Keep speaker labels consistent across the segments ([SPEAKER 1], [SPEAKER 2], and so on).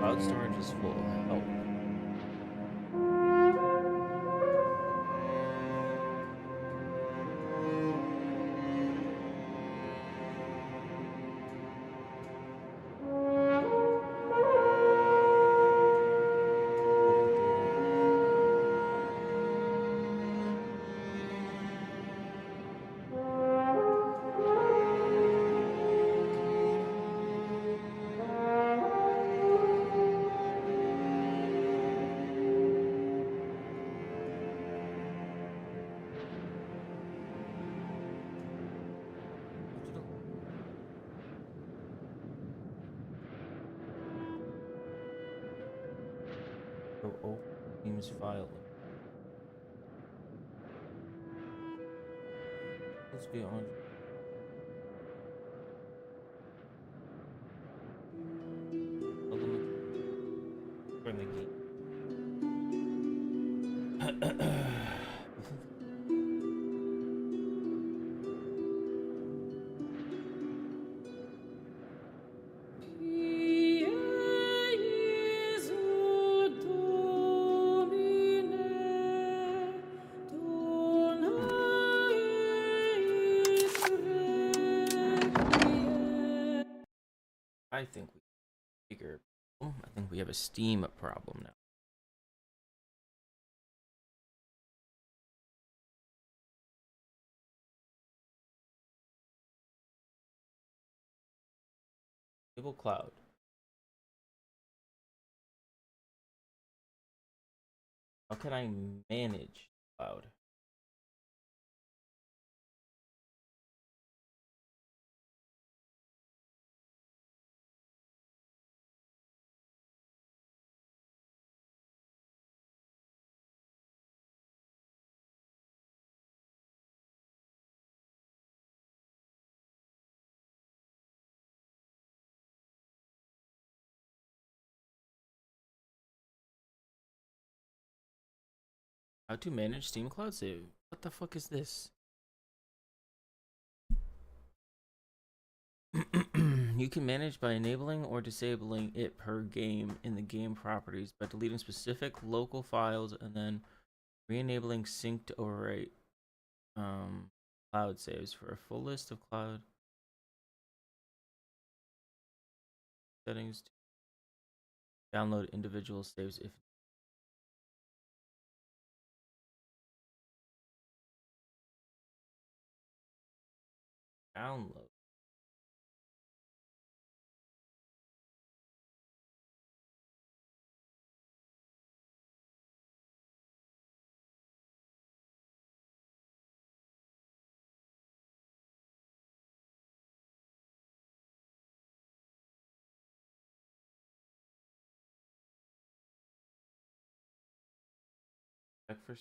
[SPEAKER 1] Cloud storage is full. Oh, open data. How did it- Go over Teams file. Let's be on. Element in the game. You think hmm, I think we figure. I think we have a Steam problem now. Enable cloud. How can I manage cloud? How to manage Steam Cloud Save? What the fuck is this? You can manage by enabling or disabling it per game in the game properties by deleting specific local files and then re-enabling synced overwrite cloud saves. For a full list of cloud settings, download individual saves if download. Check for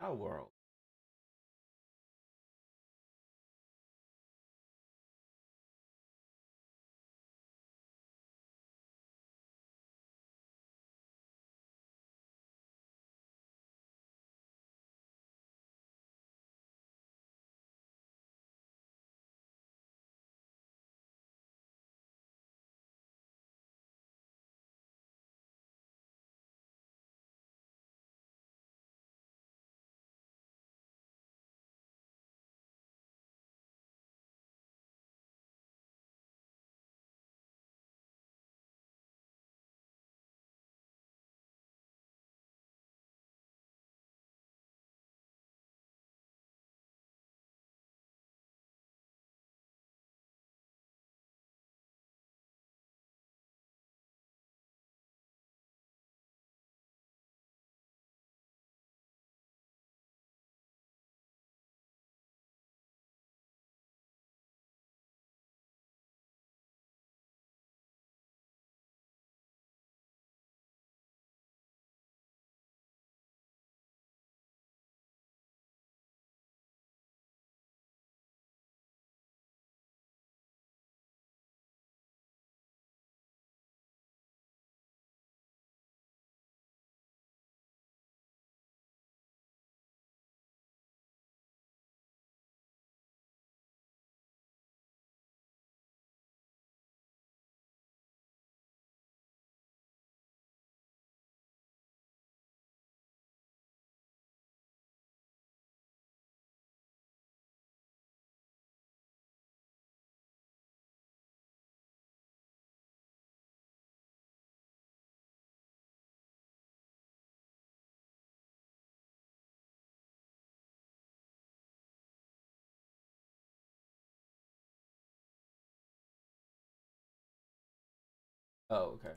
[SPEAKER 1] our world. Oh, okay.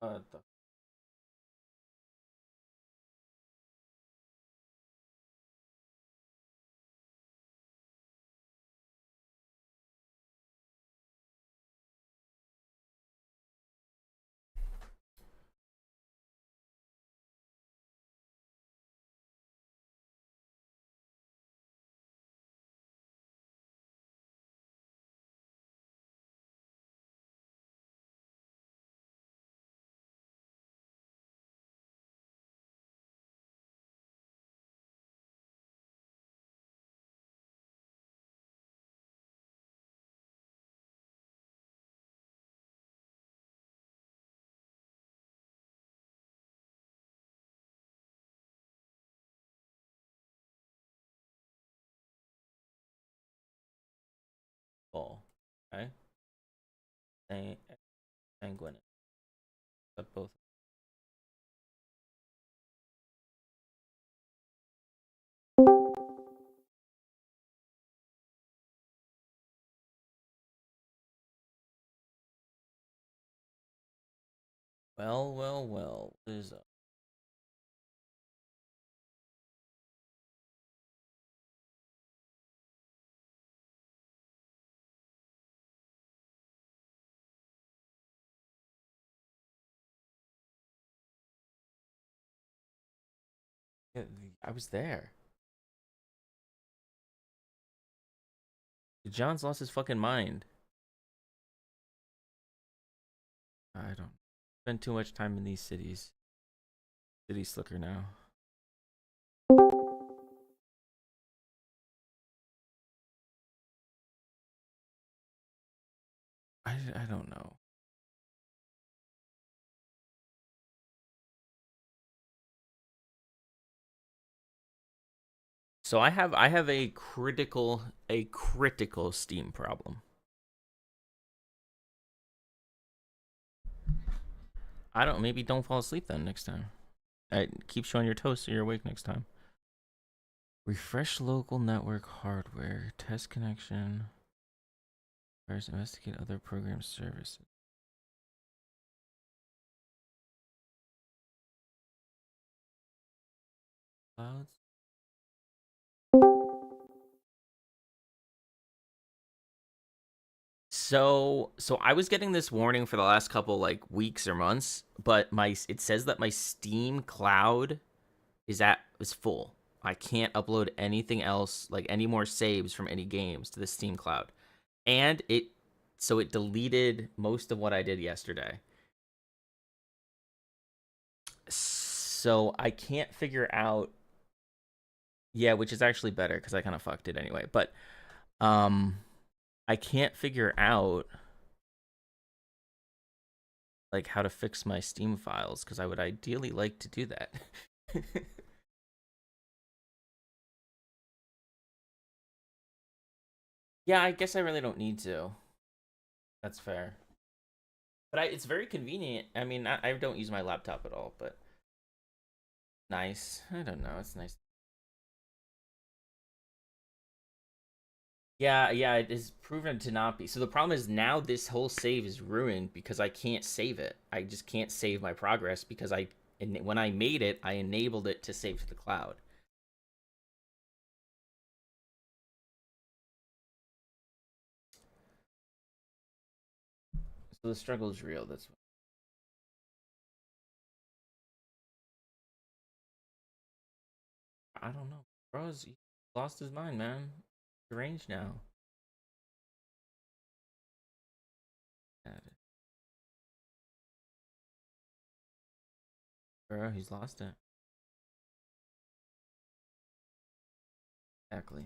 [SPEAKER 1] The ball. Okay. Sang- Sanguine. Both. Well, well, well. What is up? Yeah, I was there. John's lost his fucking mind. I don't spend too much time in these cities. City slicker now. I don't know. So I have a critical Steam problem. I don't maybe don't fall asleep then next time. Keep you on your toes so you're awake next time. Refresh local network hardware. Test connection. First, investigate other program services. Clouds. So I was getting this warning for the last couple like weeks or months, but it says that my Steam cloud is full. I can't upload anything else, like any more saves from any games to the Steam cloud. And it deleted most of what I did yesterday. So I can't figure out, yeah, which is actually better because I kind of fucked it anyway. But um I can't figure out like how to fix my Steam files because I would ideally like to do that. Yeah, I guess I really don't need to. That's fair. But it's very convenient. I mean, I don't use my laptop at all, but nice. I don't know. It's nice. Yeah, yeah, it is proven to not be. So the problem is now this whole save is ruined because I can't save it. I just can't save my progress because and when I made it, I enabled it to save to the cloud. So the struggle is real. That's I don't know. Bro's he lost his mind, man. Deranged now. Bro, he's lost it. Exactly.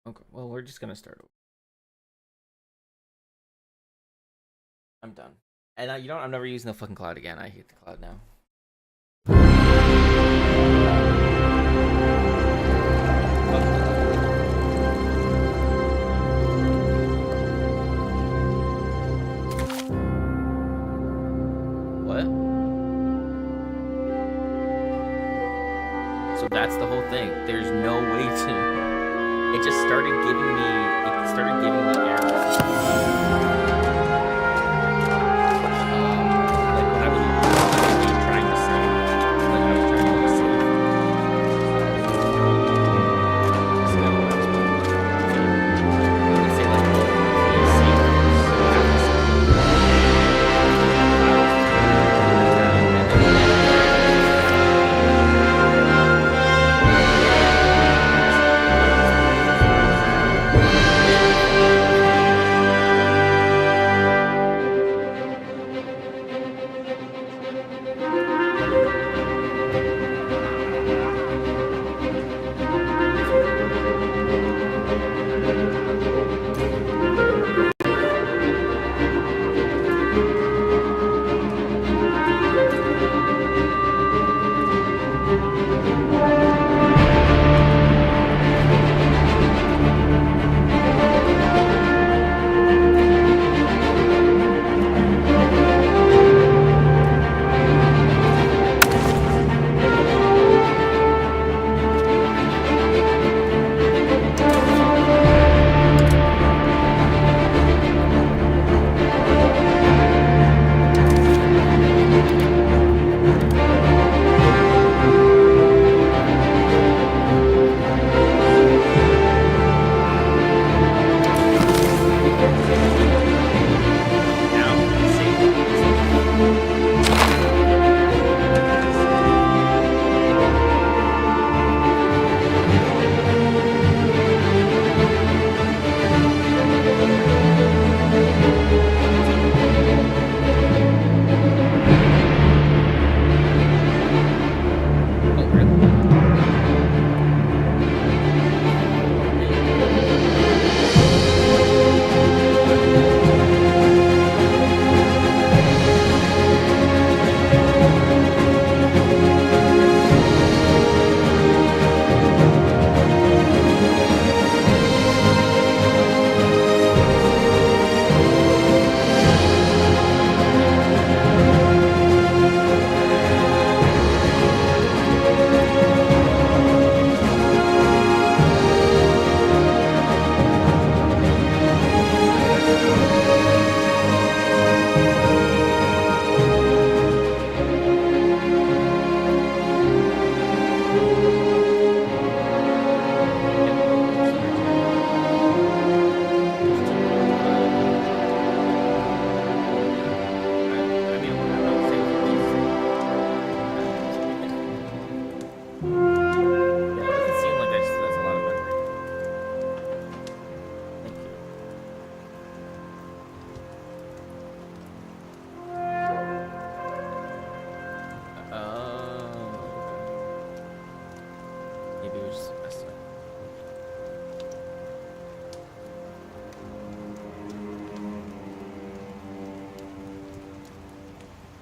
[SPEAKER 1] Okay, well, we're just gonna start over. I'm done. And you know what? I'm never using the fucking cloud again. I hate the cloud now. So that's the whole thing. There's no way to. It just started giving me. It started giving me errors. Like when I was trying to save, like I was trying to save. So when I was I would say like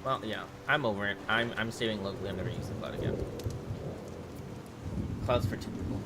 [SPEAKER 1] well, yeah, I'm over it. I'm saving locally. I'm never using the cloud again. Cloud's for 2 people.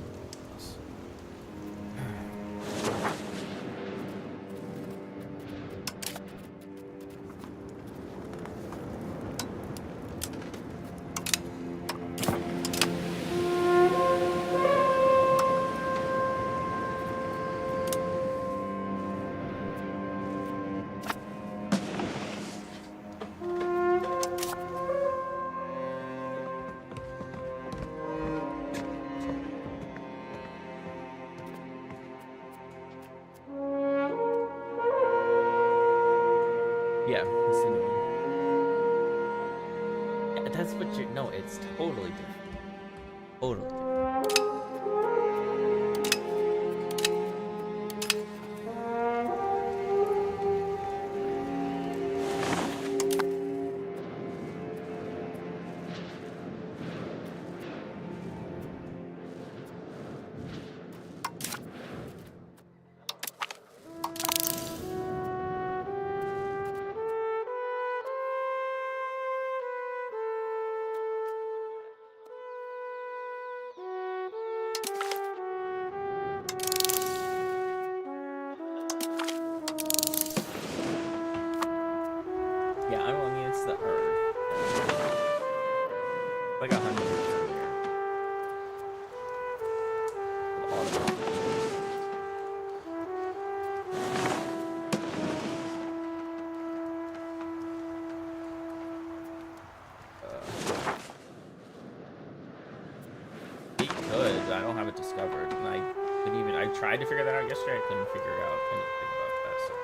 [SPEAKER 1] Yeah, the cinnamon. Yeah, that's what you. No, it's totally different. Totally different. Yeah, I mean, it's the Earth. Like 100% here. I don't have it discovered, and I couldn't even. I tried to figure that out yesterday. I couldn't figure out anything about that. So.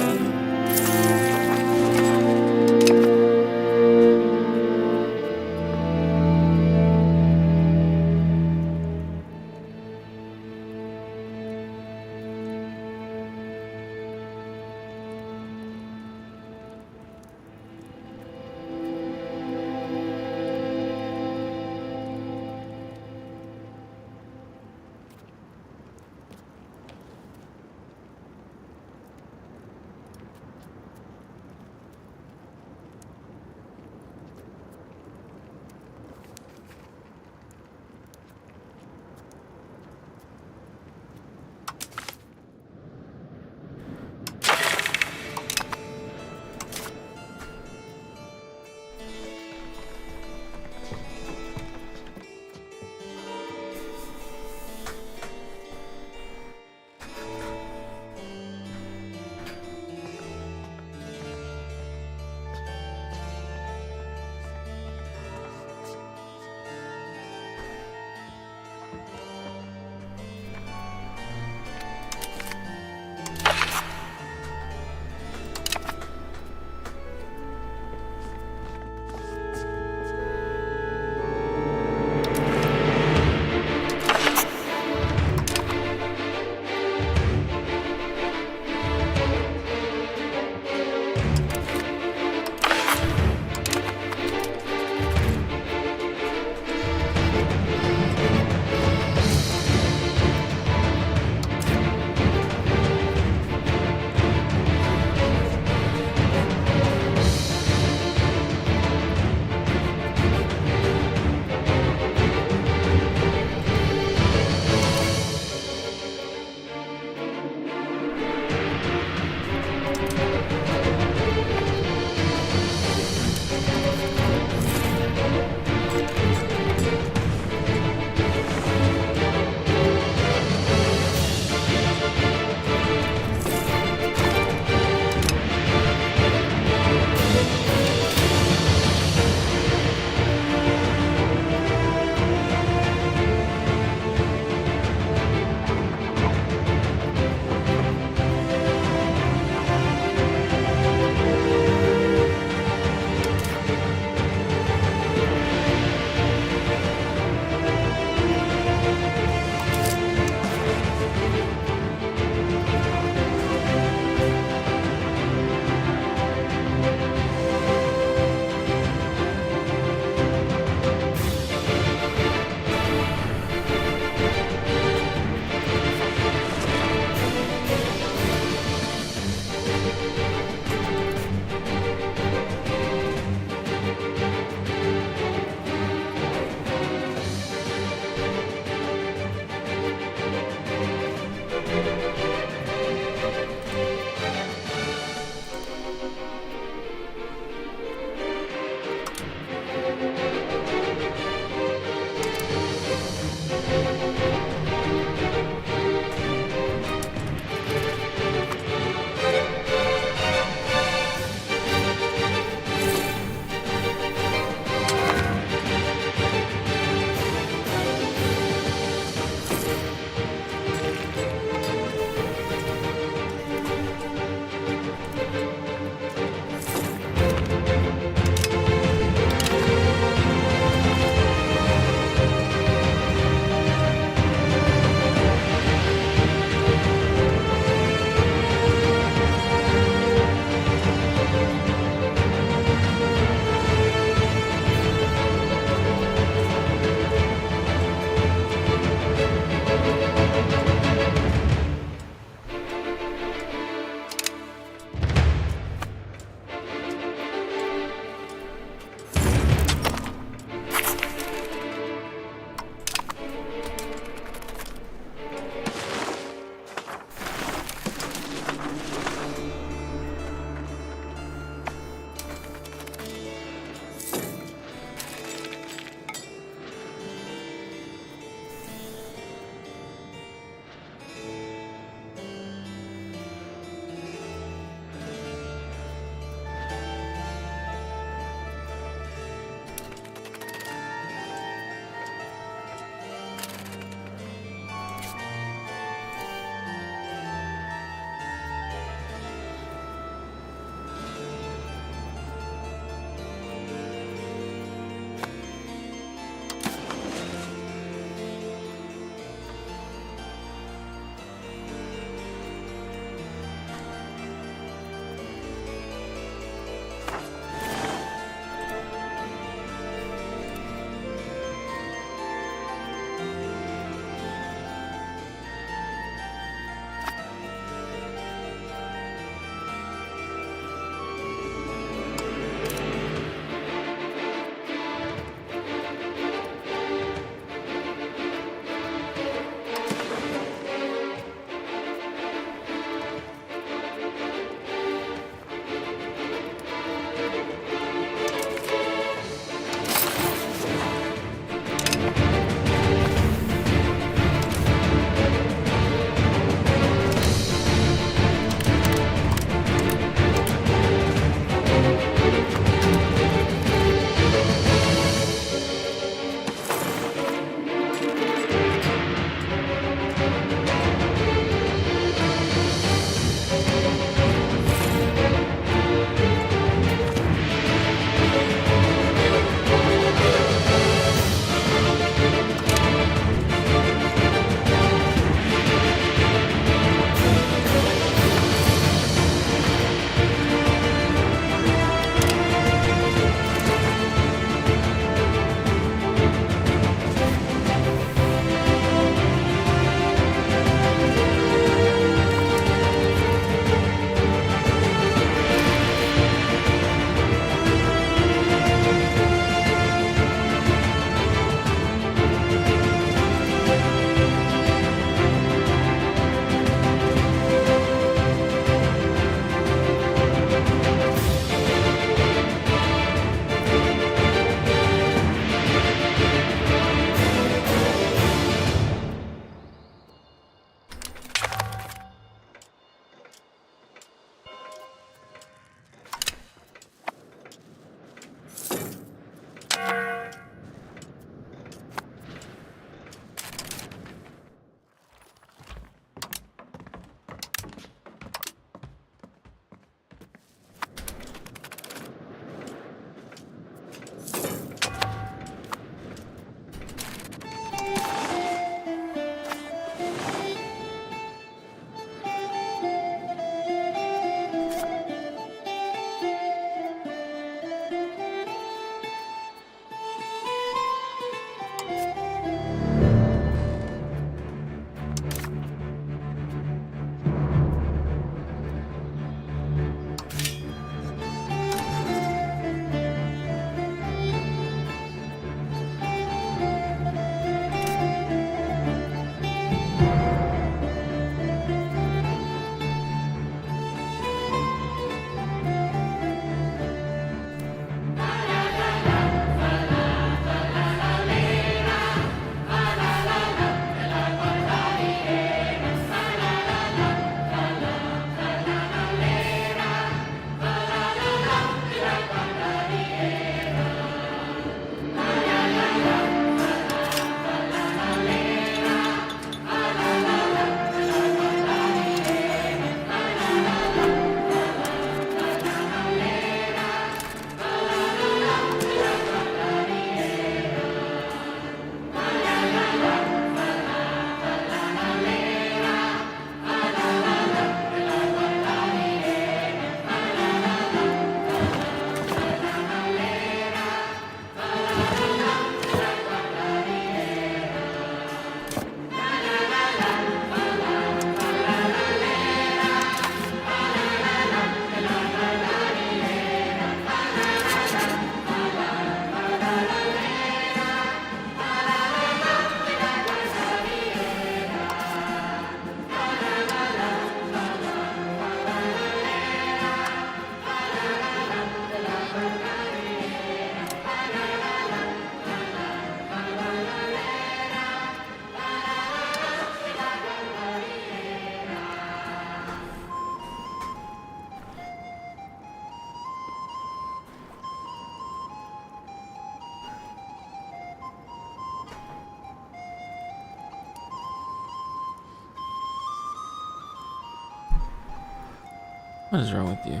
[SPEAKER 1] What is wrong with you?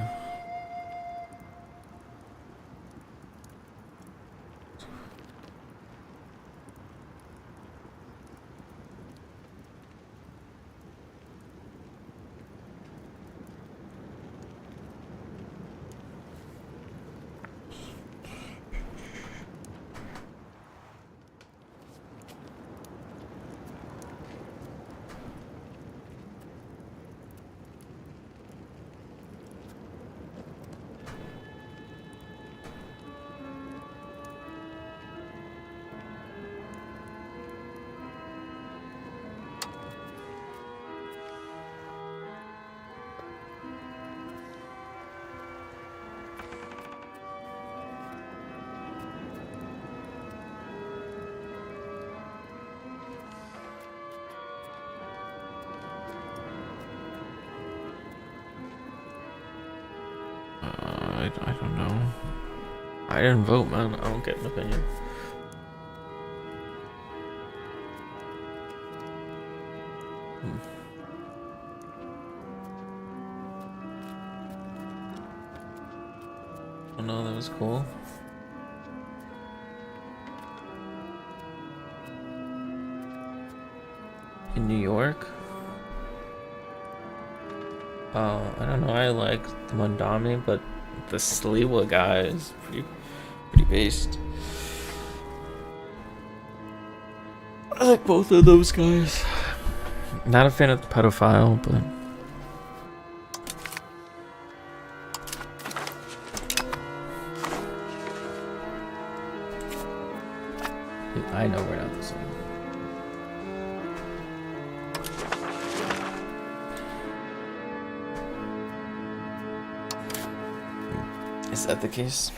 [SPEAKER 1] I don't know. I didn't vote, man. I don't get an opinion. Oh no, that was cool. In New York? I don't know. I like the Mondami, but the Sliwa guy is pretty based. I like both of those guys. Not a fan of the pedophile, but I know we're not the same. Is that the case?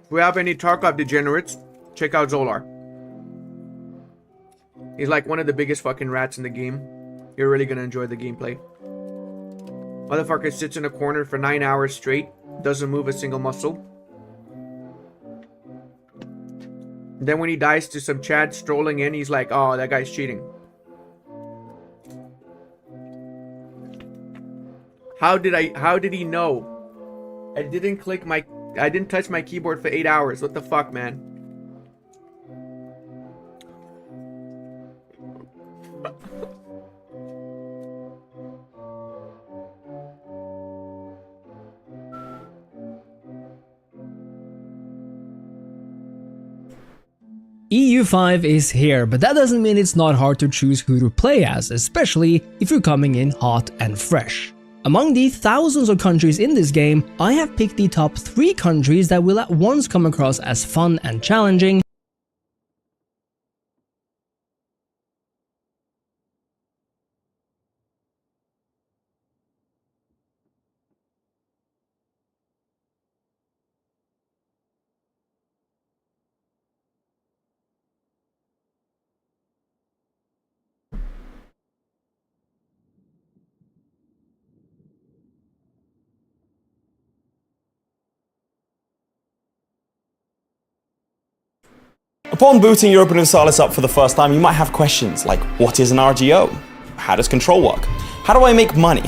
[SPEAKER 2] If we have any Tarkov degenerates, check out Zolar. He's like one of the biggest fucking rats in the game. You're really gonna enjoy the gameplay. Motherfucker sits in a corner for 9 hours straight, doesn't move a single muscle. Then when he dies to some Chad strolling in, he's like, oh, that guy's cheating. How did he know? I didn't touch my keyboard for 8 hours. What the fuck, man?
[SPEAKER 3] EU5 is here, but that doesn't mean it's not hard to choose who to play as, especially if you're coming in hot and fresh. Among the thousands of countries in this game, I have picked the top 3 countries that will at once come across as fun and challenging,
[SPEAKER 4] Upon booting Europa Universalis up for the first time, you might have questions like, what is an RGO? How does control work? How do I make money?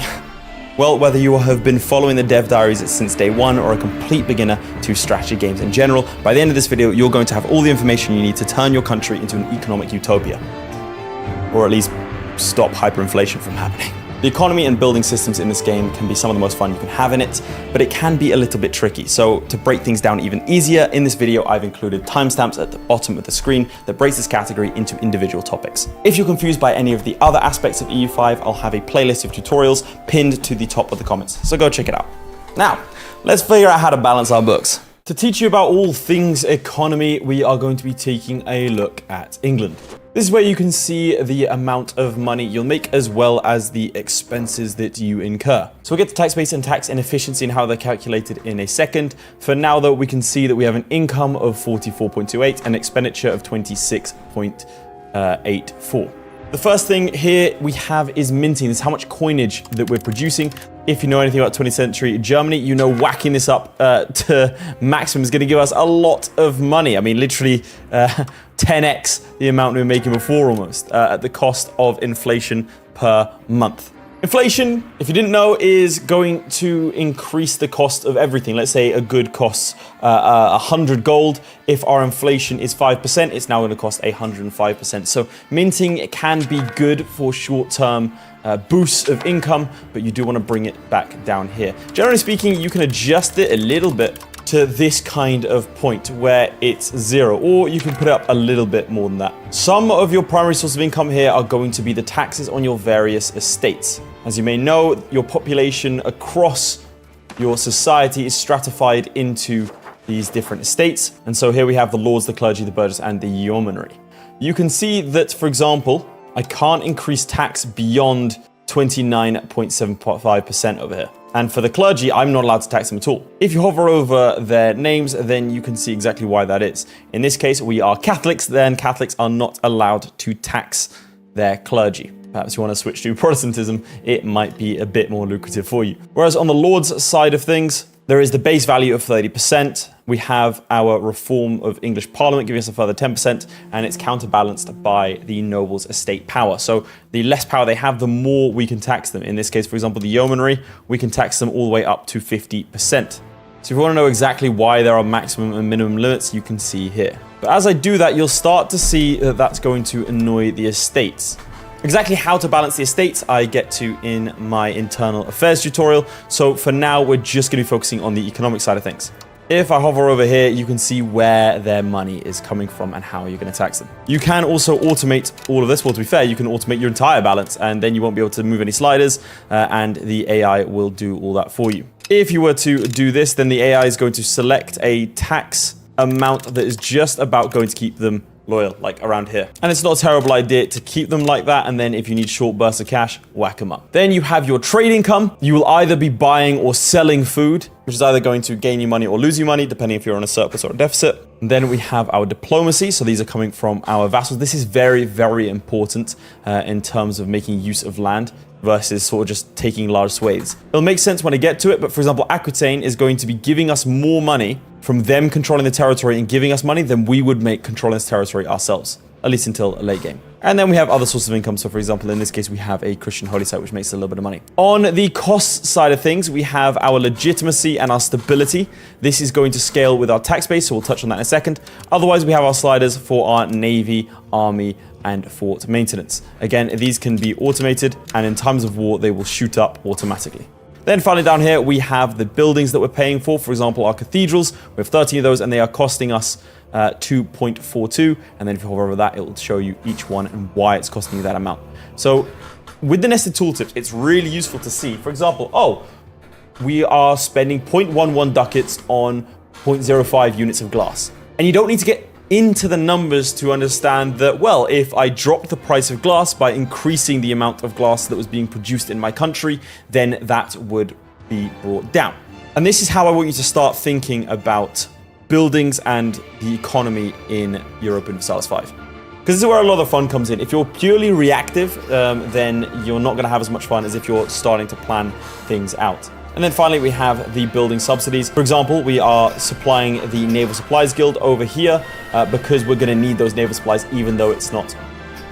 [SPEAKER 4] Well, whether you have been following the dev diaries since day one or a complete beginner to strategy games in general, by the end of this video, you're going to have all the information you need to turn your country into an economic utopia. Or at least stop hyperinflation from happening. The economy and building systems in this game can be some of the most fun you can have in it, but it can be a little bit tricky. So to break things down even easier, in this video I've included timestamps at the bottom of the screen that breaks this category into individual topics. If you're confused by any of the other aspects of EU5, I'll have a playlist of tutorials pinned to the top of the comments, so go check it out. Now, let's figure out how to balance our books. To teach you about all things economy, we are going to be taking a look at England. This is where you can see the amount of money you'll make as well as the expenses that you incur. So we'll get to tax base and tax inefficiency and how they're calculated in a second. For now though, we can see that we have an income of 44.28 and expenditure of 26.84. The first thing here we have is minting. This is how much coinage that we're producing. If you know anything about 20th century Germany, you know whacking this up to maximum is going to give us a lot of money. I mean, literally 10x the amount we were making before almost, at the cost of inflation per month. Inflation, if you didn't know, is going to increase the cost of everything. Let's say a good costs 100 gold. If our inflation is 5%, it's now going to cost 105%. So minting can be good for short-term boosts of income, but you do want to bring it back down here. Generally speaking, you can adjust it a little bit to this kind of point where it's 0, or you can put it up a little bit more than that. Some of your primary source of income here are going to be the taxes on your various estates. As you may know, your population across your society is stratified into these different estates. And so here we have the lords, the clergy, the burgess, and the yeomanry. You can see that, for example, I can't increase tax beyond 29.75% over here. And for the clergy, I'm not allowed to tax them at all. If you hover over their names, then you can see exactly why that is. In this case, we are Catholics, then Catholics are not allowed to tax their clergy. Perhaps you want to switch to Protestantism, it might be a bit more lucrative for you. Whereas on the Lords side of things, there is the base value of 30%. We have our reform of English Parliament giving us a further 10%, and it's counterbalanced by the nobles' estate power. So the less power they have, the more we can tax them. In this case, for example, the yeomanry, we can tax them all the way up to 50%. So if you want to know exactly why there are maximum and minimum limits, you can see here. But as I do that, you'll start to see that that's going to annoy the estates. Exactly how to balance the estates I get to in my internal affairs tutorial. So for now, we're just going to be focusing on the economic side of things. If I hover over here, you can see where their money is coming from and how you're going to tax them. You can also automate all of this. Well, to be fair, you can automate your entire balance, and then you won't be able to move any sliders, and the AI will do all that for you. If you were to do this, then the AI is going to select a tax amount that is just about going to keep them loyal, like around here. And it's not a terrible idea to keep them like that, and then if you need short bursts of cash, whack them up. Then you have your trade income. You will either be buying or selling food. which is either going to gain you money or lose you money, depending if you're on a surplus or a deficit. And then we have our diplomacy. So these are coming from our vassals. This is very, very important in terms of making use of land versus sort of just taking large swathes. It'll make sense when I get to it, but for example, Aquitaine is going to be giving us more money from them controlling the territory and giving us money than we would make controlling this territory ourselves, at least until a late game. And then we have other sources of income. So for example, in this case, we have a Christian holy site, which makes a little bit of money. On the cost side of things, we have our legitimacy and our stability. This is going to scale with our tax base, so we'll touch on that in a second. Otherwise, we have our sliders for our navy, army, and fort maintenance. Again, these can be automated, and in times of war, they will shoot up automatically. Then finally down here, we have the buildings that we're paying for. For example, our cathedrals. We have 13 of those, and they are costing us 2.42. And then if you hover over that, it will show you each one and why it's costing you that amount. So with the nested tooltips, it's really useful to see. For example, we are spending 0.11 ducats on 0.05 units of glass. And you don't need to get into the numbers to understand that, well, if I dropped the price of glass by increasing the amount of glass that was being produced in my country, then that would be brought down. And this is how I want you to start thinking about buildings and the economy in Europa Universalis 5. Because this is where a lot of fun comes in. If you're purely reactive, then you're not going to have as much fun as if you're starting to plan things out. And then finally, we have the building subsidies. For example, we are supplying the Naval Supplies Guild over here because we're going to need those naval supplies, even though it's not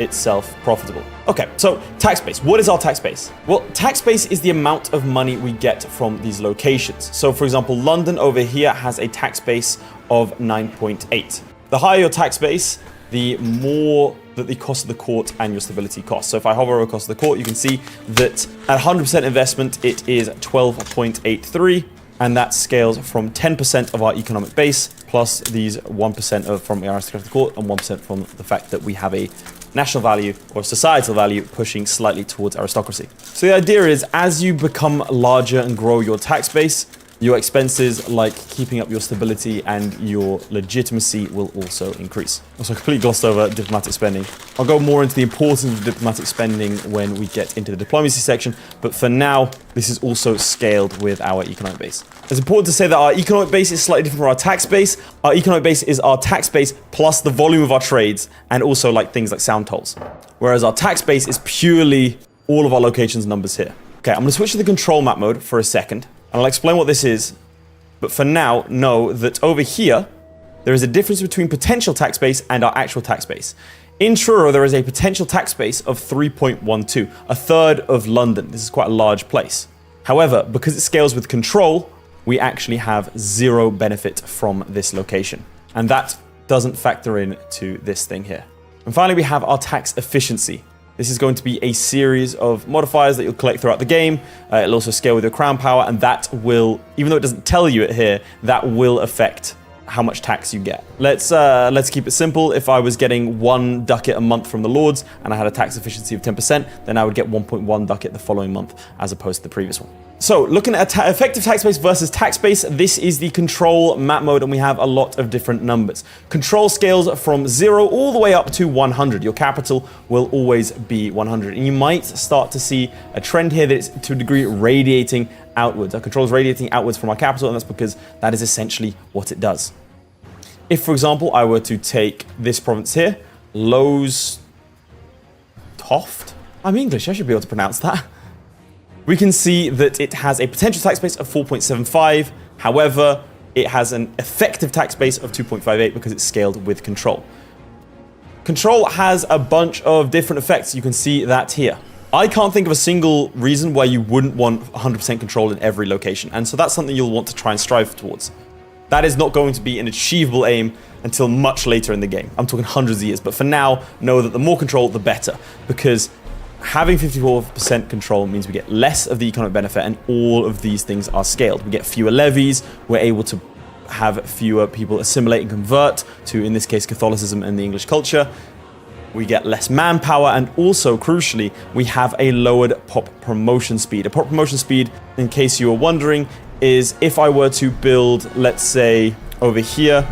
[SPEAKER 4] itself profitable. Okay, so tax base. What is our tax base? Well, tax base is the amount of money we get from these locations. So for example, London over here has a tax base of 9.8. The higher your tax base, the more that the cost of the court and your stability costs. So if I hover over cost of the court, you can see that at 100% investment, it is 12.83, and that scales from 10% of our economic base, plus these 1% from the aristocratic court and 1% from the fact that we have a national value or societal value pushing slightly towards aristocracy. So the idea is, as you become larger and grow your tax base, your expenses like keeping up your stability and your legitimacy will also increase. Also, I completely glossed over diplomatic spending. I'll go more into the importance of diplomatic spending when we get into the diplomacy section, but for now, this is also scaled with our economic base. It's important to say that our economic base is slightly different from our tax base. Our economic base is our tax base plus the volume of our trades and also like things like sound tolls. Whereas our tax base is purely all of our locations numbers here. Okay, I'm gonna switch to the control map mode for a second. And I'll explain what this is, but for now, know that over here, there is a difference between potential tax base and our actual tax base. In Truro, there is a potential tax base of 3.12, a third of London. This is quite a large place. However, because it scales with control, we actually have zero benefit from this location. And that doesn't factor in to this thing here. And finally, we have our tax efficiency. This is going to be a series of modifiers that you'll collect throughout the game. It'll also scale with your crown power, and that will, even though it doesn't tell you it here, that will affect how much tax you get. Let's keep it simple. If I was getting 1 ducat a month from the Lords and I had a tax efficiency of 10%, then I would get 1.1 ducat the following month as opposed to the previous one. So looking at effective tax base versus tax base, this is the control map mode, and we have a lot of different numbers. Control scales from 0 all the way up to 100. Your capital will always be 100. And you might start to see a trend here that is to a degree radiating outwards. Our control is radiating outwards from our capital, and that's because that is essentially what it does. If, for example, I were to take this province here, Lowestoft? I'm English, I should be able to pronounce that. We can see that it has a potential tax base of 4.75. However, it has an effective tax base of 2.58 because it's scaled with control. Control has a bunch of different effects. You can see that here. I can't think of a single reason why you wouldn't want 100% control in every location. And so that's something you'll want to try and strive towards. That is not going to be an achievable aim until much later in the game. I'm talking hundreds of years. But for now, know that the more control, the better. Because having 54% control means we get less of the economic benefit, and all of these things are scaled. We get fewer levies, we're able to have fewer people assimilate and convert to, in this case, Catholicism and the English culture. We get less manpower, and also, crucially, we have a lowered pop promotion speed. A pop promotion speed, in case you were wondering, is if I were to build, let's say, over here,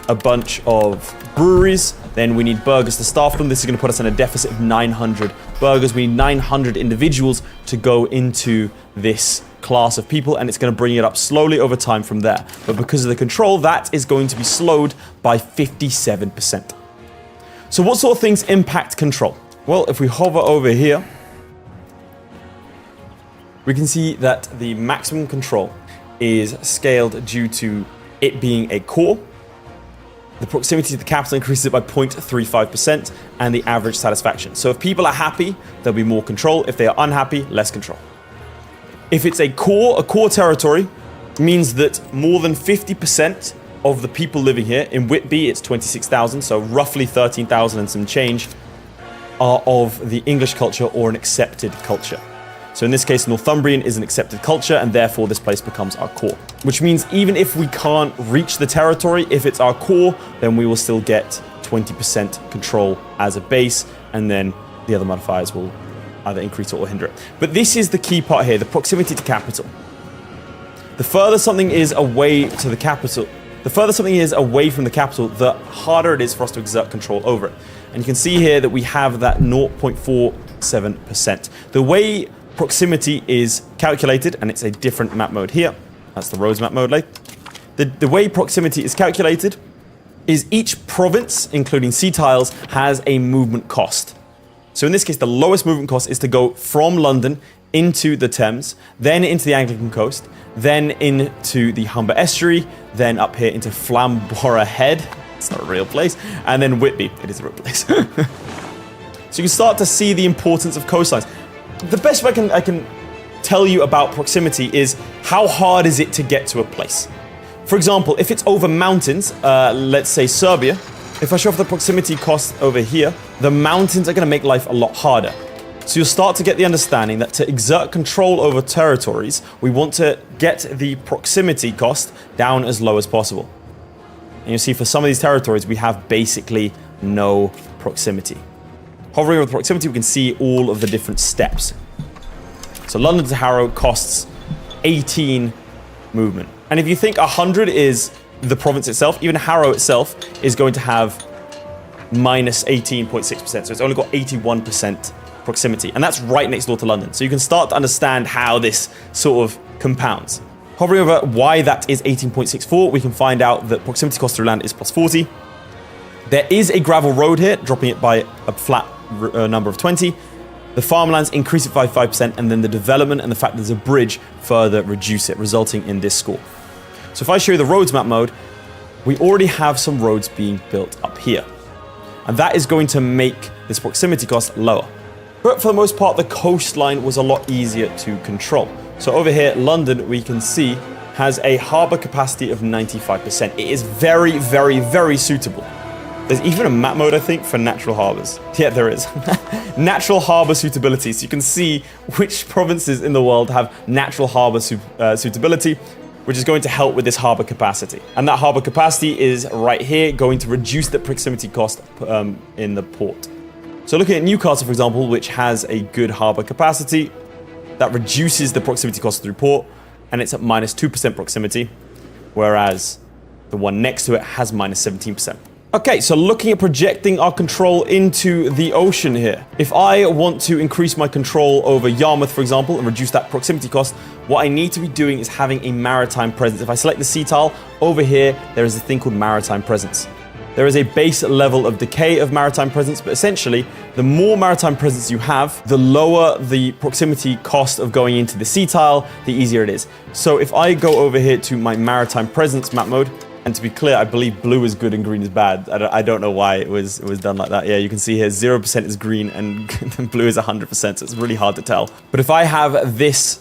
[SPEAKER 4] a bunch of breweries, then we need burghers to staff them. This is going to put us in a deficit of 900 burghers. We need 900 individuals to go into this class of people, and it's going to bring it up slowly over time from there. But because of the control, that is going to be slowed by 57%. So what sort of things impact control? Well, if we hover over here, we can see that the maximum control is scaled due to it being a core. The proximity to the capital increases it by 0.35%, and the average satisfaction. So if people are happy, there'll be more control. If they are unhappy, less control. If it's a core territory means that more than 50% of the people living here, in Whitby it's 26,000, so roughly 13,000 and some change, are of the English culture or an accepted culture. So in this case, Northumbrian is an accepted culture, and therefore this place becomes our core. Which means even if we can't reach the territory, if it's our core, then we will still get 20% control as a base, and then the other modifiers will either increase it or hinder it. But this is the key part here, the proximity to capital. The further something is away to the capital, the further something is away from the capital, the harder it is for us to exert control over it. And you can see here that we have that 0.47%. The way proximity is calculated, and it's a different map mode here. That's the roads map mode, like. The way proximity is calculated is each province, including sea tiles, has a movement cost. So in this case, the lowest movement cost is to go from London into the Thames, then into the Anglican coast, then into the Humber estuary, then up here into Flamborough Head. It's not a real place. And then Whitby. It is a real place. So you can start to see the importance of coastlines. The best way I can tell you about proximity is how hard is it to get to a place. For example, if it's over mountains, let's say Serbia, if I show off the proximity cost over here, the mountains are going to make life a lot harder. So you'll start to get the understanding that to exert control over territories, we want to get the proximity cost down as low as possible. And you'll see for some of these territories, we have basically no proximity. Hovering over the proximity, we can see all of the different steps. So London to Harrow costs 18 movement. And if you think 100 is the province itself, even Harrow itself is going to have minus 18.6%. So it's only got 81% proximity. And that's right next door to London. So you can start to understand how this sort of compounds. Hovering over why that is 18.64, we can find out that proximity cost through land is plus 40. There is a gravel road here, dropping it by a flat number of 20. The farmlands increase it by 5%, and then the development and the fact there's a bridge further reduce it, resulting in this score. So if I show you the roads map mode, we already have some roads being built up here. And that is going to make this proximity cost lower. But for the most part, the coastline was a lot easier to control. So over here, London, we can see, has a harbour capacity of 95%. It is very, very, very suitable. There's even a map mode, I think, for natural harbours. Yeah, there is. Natural harbour suitability. So you can see which provinces in the world have natural harbour suitability, which is going to help with this harbour capacity. And that harbour capacity is right here, going to reduce the proximity cost in the port. So looking at Newcastle, for example, which has a good harbour capacity, that reduces the proximity cost through port, and it's at minus 2% proximity, whereas the one next to it has minus 17%. Okay, so looking at projecting our control into the ocean here. If I want to increase my control over Yarmouth, for example, and reduce that proximity cost, what I need to be doing is having a maritime presence. If I select the sea tile, over here, there is a thing called maritime presence. There is a base level of decay of maritime presence, but essentially, the more maritime presence you have, the lower the proximity cost of going into the sea tile, the easier it is. So if I go over here to my maritime presence map mode, and to be clear, I believe blue is good and green is bad. I don't know why it was done like that. Yeah, you can see here 0% is green and blue is 100%, so it's really hard to tell. But if I have this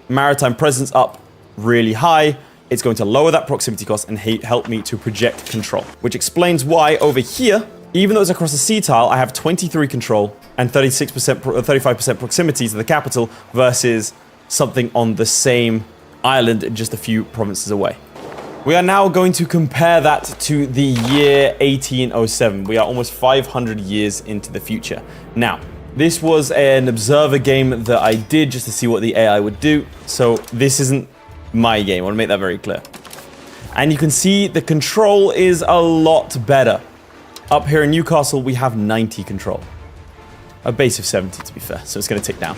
[SPEAKER 4] maritime presence up really high, it's going to lower that proximity cost and help me to project control. Which explains why over here, even though it's across a sea tile, I have 23 control and 35% proximity to the capital versus something on the same island just a few provinces away. We are now going to compare that to the year 1807. We are almost 500 years into the future. Now, this was an observer game that I did just to see what the AI would do. So this isn't my game. I want to make that very clear. And you can see the control is a lot better. Up here in Newcastle, we have 90 control. A base of 70 to be fair, so it's going to tick down.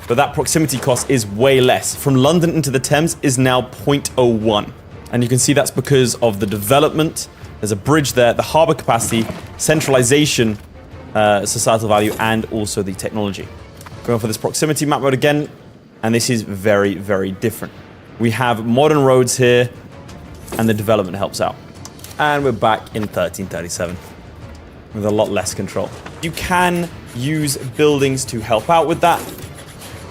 [SPEAKER 4] but that proximity cost is way less. From London into the Thames is now 0.01. And you can see that's because of the development. There's a bridge there, the harbor capacity, centralization, societal value, and also the technology. Going for this proximity map mode again, and this is very, very different. We have modern roads here, and the development helps out. And we're back in 1337 with a lot less control. You can use buildings to help out with that.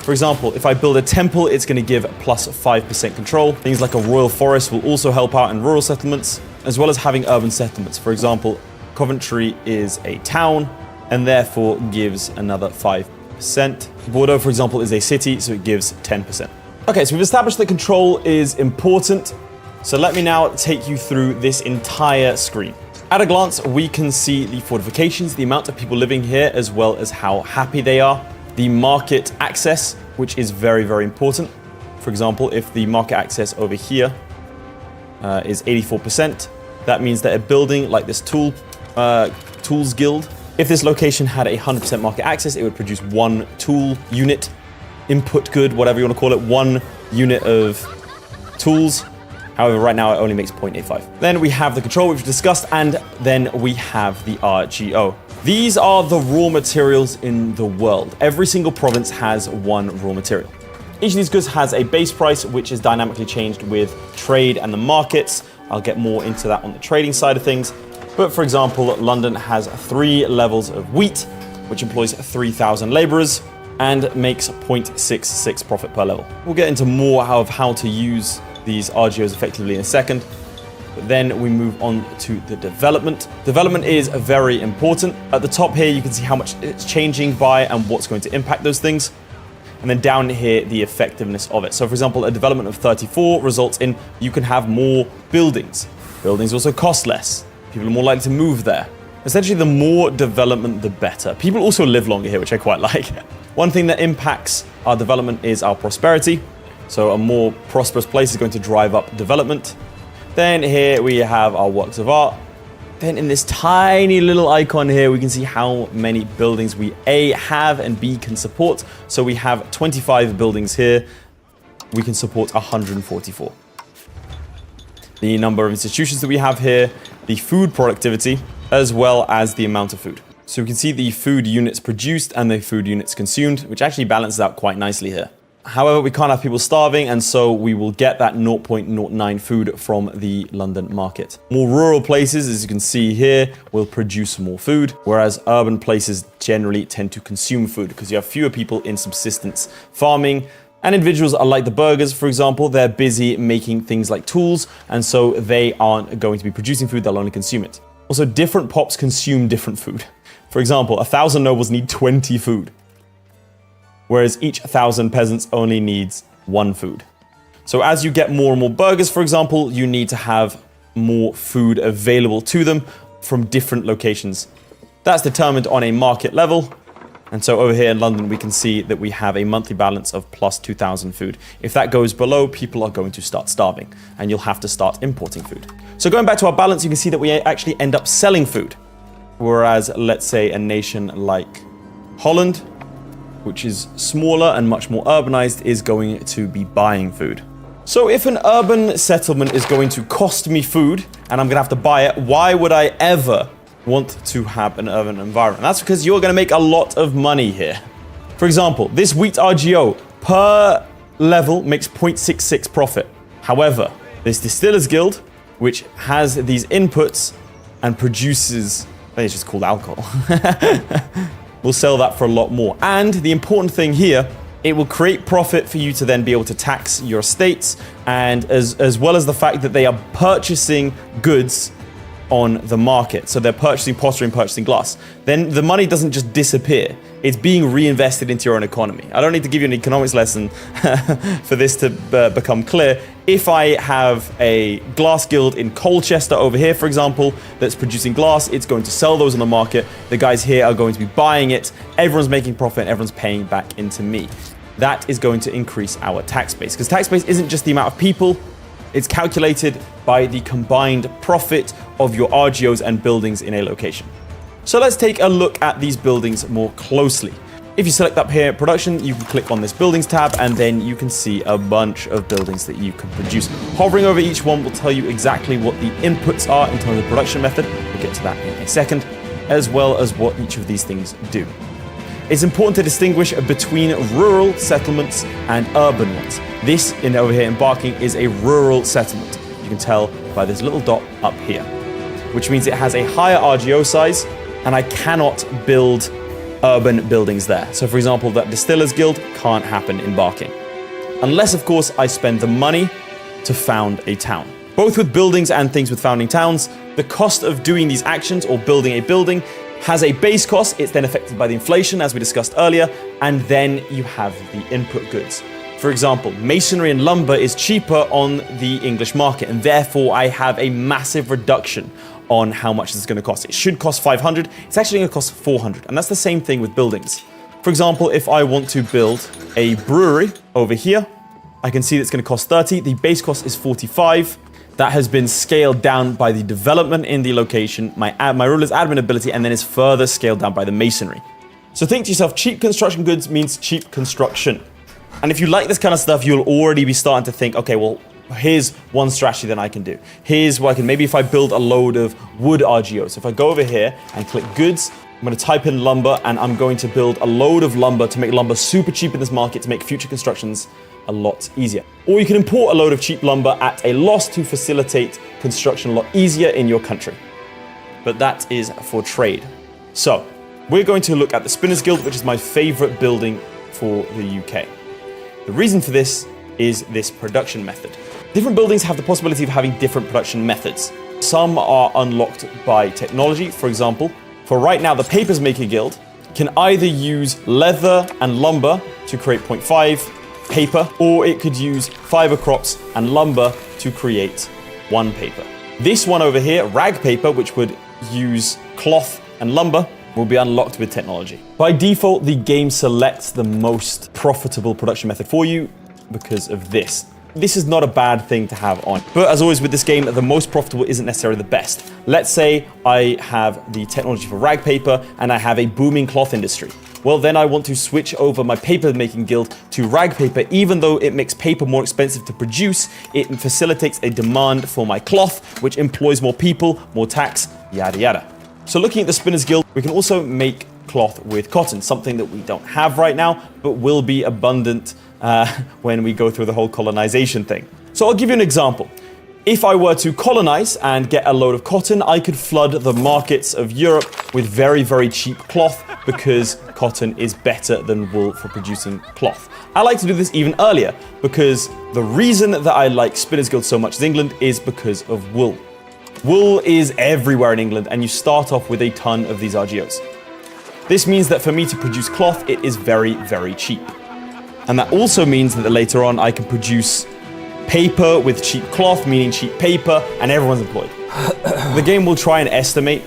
[SPEAKER 4] For example, if I build a temple, it's going to give plus 5% control. Things like a royal forest will also help out in rural settlements, as well as having urban settlements. For example, Coventry is a town and therefore gives another 5%. Bordeaux, for example, is a city, so it gives 10%. Okay, so we've established that control is important. So let me now take you through this entire screen. At a glance, we can see the fortifications, the amount of people living here, as well as how happy they are. The market access, which is very, very important. For example, if the market access over here is 84%, that means that a building like this Tools Guild, if this location had 100% market access, it would produce one tool unit, input good, whatever you want to call it, one unit of tools. However, right now it only makes 0.85. Then we have the control, which we discussed, and then we have the RGO. These are the raw materials in the world. Every single province has one raw material. Each of these goods has a base price, which is dynamically changed with trade and the markets. I'll get more into that on the trading side of things. But for example, London has 3 levels of wheat, which employs 3,000 laborers and makes 0.66 profit per level. We'll get into more of how to use these RGOs effectively in a second. But then we move on to the development. Development is very important. At the top here, you can see how much it's changing by and what's going to impact those things. And then down here, the effectiveness of it. So for example, a development of 34 results in you can have more buildings. Buildings also cost less. People are more likely to move there. Essentially, the more development, the better. People also live longer here, which I quite like. One thing that impacts our development is our prosperity. So a more prosperous place is going to drive up development. Then here we have our works of art. Then in this tiny little icon here, we can see how many buildings we A, have and B, can support. So we have 25 buildings here. We can support 144. The number of institutions that we have here, the food productivity, as well as the amount of food. So we can see the food units produced and the food units consumed, which actually balances out quite nicely here. However, we can't have people starving, and so we will get that 0.09 food from the London market. More rural places, as you can see here, will produce more food, whereas urban places generally tend to consume food because you have fewer people in subsistence farming. And individuals are like the burghers, for example, they're busy making things like tools, and so they aren't going to be producing food, they'll only consume it. Also, different pops consume different food. For example, 1,000 nobles need 20 food, whereas each 1,000 peasants only needs 1 food. So as you get more and more burghers, for example, you need to have more food available to them from different locations. That's determined on a market level. And so over here in London, we can see that we have a monthly balance of plus 2,000 food. If that goes below, people are going to start starving, and you'll have to start importing food. So going back to our balance, you can see that we actually end up selling food. Whereas, let's say, a nation like Holland, which is smaller and much more urbanized, is going to be buying food. So if an urban settlement is going to cost me food, and I'm going to have to buy it, why would I ever want to have an urban environment? And that's because you're going to make a lot of money here. For example, this wheat RGO per level makes 0.66 profit. However, this Distillers Guild, which has these inputs and produces, I think it's just called alcohol, we'll sell that for a lot more. And the important thing here, it will create profit for you to then be able to tax your estates, and as well as the fact that they are purchasing goods on the market. So they're purchasing pottery and purchasing glass. Then the money doesn't just disappear. It's being reinvested into your own economy. I don't need to give you an economics lesson for this to become clear. If I have a glass guild in Colchester over here, for example, that's producing glass, it's going to sell those on the market. The guys here are going to be buying it. Everyone's making profit and everyone's paying back into me. That is going to increase our tax base, because tax base isn't just the amount of people. It's calculated by the combined profit of your RGOs and buildings in a location. So let's take a look at these buildings more closely. If you select up here, production, you can click on this buildings tab, and then you can see a bunch of buildings that you can produce. Hovering over each one will tell you exactly what the inputs are in terms of production method. We'll get to that in a second, as well as what each of these things do. It's important to distinguish between rural settlements and urban ones. This over here in Barking is a rural settlement. You can tell by this little dot up here, which means it has a higher RGO size, and I cannot build urban buildings there. So for example, that Distillers Guild can't happen in Barking. Unless, of course, I spend the money to found a town. Both with buildings and things with founding towns, the cost of doing these actions or building a building has a base cost. It's then affected by the inflation, as we discussed earlier, and then you have the input goods. For example, masonry and lumber is cheaper on the English market, and therefore I have a massive reduction on how much this is going to cost. It should cost 500, it's actually going to cost 400, and that's the same thing with buildings. For example, if I want to build a brewery over here, I can see that it's going to cost 30, the base cost is 45. That has been scaled down by the development in the location, my ruler's admin ability, and then is further scaled down by the masonry. So think to yourself, cheap construction goods means cheap construction. And if you like this kind of stuff, you'll already be starting to think, okay, well, here's one strategy that I can do. Here's what I can, maybe if I build a load of wood RGO. So if I go over here and click goods, I'm going to type in lumber, and I'm going to build a load of lumber to make lumber super cheap in this market to make future constructions a lot easier. Or you can import a load of cheap lumber at a loss to facilitate construction a lot easier in your country. But that is for trade. So we're going to look at the Spinners Guild, which is my favorite building for the UK. The reason for this is this production method. Different buildings have the possibility of having different production methods. Some are unlocked by technology. For example, for right now, the Papers Maker Guild can either use leather and lumber to create 0.5 paper, or it could use fiber crops and lumber to create 1 paper. This one over here, rag paper, which would use cloth and lumber, will be unlocked with technology. By default, the game selects the most profitable production method for you because of this. This is not a bad thing to have on. But as always with this game, the most profitable isn't necessarily the best. Let's say I have the technology for rag paper and I have a booming cloth industry. Well, then I want to switch over my paper making guild to rag paper. Even though it makes paper more expensive to produce, it facilitates a demand for my cloth, which employs more people, more tax, yada yada. So looking at the Spinners Guild, we can also make cloth with cotton, something that we don't have right now, but will be abundant when we go through the whole colonization thing. So I'll give you an example. If I were to colonize and get a load of cotton, I could flood the markets of Europe with very, very cheap cloth because cotton is better than wool for producing cloth. I like to do this even earlier because the reason that I like Spinners Guild so much as England is because of wool. Wool is everywhere in England, and you start off with a ton of these RGOs. This means that for me to produce cloth, it is very, very cheap. And that also means that later on I can produce paper with cheap cloth, meaning cheap paper, and everyone's employed. The game will try and estimate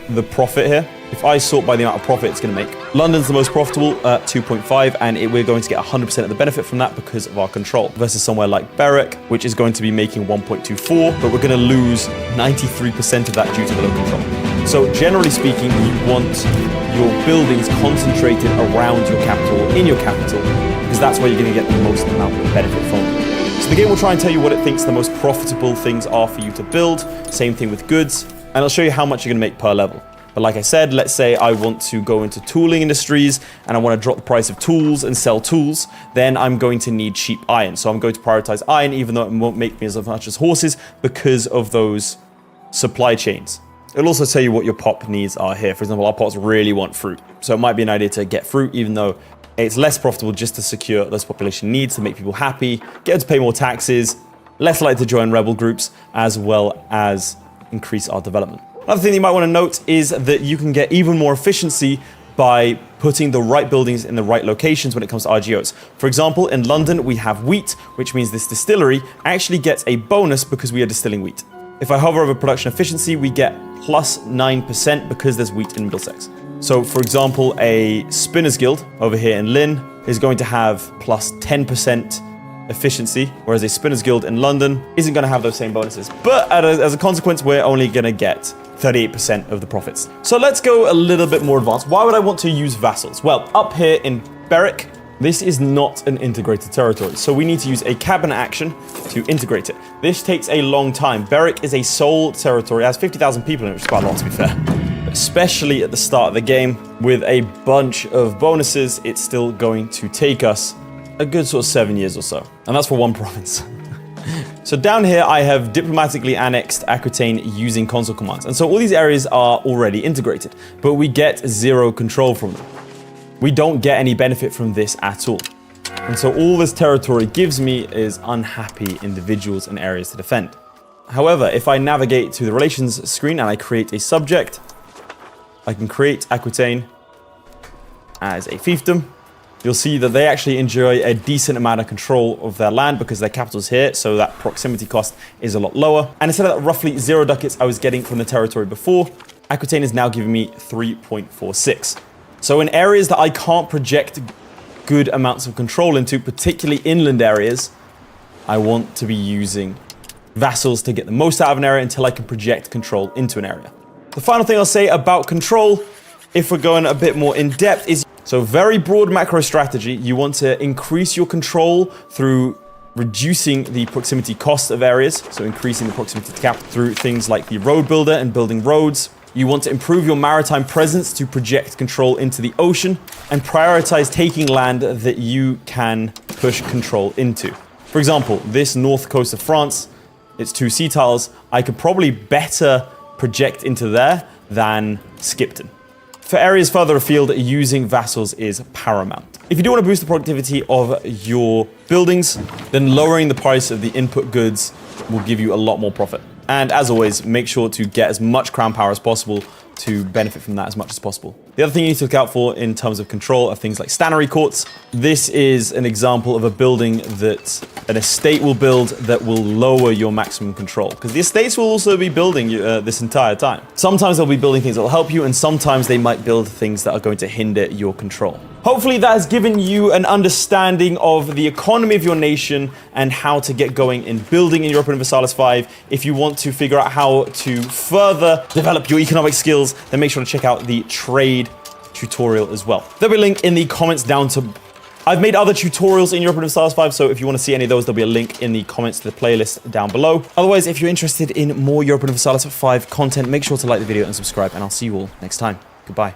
[SPEAKER 4] the profit here. If I sort by the amount of profit it's going to make. London's the most profitable at 2.5, and we're going to get 100% of the benefit from that because of our control. Versus somewhere like Berwick, which is going to be making 1.24, but we're going to lose 93% of that due to the low control. So generally speaking, you want your buildings concentrated around your capital, in your capital, because that's where you're going to get the most amount of benefit from. So the game will try and tell you what it thinks the most profitable things are for you to build. Same thing with goods, and it'll show you how much you're going to make per level. But like I said, let's say I want to go into tooling industries and I want to drop the price of tools and sell tools, then I'm going to need cheap iron. So I'm going to prioritize iron, even though it won't make me as much as horses because of those supply chains. It'll also tell you what your pop needs are here. For example, our pops really want fruit. So it might be an idea to get fruit, even though it's less profitable just to secure those population needs, to make people happy, get them to pay more taxes, less likely to join rebel groups, as well as increase our development. Another thing you might want to note is that you can get even more efficiency by putting the right buildings in the right locations when it comes to RGOs. For example, in London, we have wheat, which means this distillery actually gets a bonus because we are distilling wheat. If I hover over production efficiency, we get plus 9% because there's wheat in Middlesex. So for example, a Spinners Guild over here in Lynn is going to have plus 10% efficiency, whereas a Spinners Guild in London isn't going to have those same bonuses. But as a consequence, we're only going to get 38% of the profits. So let's go a little bit more advanced. Why would I want to use vassals? Well, up here in Berwick, this is not an integrated territory, so we need to use a cabinet action to integrate it. This takes a long time. Berwick is a sole territory, it has 50,000 people in it, which is quite a lot to be fair. Especially at the start of the game, with a bunch of bonuses, it's still going to take us a good sort of 7 years or so. And that's for one province. So down here, I have diplomatically annexed Aquitaine using console commands. And so all these areas are already integrated, but we get 0 control from them. We don't get any benefit from this at all. And so all this territory gives me is unhappy individuals and areas to defend. However, if I navigate to the relations screen and I create a subject, I can create Aquitaine as a fiefdom. You'll see that they actually enjoy a decent amount of control of their land because their capital's here, so that proximity cost is a lot lower. And instead of that roughly 0 ducats I was getting from the territory before, Aquitaine is now giving me 3.46. So in areas that I can't project good amounts of control into, particularly inland areas, I want to be using vassals to get the most out of an area until I can project control into an area. The final thing I'll say about control, if we're going a bit more in depth, is so very broad macro strategy. You want to increase your control through reducing the proximity cost of areas, so increasing the proximity to capital through things like the road builder and building roads. You want to improve your maritime presence to project control into the ocean and prioritize taking land that you can push control into. For example, this north coast of France, it's 2 sea tiles. I could probably better project into there than Skipton. For areas further afield, using vassals is paramount. If you do want to boost the productivity of your buildings, then lowering the price of the input goods will give you a lot more profit. And as always, make sure to get as much crown power as possible to benefit from that as much as possible. The other thing you need to look out for in terms of control are things like stannery courts. This is an example of a building that an estate will build that will lower your maximum control, because the estates will also be building this entire time. Sometimes they'll be building things that will help you, and sometimes they might build things that are going to hinder your control. Hopefully that has given you an understanding of the economy of your nation and how to get going in building in Europa Universalis 5. If you want to figure out how to further develop your economic skills, then make sure to check out the trade tutorial as well. There'll be a link in the comments down to... I've made other tutorials in Europa Universalis 5, so if you want to see any of those, there'll be a link in the comments to the playlist down below. Otherwise, if you're interested in more Europa Universalis 5 content, make sure to like the video and subscribe, and I'll see you all next time. Goodbye.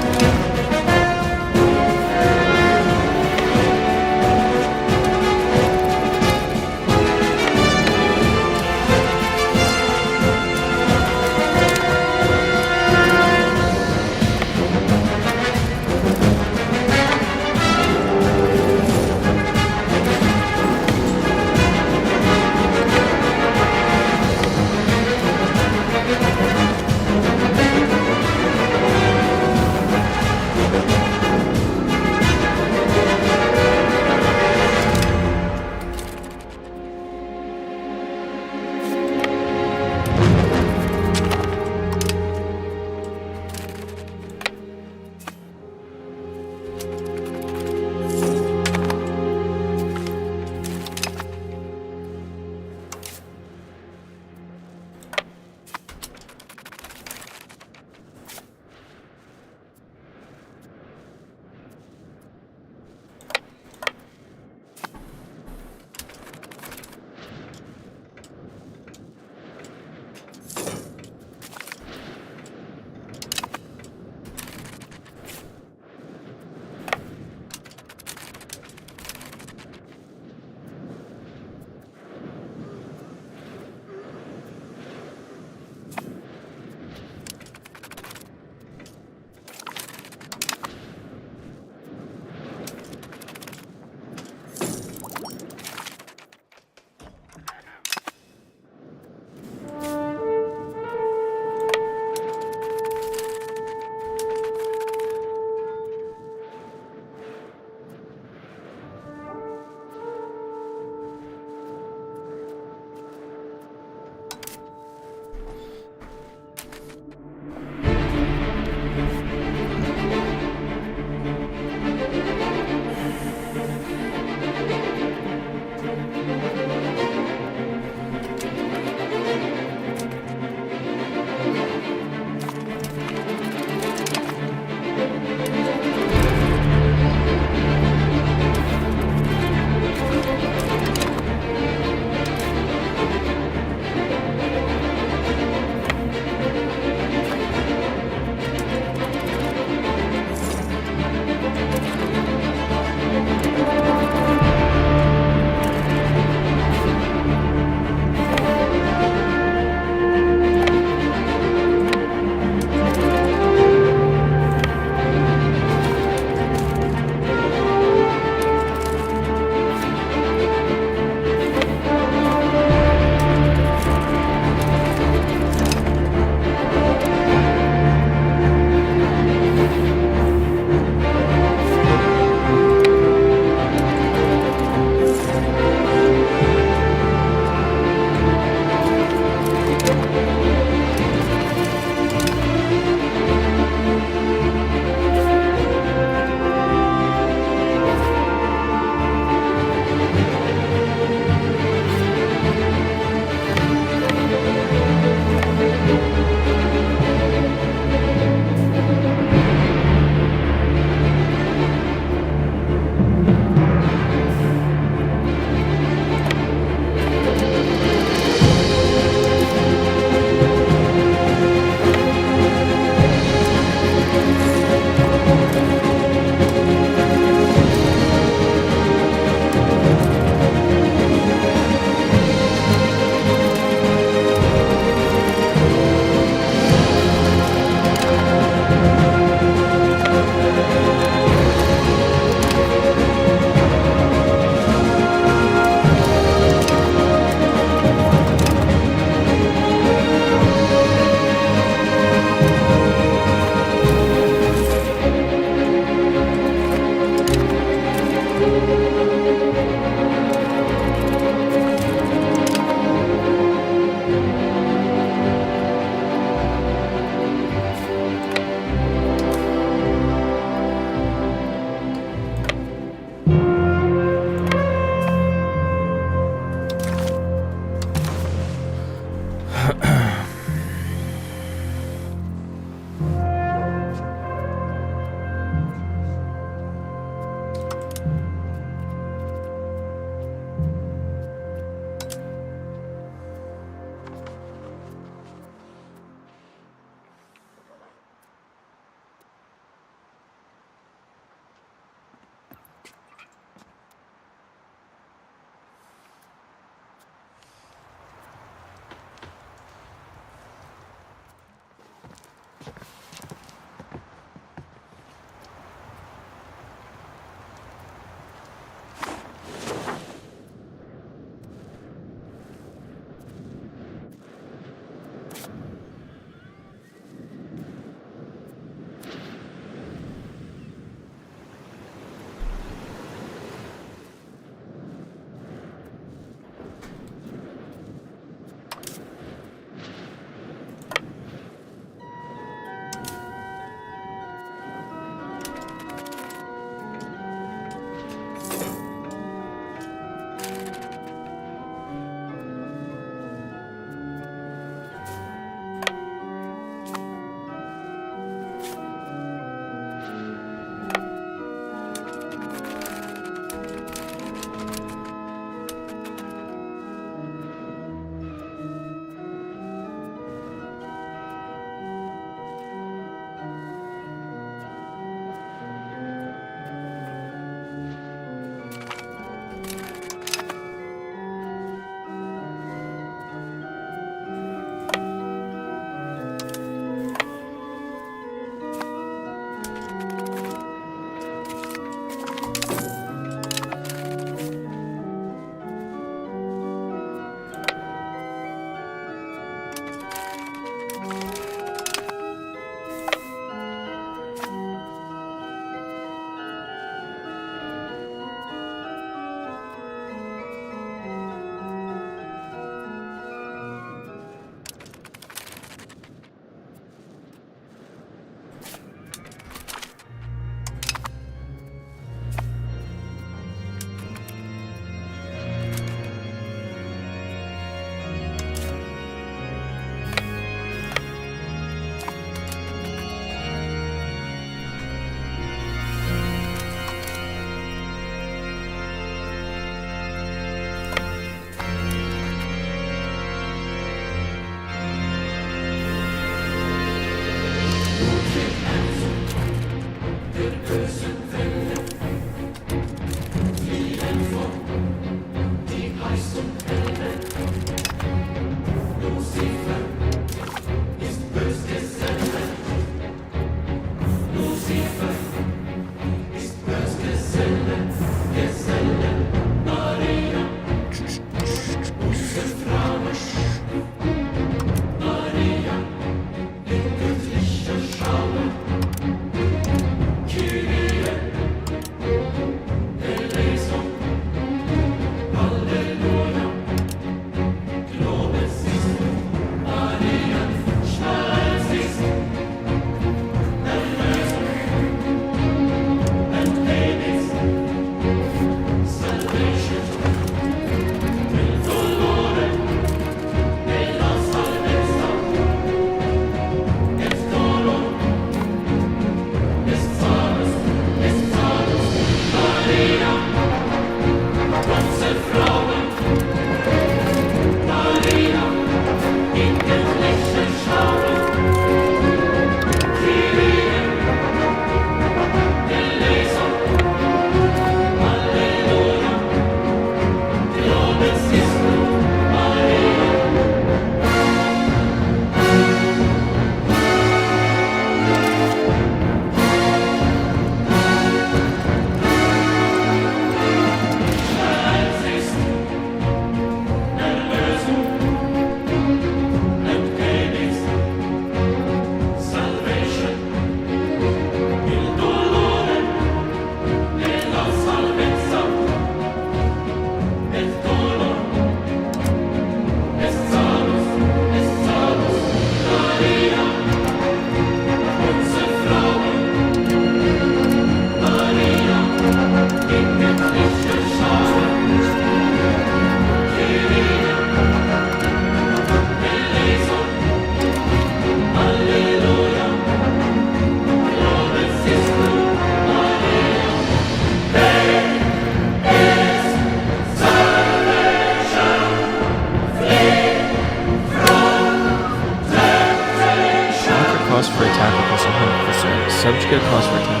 [SPEAKER 5] Subjugate cost for attack.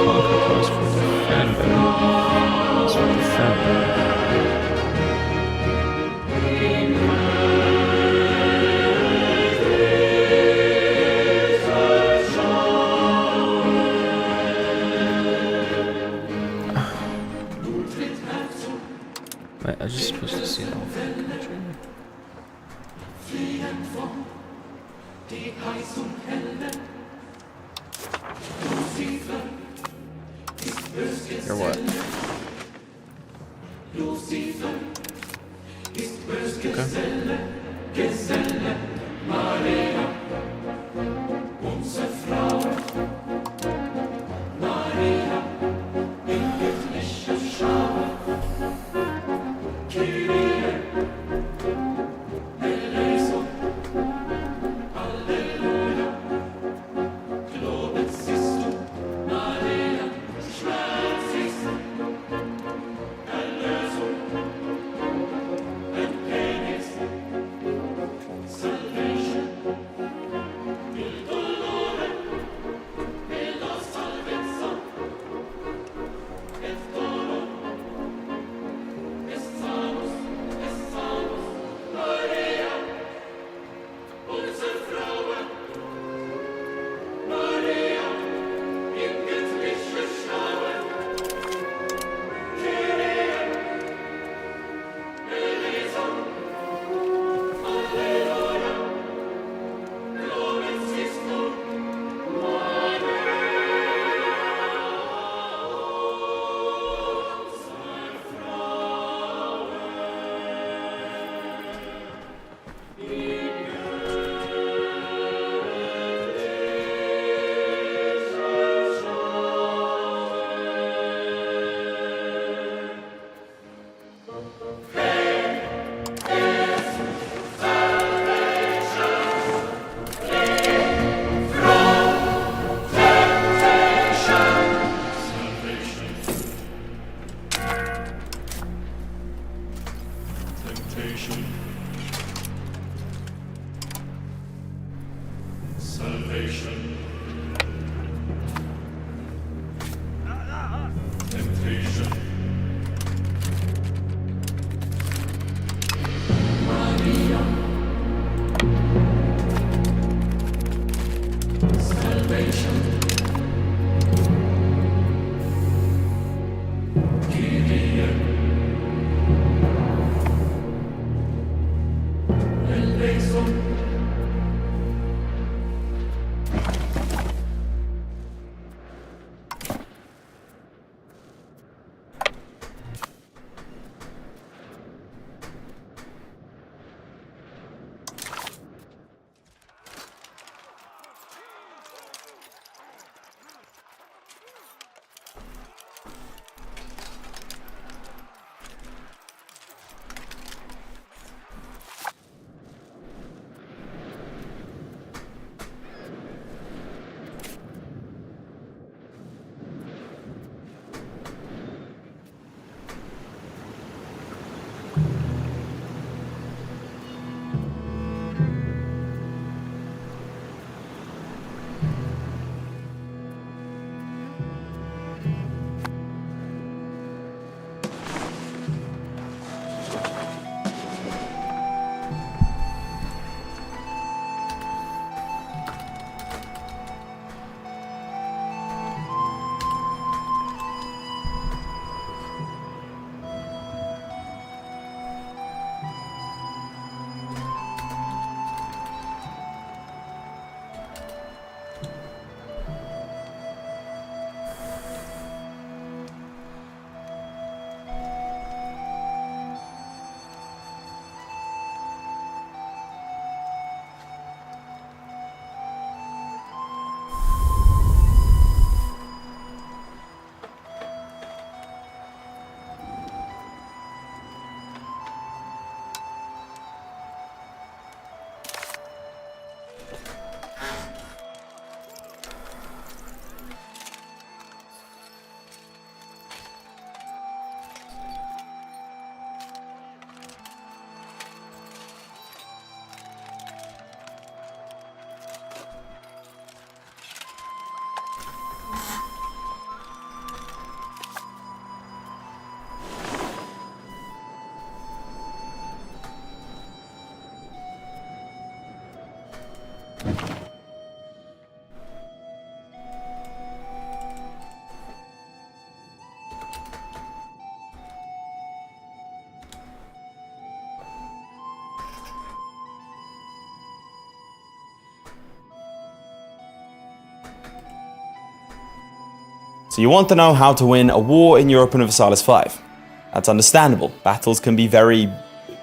[SPEAKER 5] Conquer cost for defender. Cost for defender. see an elephant country. Or what? Okay.
[SPEAKER 4] So you want to know how to win a war in Europa Universalis 5. That's understandable. Battles can be very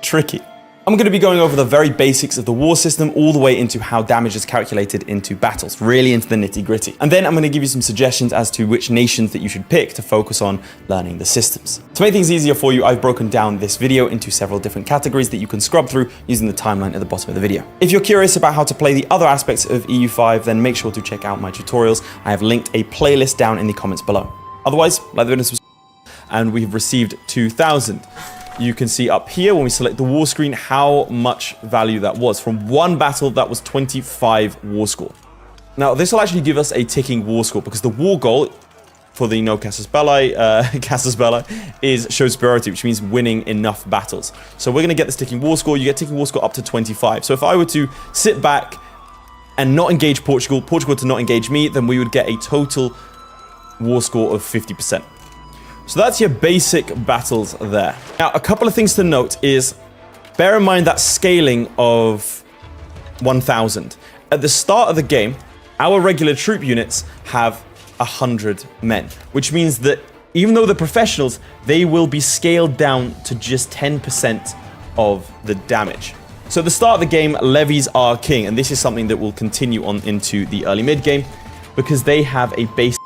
[SPEAKER 4] tricky. I'm going to be going over the very basics of the war system all the way into how damage is calculated into battles, really into the nitty gritty. And then I'm going to give you some suggestions as to which nations that you should pick to focus on learning the systems. To make things easier for you, I've broken down this video into several different categories that you can scrub through using the timeline at the bottom of the video. If you're curious about how to play the other aspects of EU5, then make sure to check out my tutorials. I have linked a playlist down in the comments below. Otherwise, like the video, subscribe, and we've received 2,000. You can see up here when we select the war screen how much value that was. From one battle, that was 25 war score. Now, this will actually give us a ticking war score because the war goal for the no Casus Belli, is show superiority, which means winning enough battles. So we're going to get this ticking war score. You get ticking war score up to 25. So if I were to sit back and not engage Portugal, Portugal to not engage me, then we would get a total war score of 50%. So that's your basic battles there. Now, a couple of things to note is, bear in mind that scaling of 1,000. At the start of the game, our regular troop units have 100 men, which means that even though they're professionals, they will be scaled down to just 10% of the damage. So at the start of the game, levies are king, and this is something that will continue on into the early mid game because they have a base.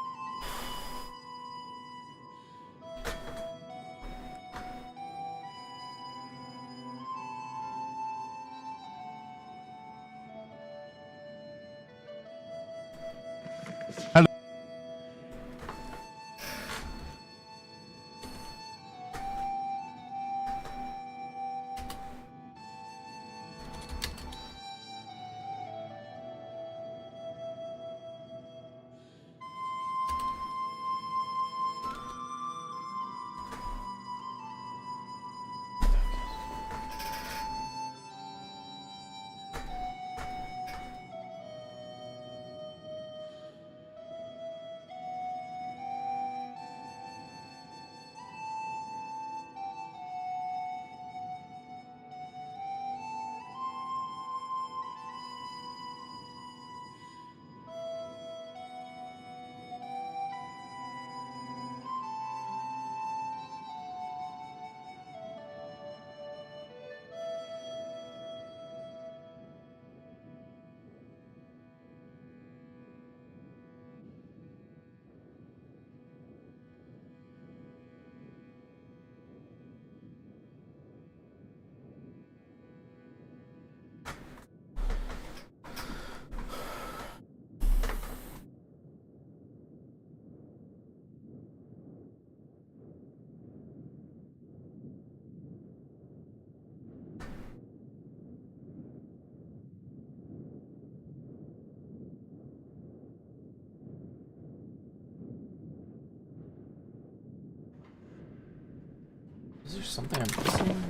[SPEAKER 5] Is there something I'm missing?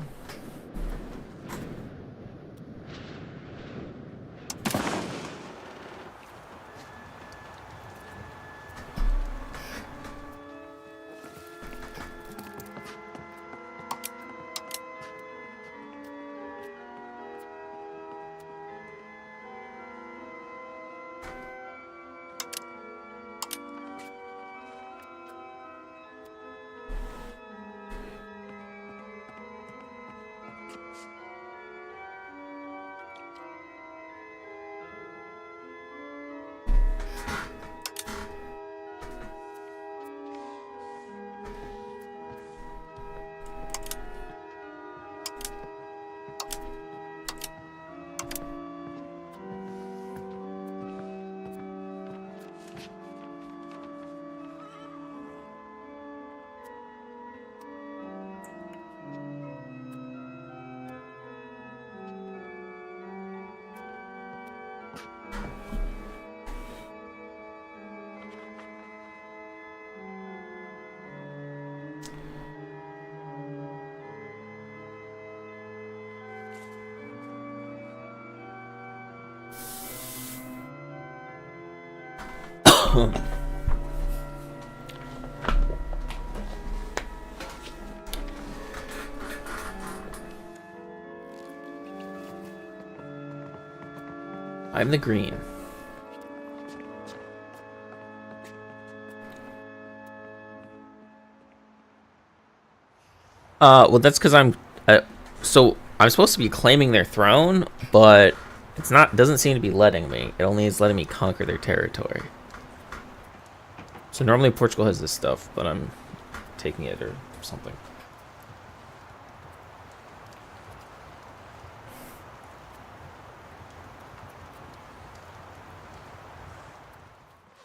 [SPEAKER 1] I'm the green. Well, that's because so I'm supposed to be claiming their throne, but it's not. Doesn't seem to be letting me. It only is letting me conquer their territory. So normally Portugal has this stuff, but I'm taking it or something.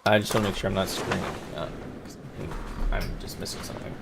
[SPEAKER 1] I just want to make sure I'm not screwing anything up. 'Cause I think I'm just missing something.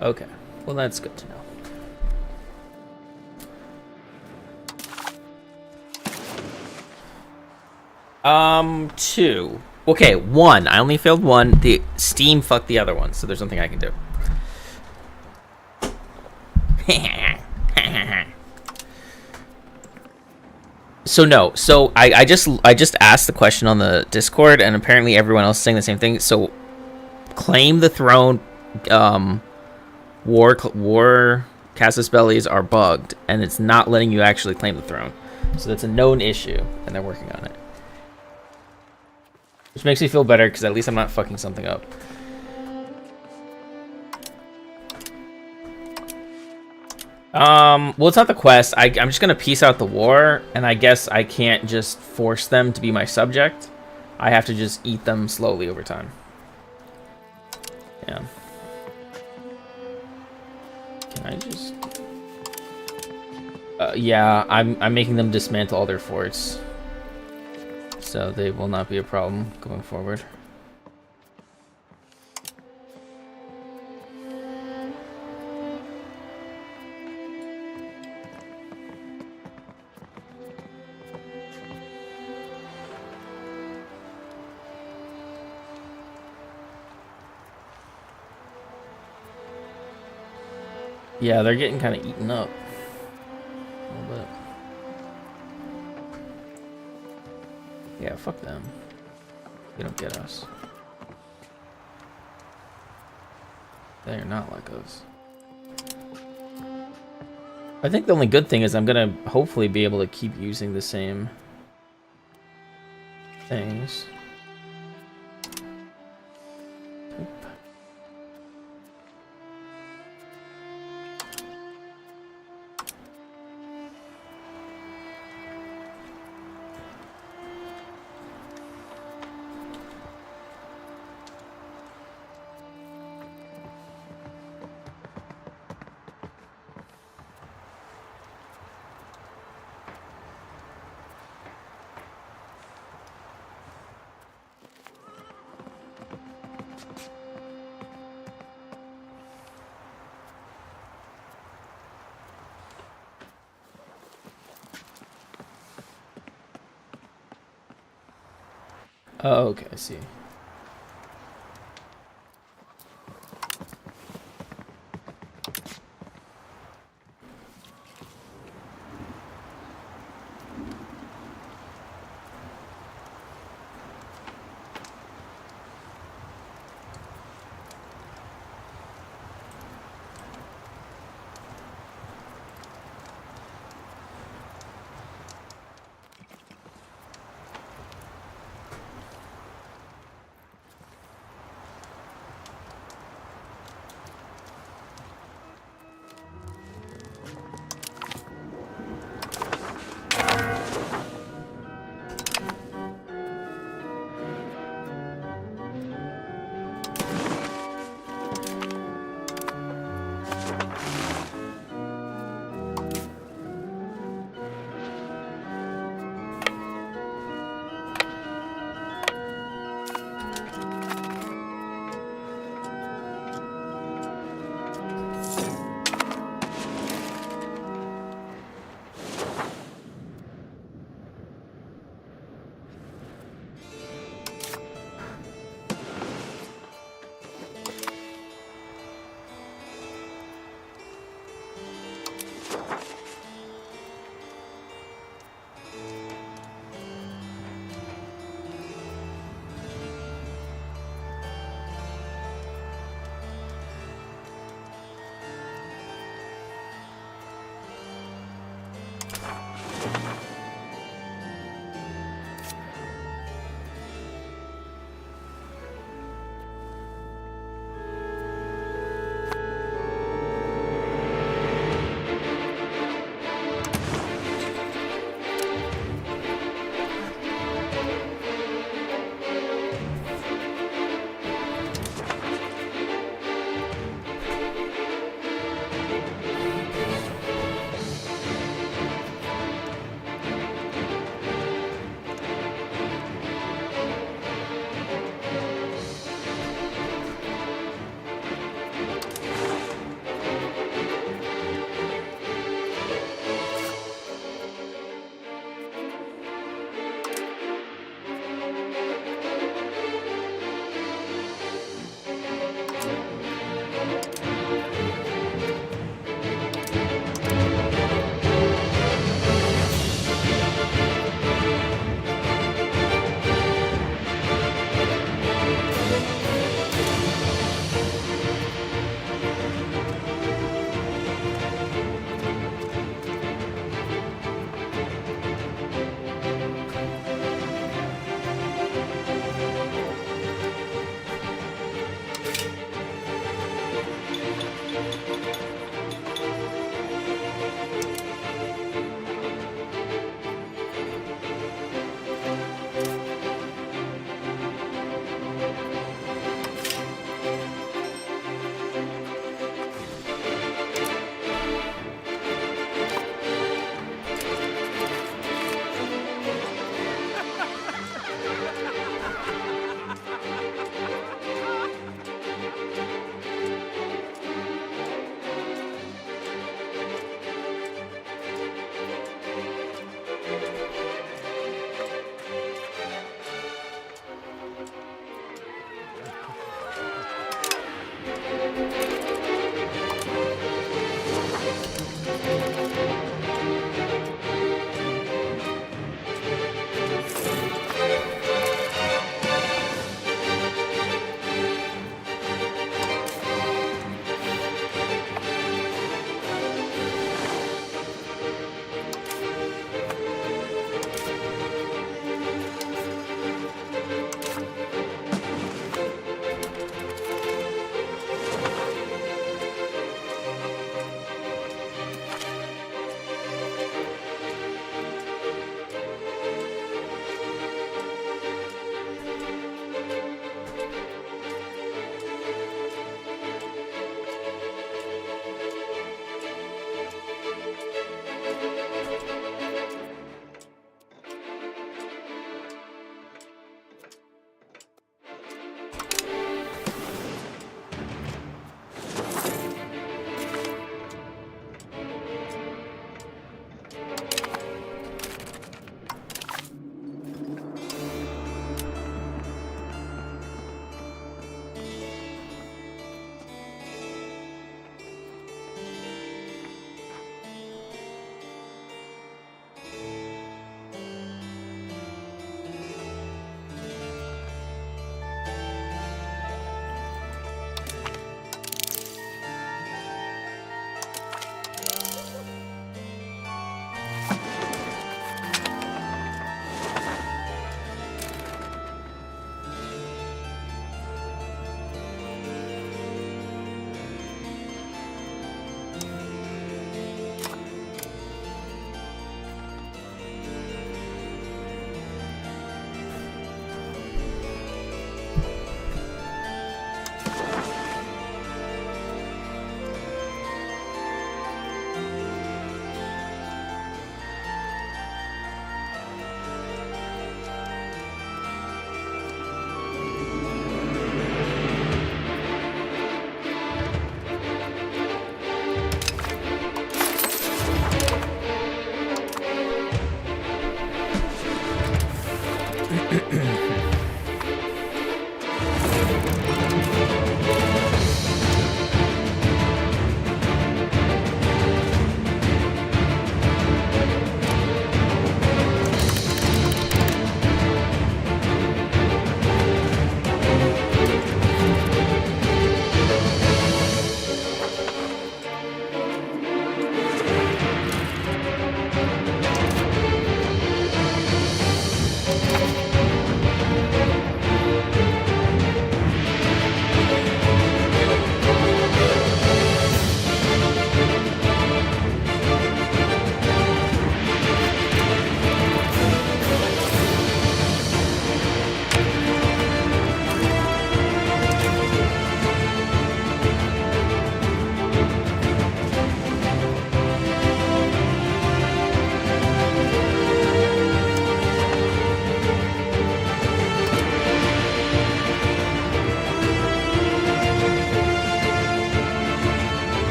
[SPEAKER 1] Okay, well that's good to know. 2. Okay, 1. I only failed 1. The Steam fucked the other one, so there's nothing I can do. So no, so I just asked the question on the Discord, and apparently everyone else is saying the same thing. So claim the throne, war Casus Bellis are bugged, and it's not letting you actually claim the throne. So that's a known issue, and they're working on it. Which makes me feel better because at least I'm not fucking something up. Well, it's not the quest. I'm just gonna peace out the war, and I guess I can't just force them to be my subject. I have to just eat them slowly over time. Yeah. Can I just... yeah, I'm making them dismantle all their forts. So they will not be a problem going forward. Yeah, they're getting kind of eaten up. A little bit. Yeah, fuck them. They don't get us. They are not like us. I think the only good thing is I'm gonna hopefully be able to keep using the same things. Oh, okay, I see.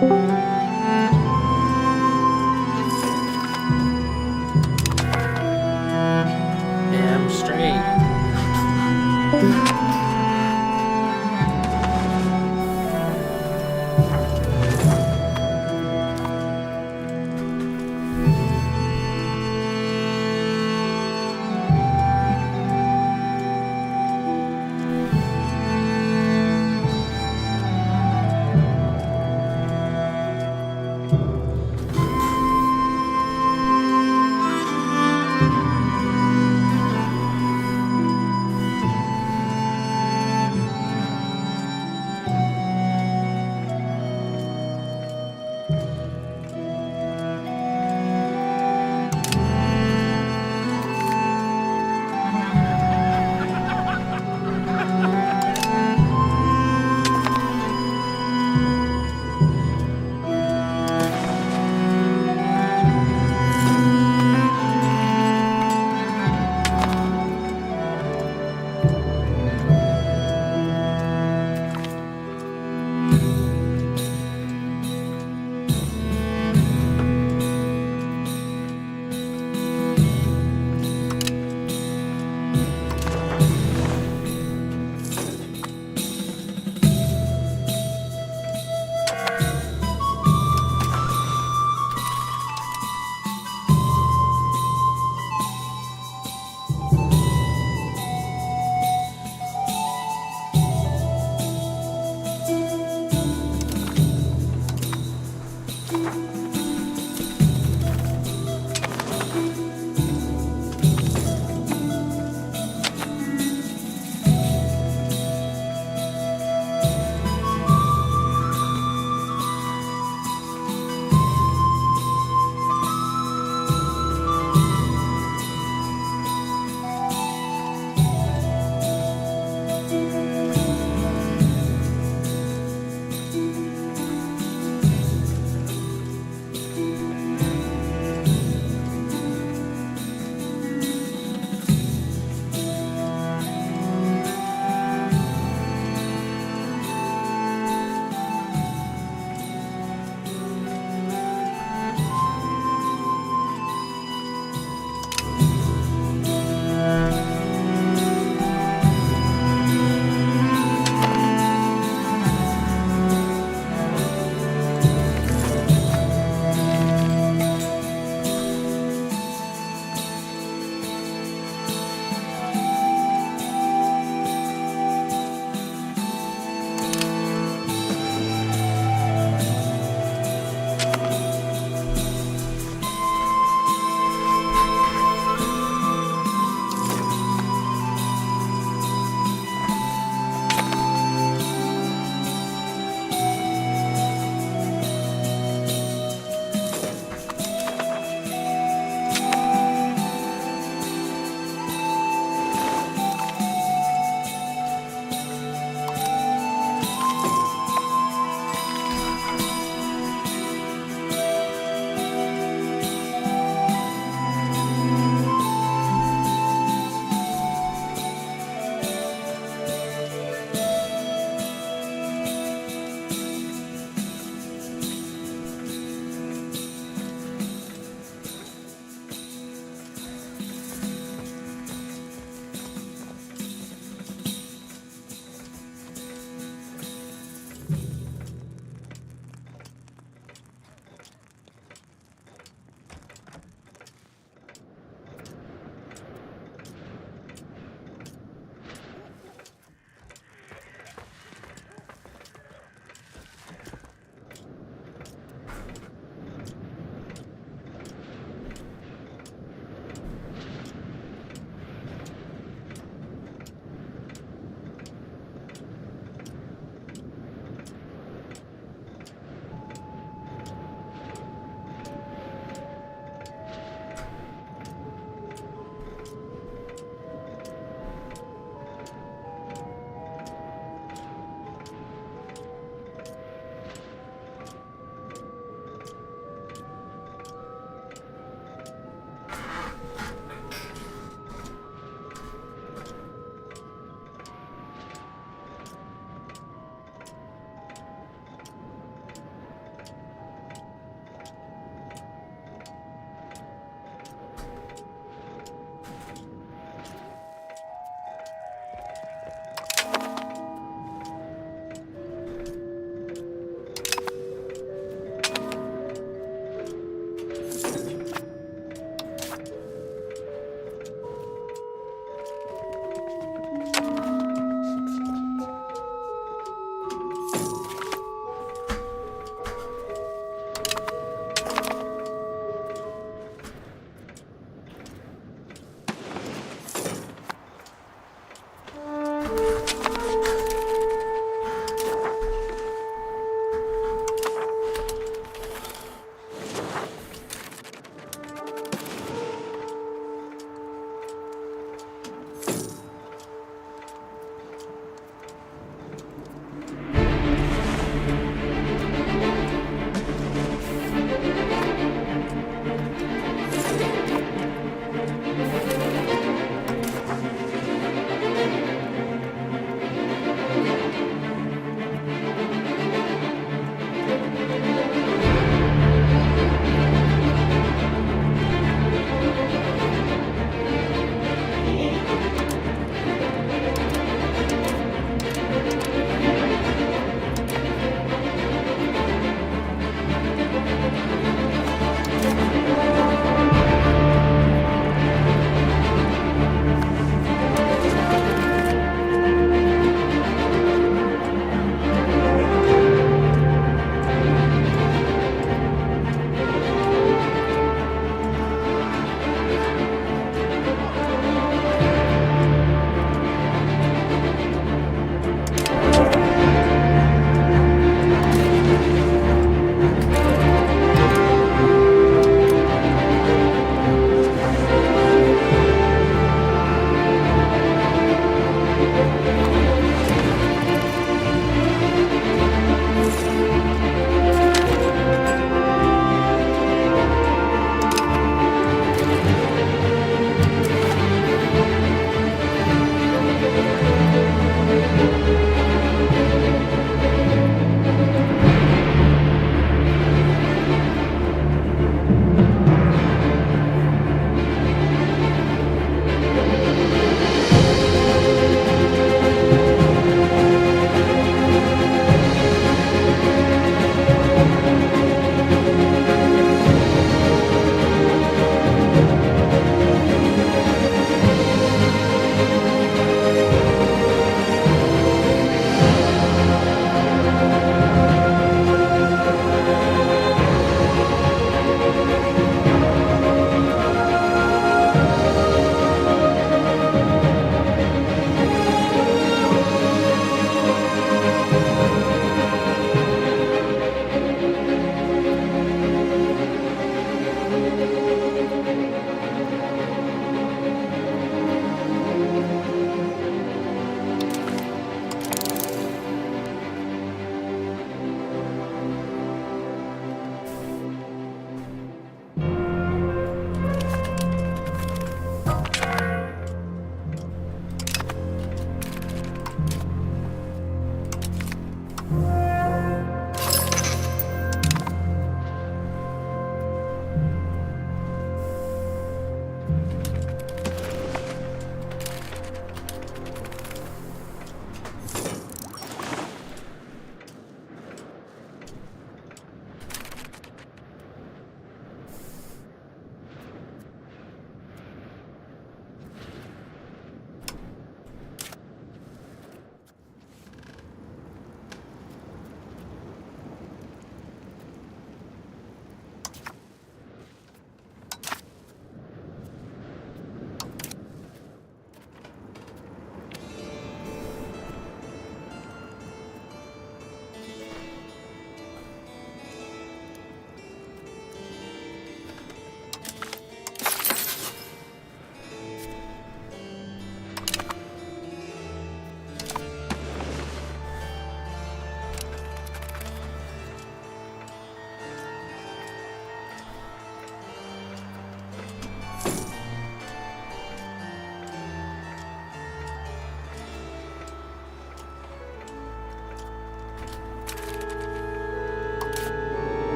[SPEAKER 1] Damn straight.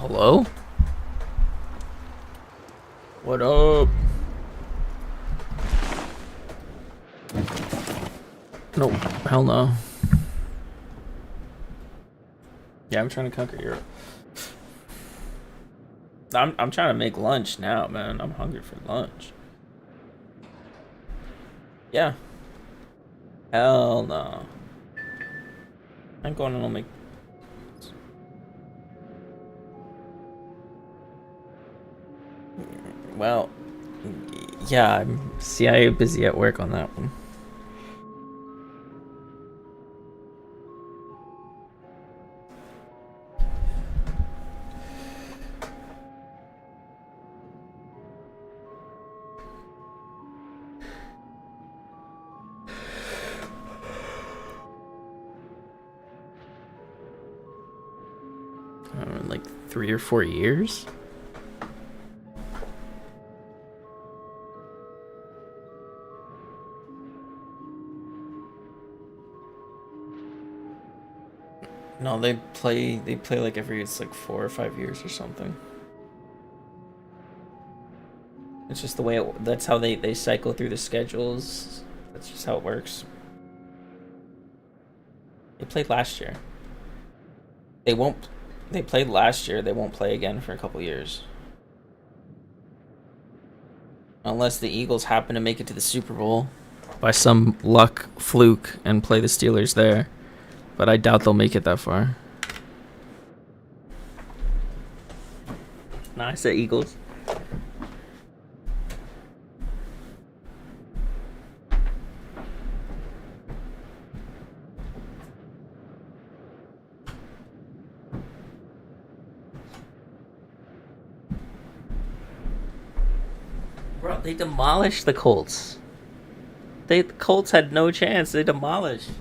[SPEAKER 5] Hello? What up? No, hell no. Yeah, I'm trying to conquer Europe. I'm trying to make lunch now, man. I'm hungry for lunch. Yeah. Hell no. I'm going to make. Well, yeah, I'm CIA busy at work on that one. Like 3 or 4 years? No, they play like every, it's like 4 or 5 years or something. It's just the way that's how they cycle through the schedules. That's just how it works. They played last year. They played last year, they won't play again for a couple years. Unless the Eagles happen to make it to the Super Bowl by some luck fluke and play the Steelers there. But I doubt they'll make it that far. Nah, I said Eagles. Bro, they demolished the Colts. The Colts had no chance. They demolished.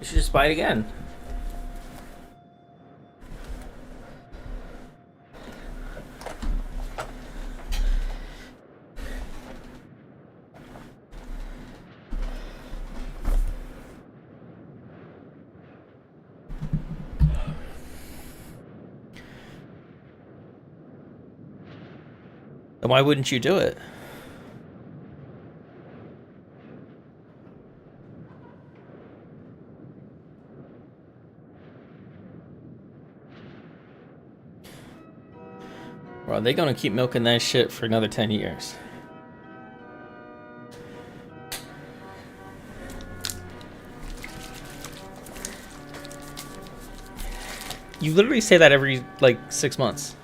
[SPEAKER 5] You should just buy it again. Then why wouldn't you do it? Bro, they gonna keep milking that shit for another 10 years. You literally say that every, like, 6 months.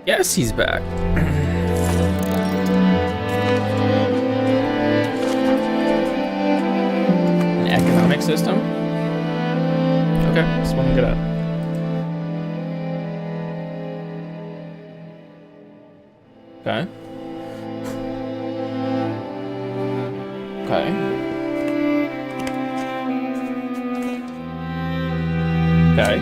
[SPEAKER 5] Yes, he's back. An economic system? Okay, just want to get up. Okay. Okay. Okay.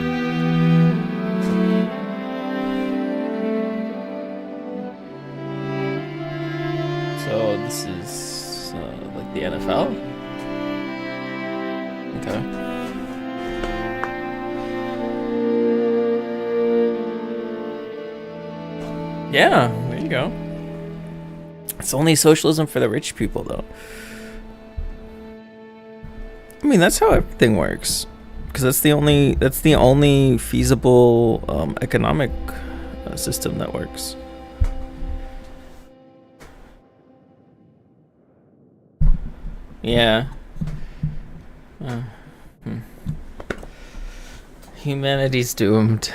[SPEAKER 5] So this is like the NFL? Okay. Yeah, there you go. It's only socialism for the rich people, though. I mean, that's how everything works, because that's the only feasible economic system that works. Yeah. Humanity's doomed.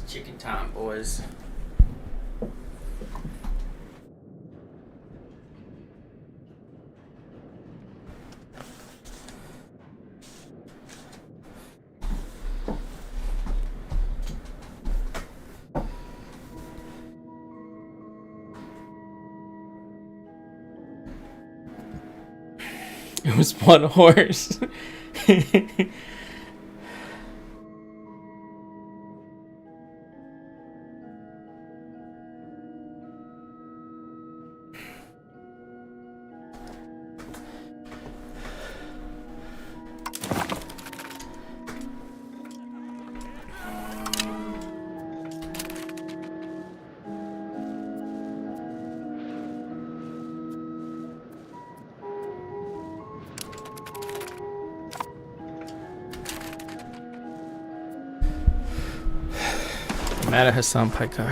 [SPEAKER 5] chicken time, boys. It was one horse. Mad at Hassan Paikar.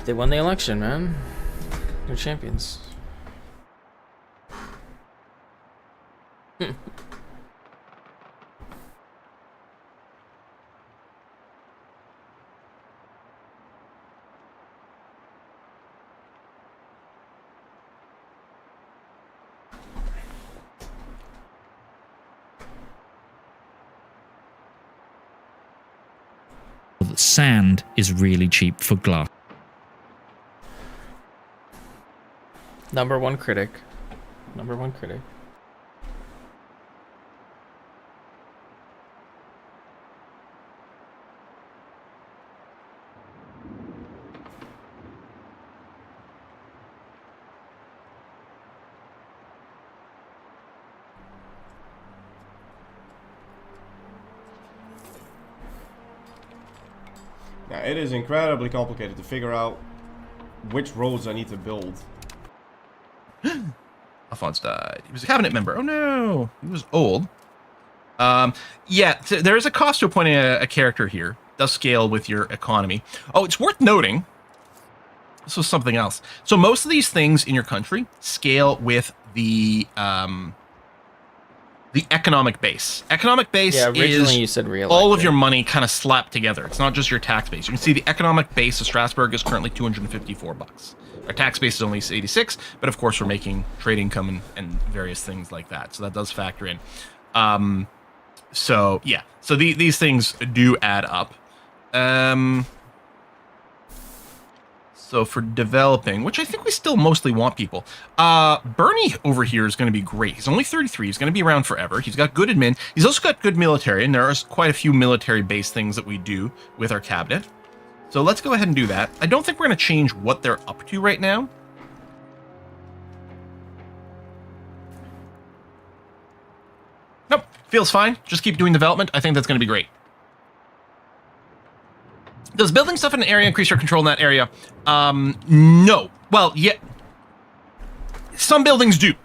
[SPEAKER 5] They won the election, man. They're champions.
[SPEAKER 6] Sand is really cheap for glass.
[SPEAKER 5] Number one critic. Number one critic.
[SPEAKER 7] Now, it is incredibly complicated to figure out which roads I need to build.
[SPEAKER 8] Alphonse died. He was a cabinet member. Oh no, he was old. Yeah, there is a cost to appointing a character here. It does scale with your economy. Oh, it's worth noting. This was something else. So most of these things in your country scale with the economic base. Economic base
[SPEAKER 5] Originally
[SPEAKER 8] is
[SPEAKER 5] you said real.
[SPEAKER 8] all of your money kind of slapped together. It's not just your tax base. You can see the economic base of Strasbourg is currently $254. Our tax base is only 86, but of course we're making trade income and various things like that. So that does factor in. So yeah, so these things do add up. So for developing, which I think we still mostly want people, Bernie over here is going to be great. He's only 33. He's going to be around forever. He's got good admin. He's also got good military, and there are quite a few military-based things that we do with our cabinet. So let's go ahead and do that. I don't think we're going to change what they're up to right now. Nope, feels fine. Just keep doing development. I think that's going to be great. Does building stuff in an area increase your control in that area? No. Well, yeah. Some buildings do.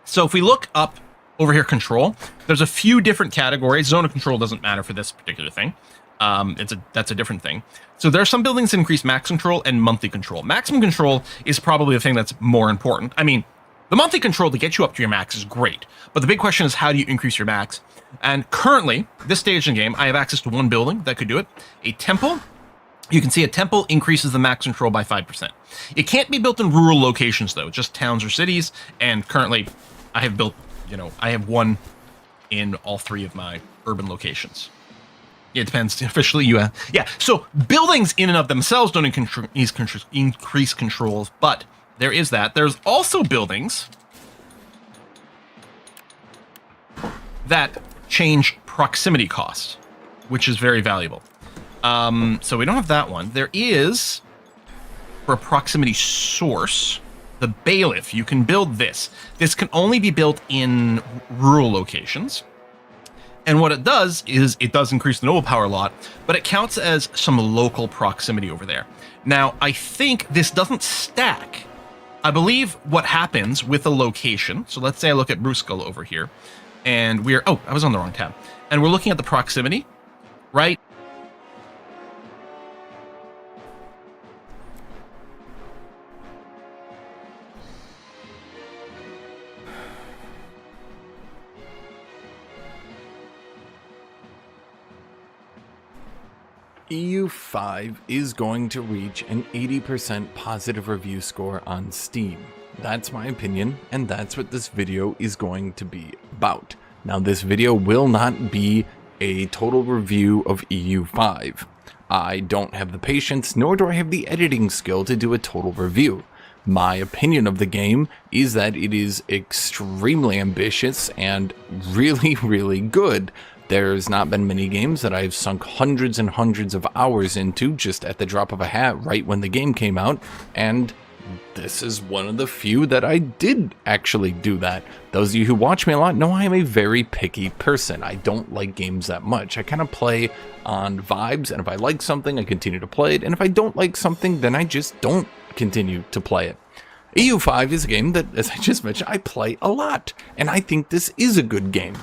[SPEAKER 8] So if we look up over here, control, there's a few different categories. Zone of control doesn't matter for this particular thing. That's a different thing. So there are some buildings that increase max control and monthly control. Maximum control is probably the thing that's more important. I mean, the monthly control to get you up to your max is great, but the big question is how do you increase your max? And currently, this stage in the game, I have access to one building that could do it. A temple. You can see a temple increases the max control by 5%. It can't be built in rural locations, though, just towns or cities. And currently, I have built, I have one in all three of my urban locations. It depends. Officially, yeah. So buildings in and of themselves don't increase controls, but there is that. There's also buildings that change proximity cost, which is very valuable. So we don't have that one. There is, for a proximity source, the bailiff. You can build this. This can only be built in rural locations. And what it does is it does increase the noble power a lot, but it counts as some local proximity over there. Now, I think this doesn't stack. I believe what happens with a location, so let's say I look at Bruscal over here, and we're, oh, I was on the wrong tab. And we're looking at the proximity, right?
[SPEAKER 9] EU5 is going to reach an 80% positive review score on Steam. That's my opinion, and that's what this video is going to be about. Now, this video will not be a total review of EU5. I don't have the patience, nor do I have the editing skill to do a total review. My opinion of the game is that it is extremely ambitious and really, really good. There's not been many games that I've sunk hundreds and hundreds of hours into just at the drop of a hat right when the game came out, and this is one of the few that I did actually do that. Those of you who watch me a lot know I am a very picky person. I don't like games that much. I kind of play on vibes, and if I like something, I continue to play it, and if I don't like something, then I just don't continue to play it. EU5 is a game that, as I just mentioned, I play a lot, and I think this is a good game.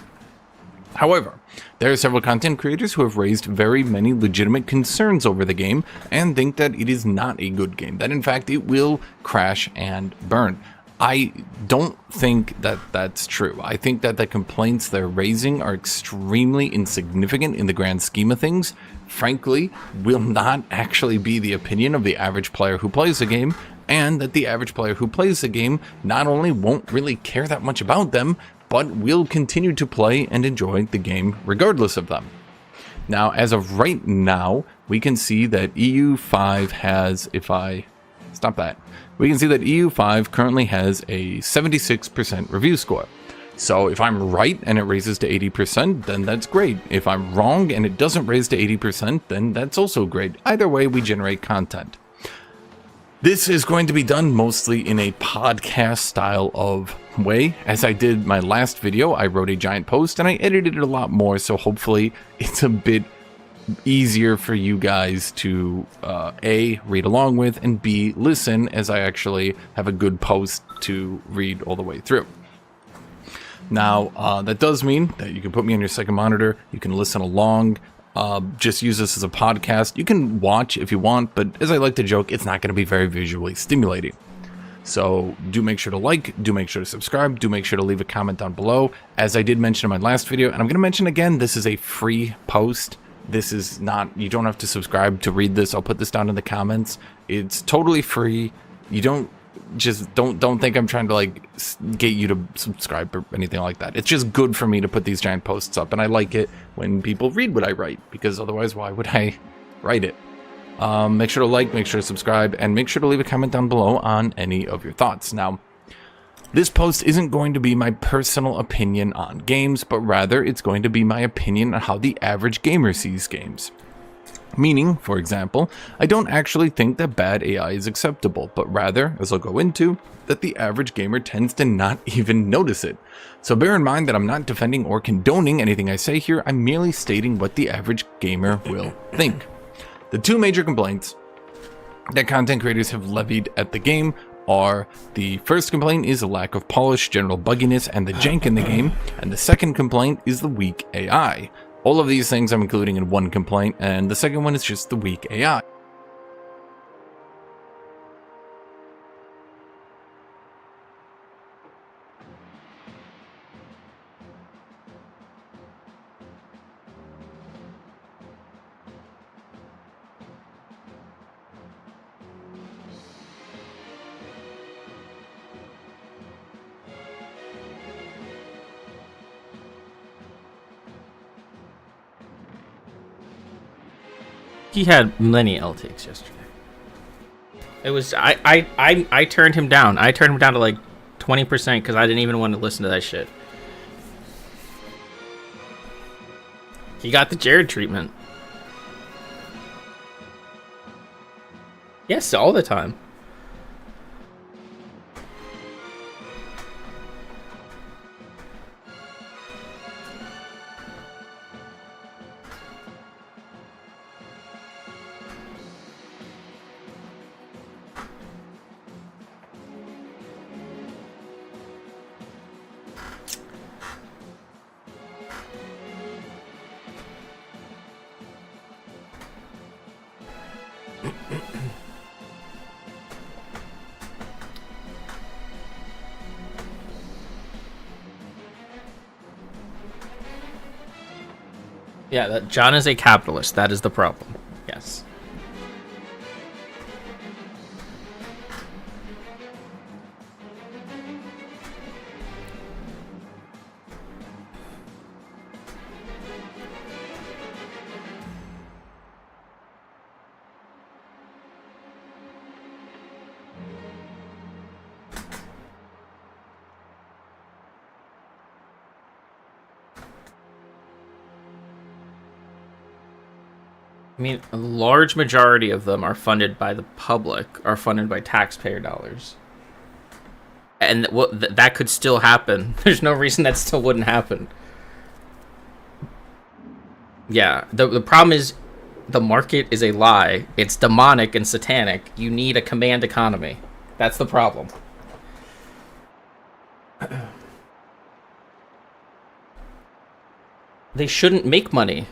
[SPEAKER 9] However, there are several content creators who have raised very many legitimate concerns over the game and think that it is not a good game, that in fact it will crash and burn. I don't think that that's true. I think that the complaints they're raising are extremely insignificant in the grand scheme of things. Frankly, will not actually be the opinion of the average player who plays the game, and that the average player who plays the game not only won't really care that much about them, but will continue to play and enjoy the game regardless of them. Now, as of right now, we can see that EU5 has, we can see that EU5 currently has a 76% review score. So if I'm right and it raises to 80%, then that's great. If I'm wrong and it doesn't raise to 80%, then that's also great. Either way, we generate content. This is going to be done mostly in a podcast style of way. As I did my last video, I wrote a giant post and I edited it a lot more, so hopefully it's a bit easier for you guys to A, read along with, and B, listen, as I actually have a good post to read all the way through. Now, that does mean that you can put me on your second monitor, you can listen along, just use this as a podcast. You can watch if you want, but as I like to joke, it's not going to be very visually stimulating. So do make sure to like, do make sure to subscribe, do make sure to leave a comment down below. As I did mention in my last video, and I'm going to mention again, this is a free post. This is not, you don't have to subscribe to read this. I'll put this down in the comments. It's totally free. You don't think I'm trying to like get you to subscribe or anything like that. It's just good for me to put these giant posts up, and I like it when people read what I write, because otherwise why would I write it? Make sure to like, make sure to subscribe, and make sure to leave a comment down below on any of your thoughts. Now, this post isn't going to be my personal opinion on games, but rather it's going to be my opinion on how the average gamer sees games. Meaning, for example, I don't actually think that bad AI is acceptable, but rather, as I'll go into, that the average gamer tends to not even notice it. So bear in mind that I'm not defending or condoning anything I say here, I'm merely stating what the average gamer will think. The two major complaints that content creators have levied at the game are: the first complaint is the lack of polish, general bugginess, and the jank in the game, and the second complaint is the weak AI. All of these things I'm including in one complaint, and the second one is just the weak AI.
[SPEAKER 5] He had many L takes yesterday. It was I turned him down. I turned him down to like 20% because I didn't even want to listen to that shit. He got the Jared treatment. Yes, all the time. Yeah, that John is a capitalist. That is the problem. Yes. I mean, a large majority of them are funded by the public, are funded by taxpayer dollars. And that could still happen. There's no reason that still wouldn't happen. Yeah, the problem is the market is a lie. It's demonic and satanic. You need a command economy. That's the problem. they shouldn't make money.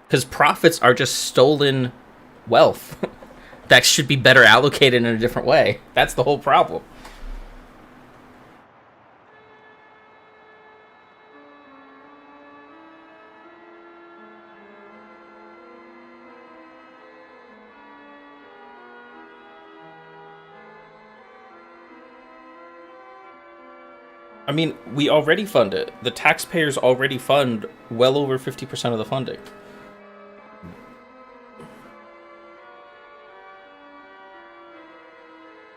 [SPEAKER 5] Because profits are just stolen wealth. That should be better allocated in a different way. That's the whole problem. I mean, we already fund it. The taxpayers already fund well over 50% of the funding.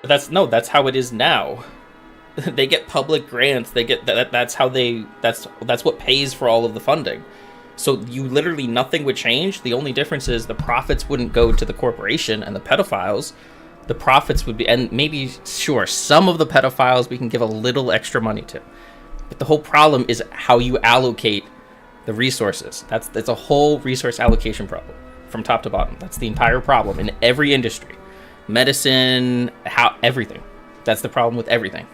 [SPEAKER 5] That's how it is now. They get public grants. They get that's what pays for all of the funding. So you literally nothing would change. The only difference is the profits wouldn't go to the corporation and the pedophiles. The profits would be, and maybe, sure, some of the pedophiles we can give a little extra money to. But the whole problem is how you allocate the resources. That's a whole resource allocation problem from top to bottom. That's the entire problem in every industry. Medicine, everything. That's the problem with everything.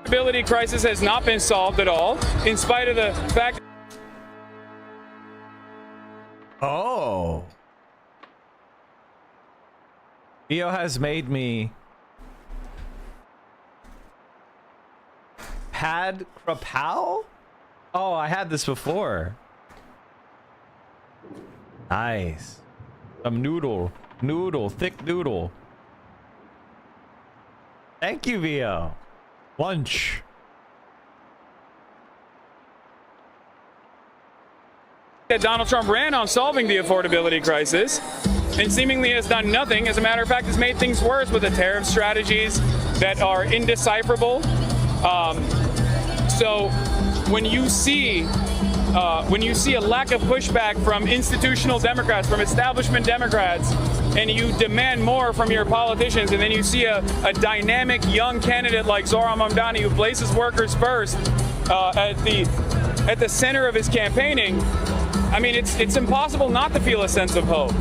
[SPEAKER 10] Affordability crisis has not been solved at all, in spite of the fact.
[SPEAKER 11] Oh. Theo has made me Pad Krapal? Oh, I had this before. Nice. Some noodle, thick noodle. Thank you, Vio. Lunch.
[SPEAKER 10] That Donald Trump ran on solving the affordability crisis and seemingly has done nothing. As a matter of fact, has made things worse with the tariff strategies that are indecipherable. So when you see a lack of pushback from institutional Democrats, from establishment Democrats, and you demand more from your politicians, and then you see a dynamic young candidate like Zohran Mamdani who places workers first at the center of his campaigning, I mean, it's impossible not to feel a sense of hope.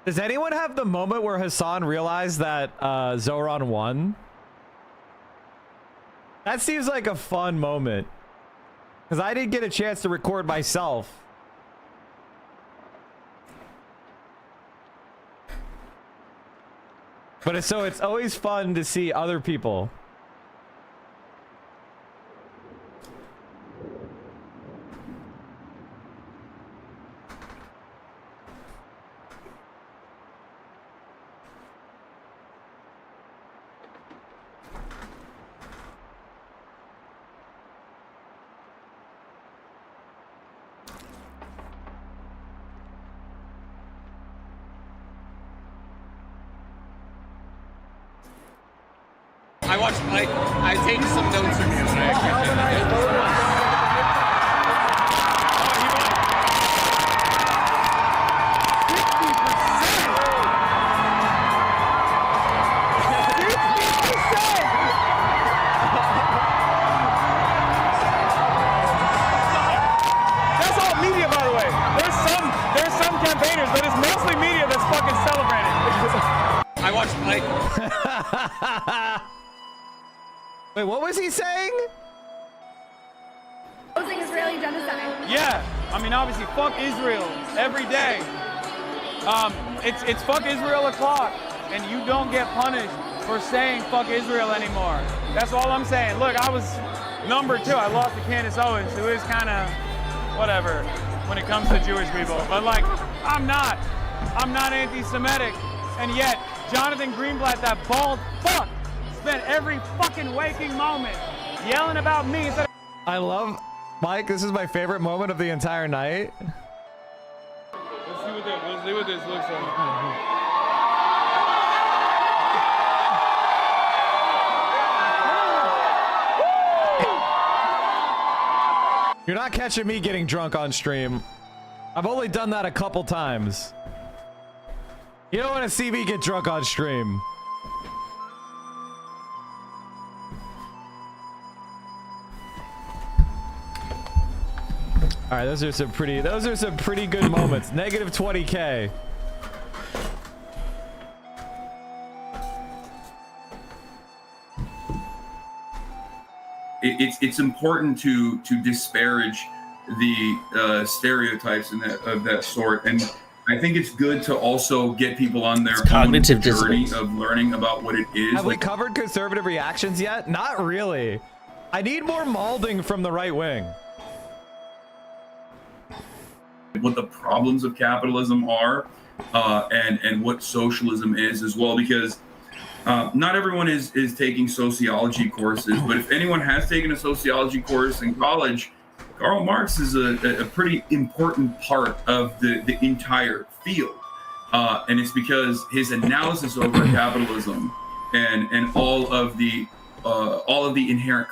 [SPEAKER 11] Does anyone have the moment where Hassan realized that Zohran won? That seems like a fun moment. Because I didn't get a chance to record myself. But it's always fun to see other people.
[SPEAKER 10] I take some notes from you. I appreciate it. That's all media, by the way. There's some campaigners, but it's mostly media that's fucking celebrating. I watched
[SPEAKER 11] Wait, what was he saying?
[SPEAKER 12] Opposing Israeli genocide.
[SPEAKER 10] Yeah, I mean, obviously, fuck Israel every day. It's fuck Israel o'clock, and you don't get punished for saying fuck Israel anymore. That's all I'm saying. Look, I was number 2. I lost to Candace Owens, who is kind of whatever when it comes to Jewish people. But like, I'm not anti-Semitic, and yet Jonathan Greenblatt, that bald fuck, spent every fucking waking moment yelling about me instead of—
[SPEAKER 11] I love Mike. This is my favorite moment of the entire night.
[SPEAKER 10] Let's see what this looks like.
[SPEAKER 11] You're not catching me getting drunk on stream. I've only done that a couple times. You don't want to see me get drunk on stream. All right, those are some pretty good moments. Negative 20K.
[SPEAKER 13] It's important to disparage the stereotypes of that sort, and I think it's good to also get people on their
[SPEAKER 1] cognitive
[SPEAKER 13] journey
[SPEAKER 1] dissonance
[SPEAKER 13] of learning about what it is.
[SPEAKER 11] Have we covered conservative reactions yet? Not really. I need more malding from the right wing.
[SPEAKER 13] What the problems of capitalism are, and what socialism is as well, because not everyone is taking sociology courses, but if anyone has taken a sociology course in college, Karl Marx is a pretty important part of the entire field, and it's because his analysis over capitalism and all of the inherent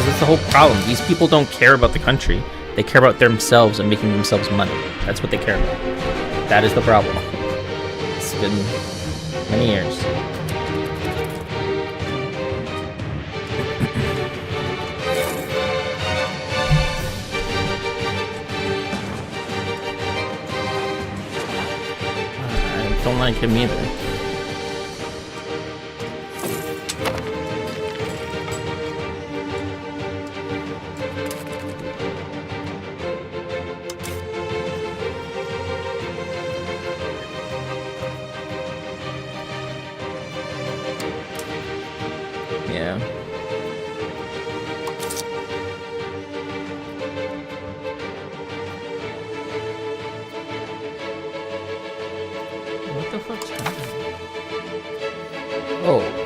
[SPEAKER 5] That's the whole problem. These people don't care about the country. They care about themselves and making themselves money. That's what they care about. That is the problem. It's been many years. I don't like him either. Yeah. What the fuck's happening? Oh.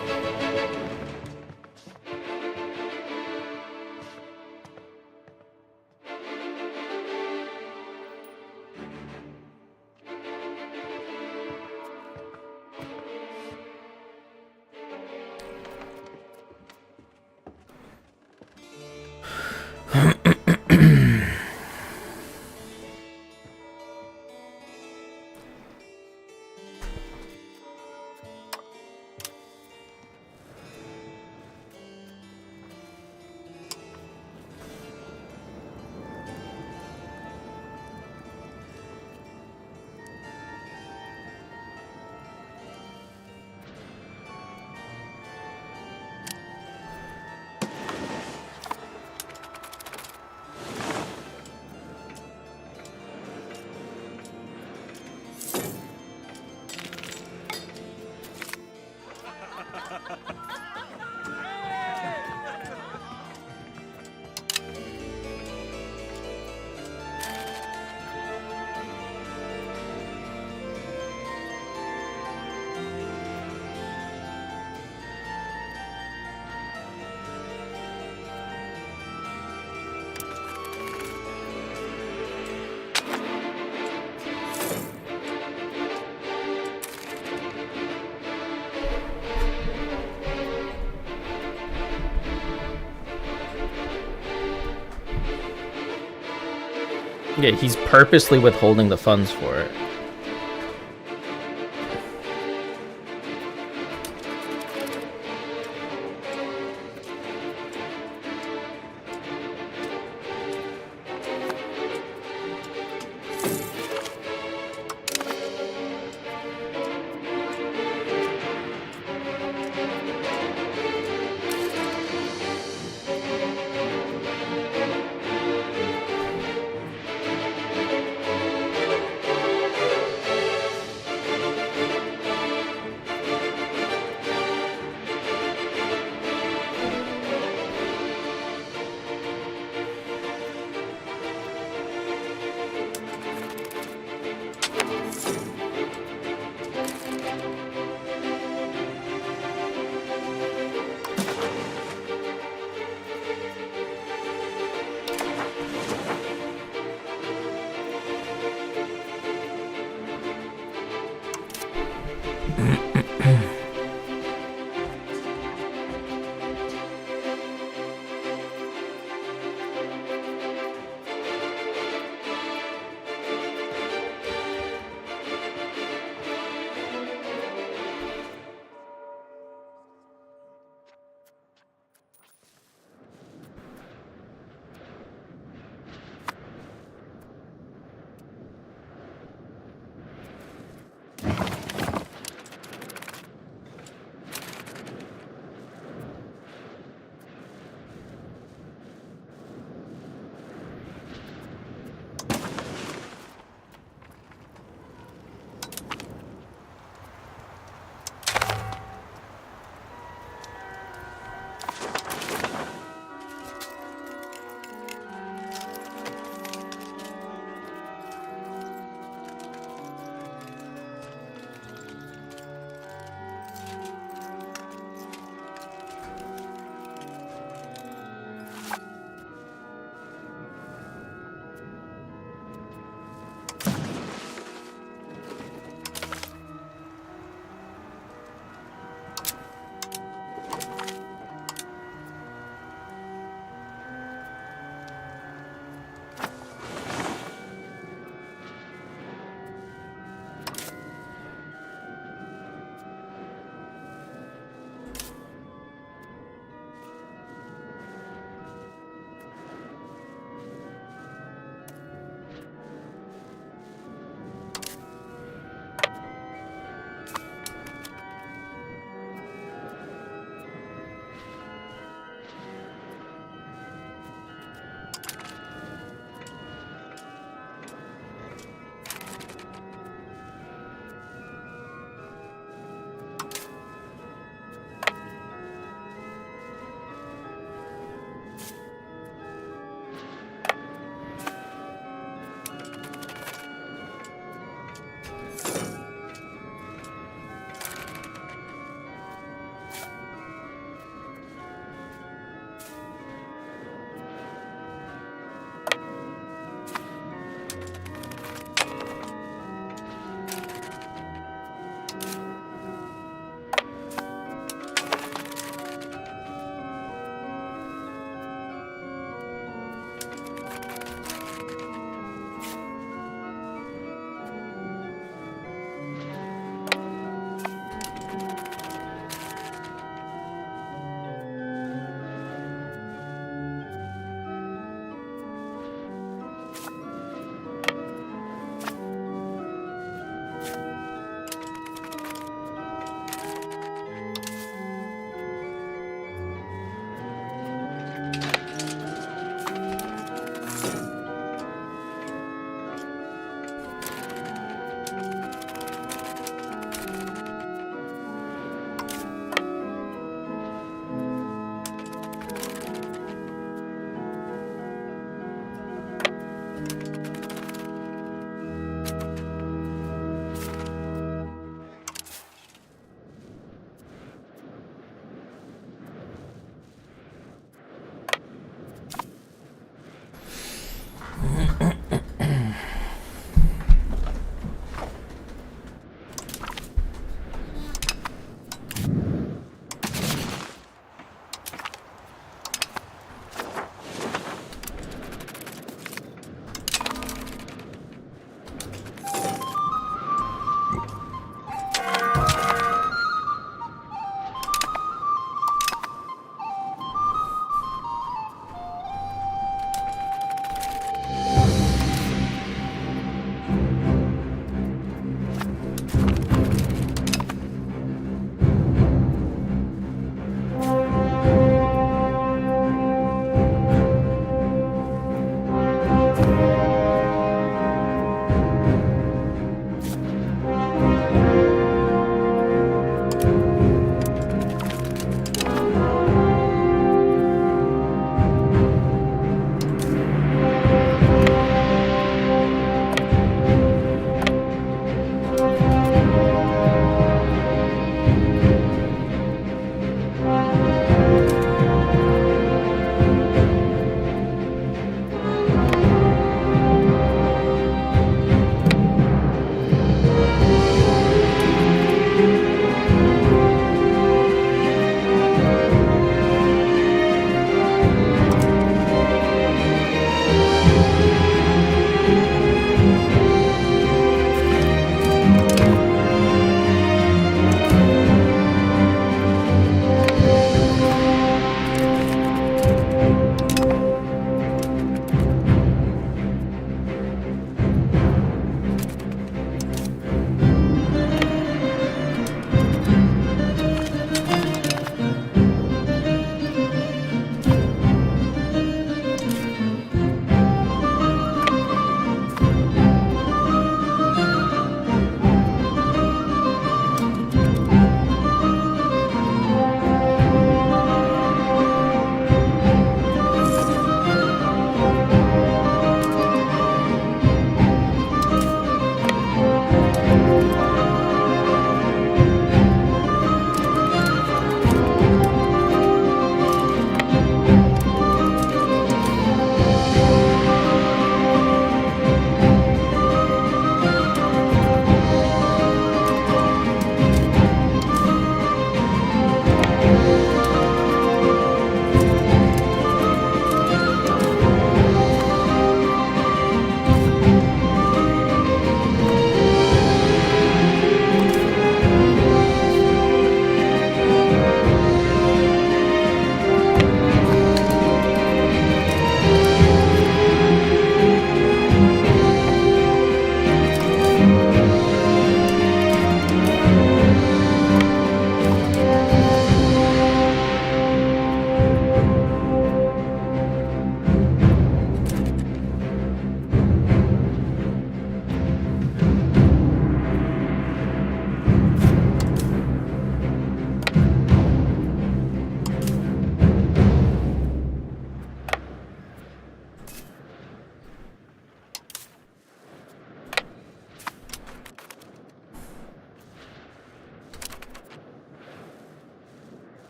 [SPEAKER 5] Yeah, he's purposely withholding the funds for it.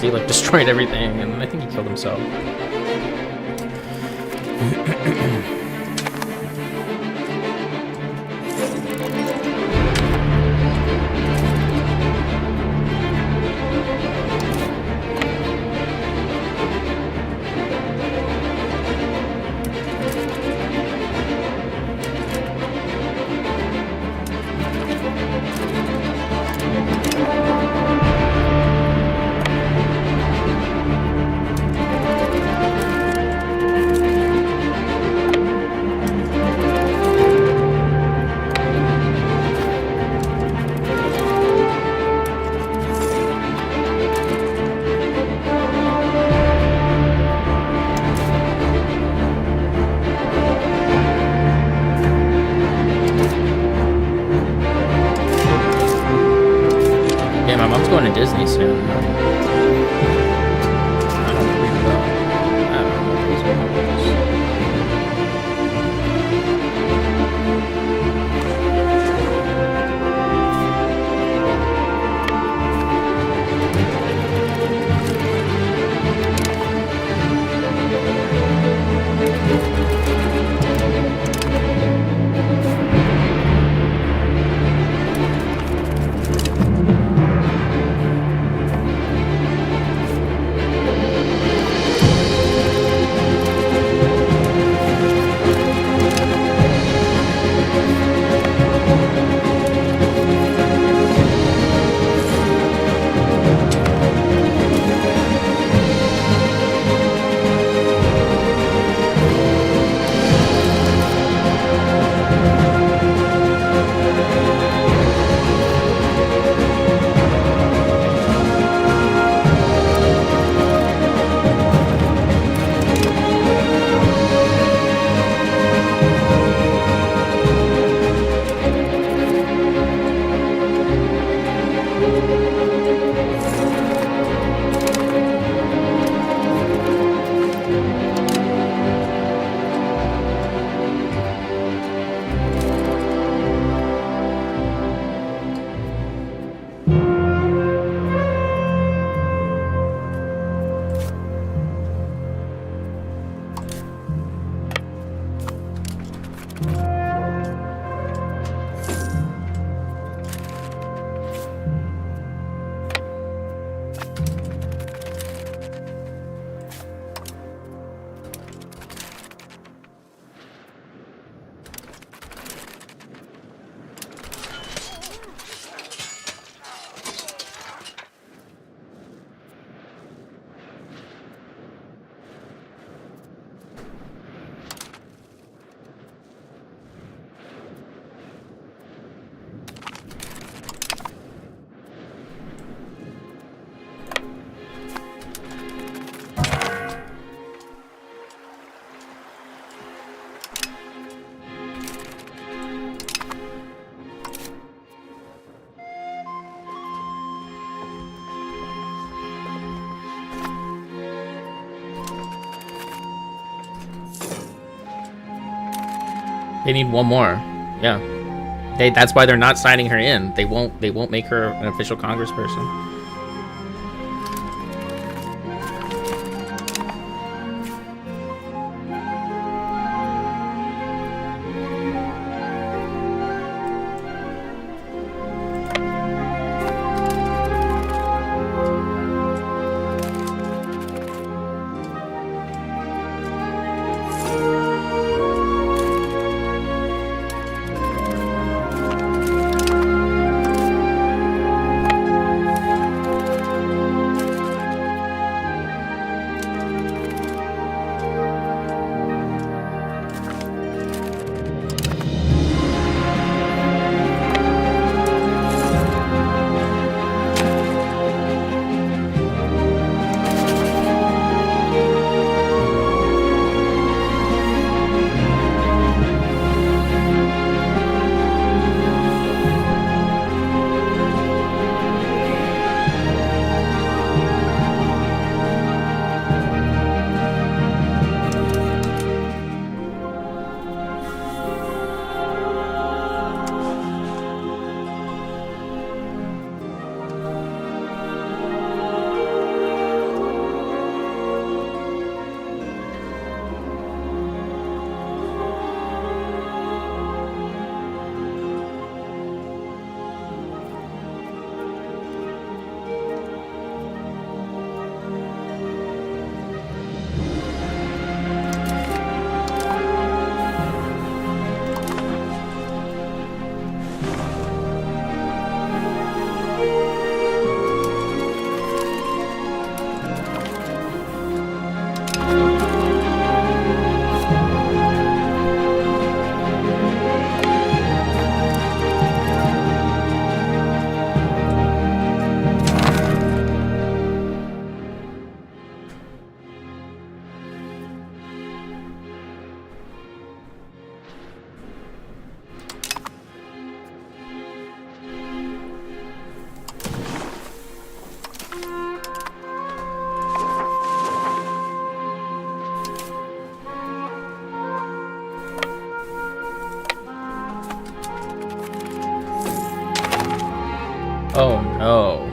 [SPEAKER 5] He like destroyed everything, and I think he killed himself. Yeah, my mom's going to Disney soon. I don't know. Who's going with this? They need one more. Yeah. That's why they're not signing her in. They won't make her an official congressperson. Oh no.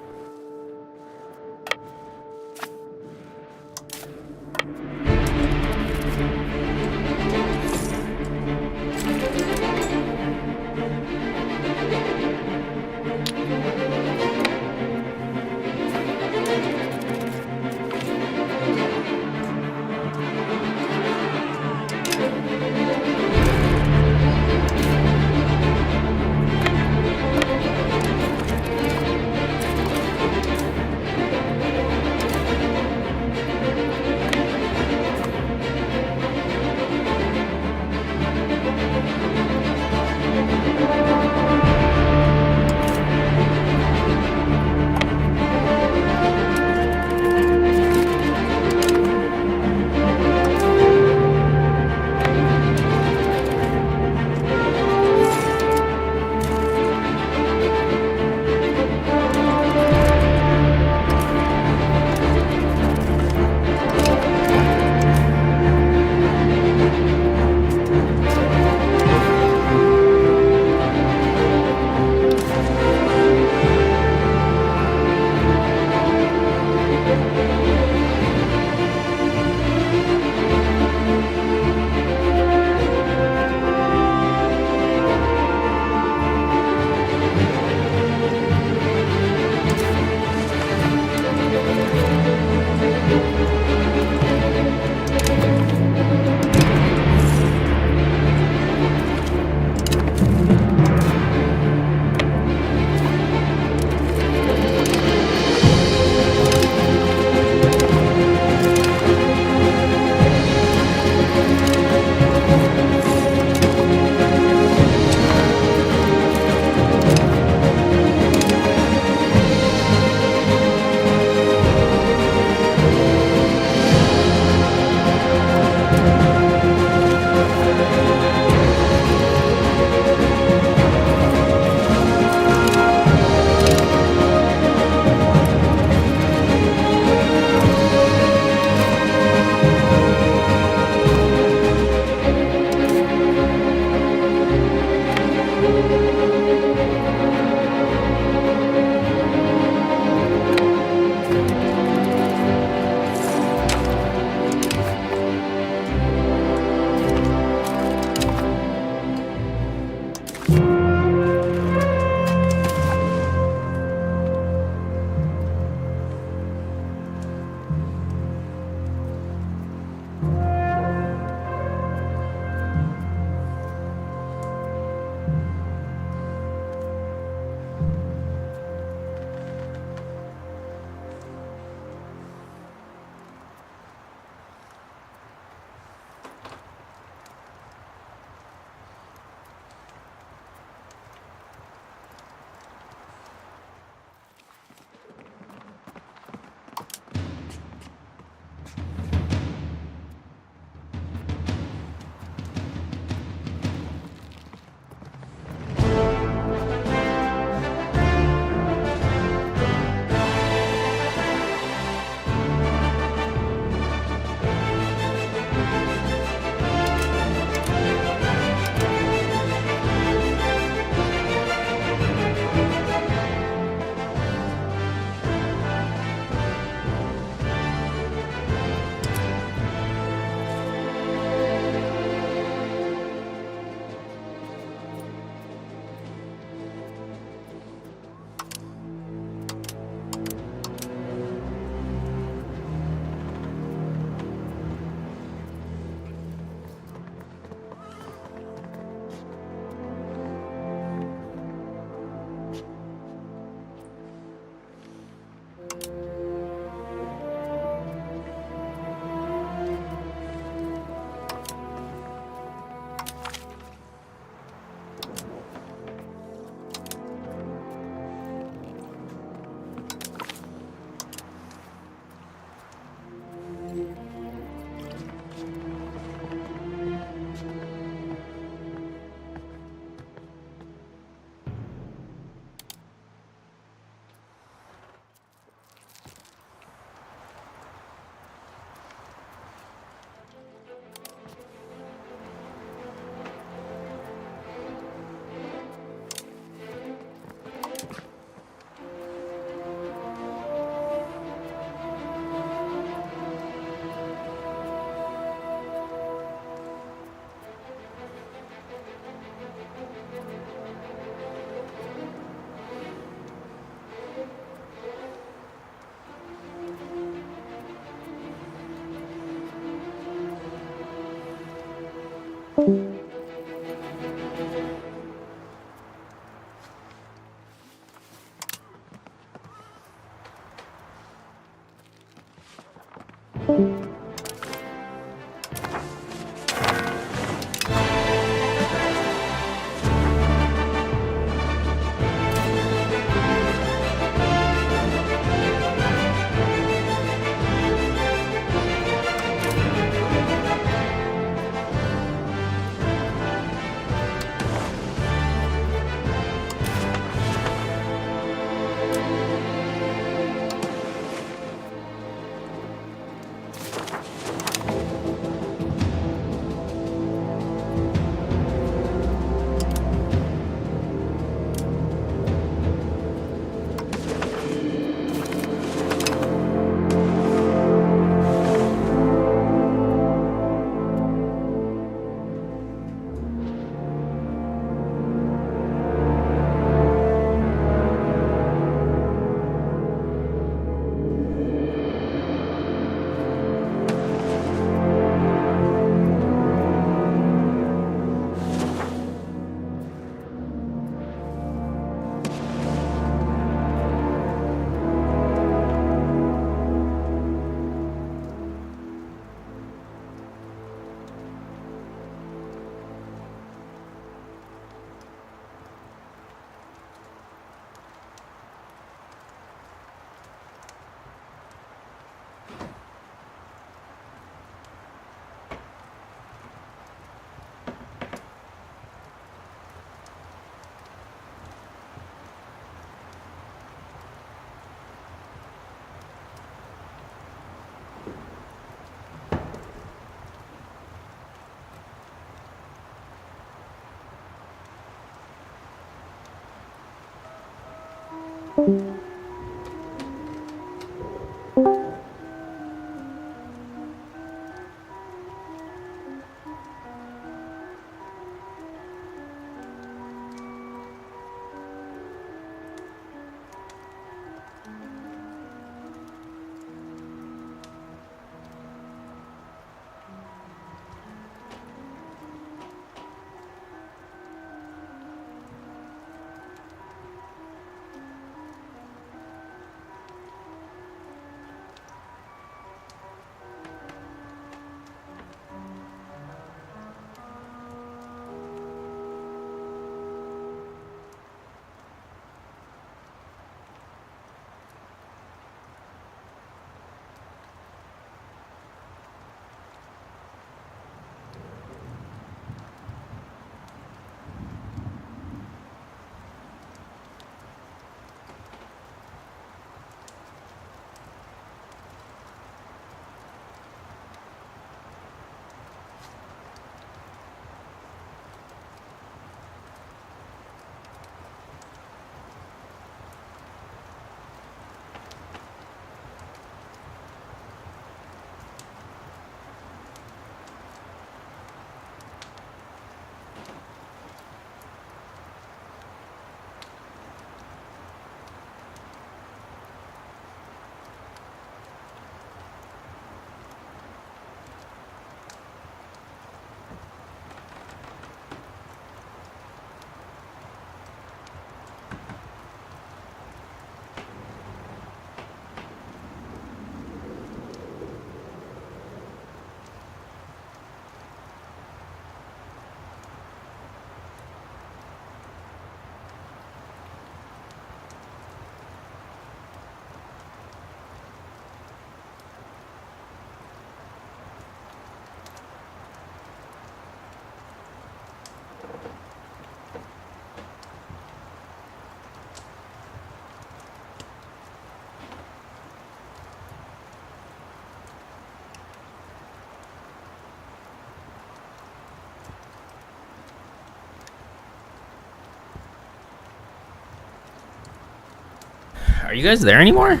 [SPEAKER 5] Are you guys there anymore?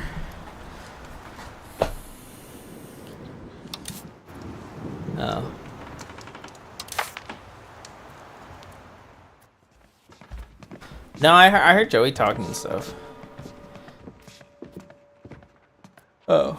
[SPEAKER 5] Oh. No, I heard Joey talking and stuff. Oh.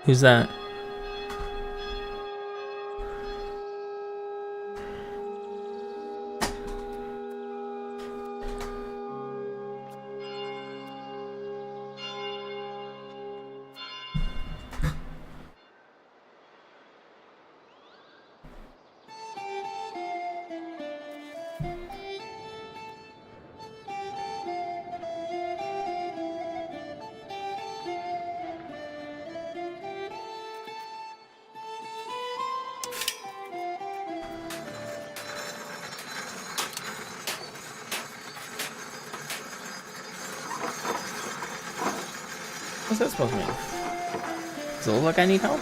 [SPEAKER 5] Who's that? What's that supposed to mean? Does it look like I need help?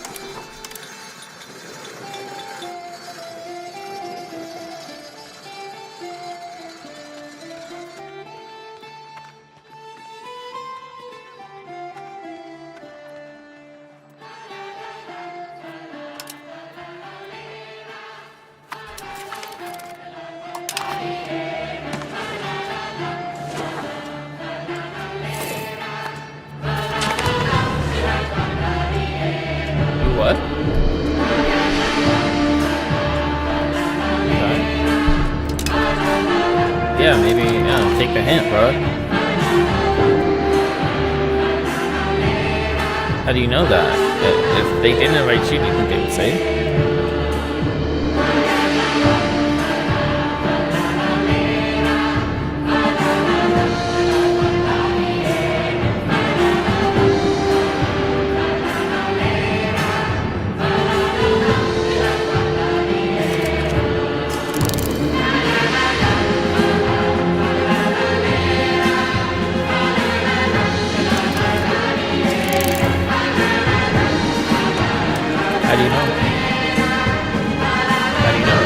[SPEAKER 5] What? Yeah, maybe, yeah, take the hint, bro. How do you know that? If they didn't invite you, do you think they would say? How do you know? How do you know?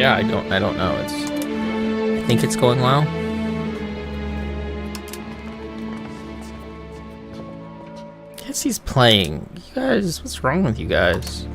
[SPEAKER 5] Yeah, I don't know. I think it's going well. Guess he's playing. You guys, what's wrong with you guys?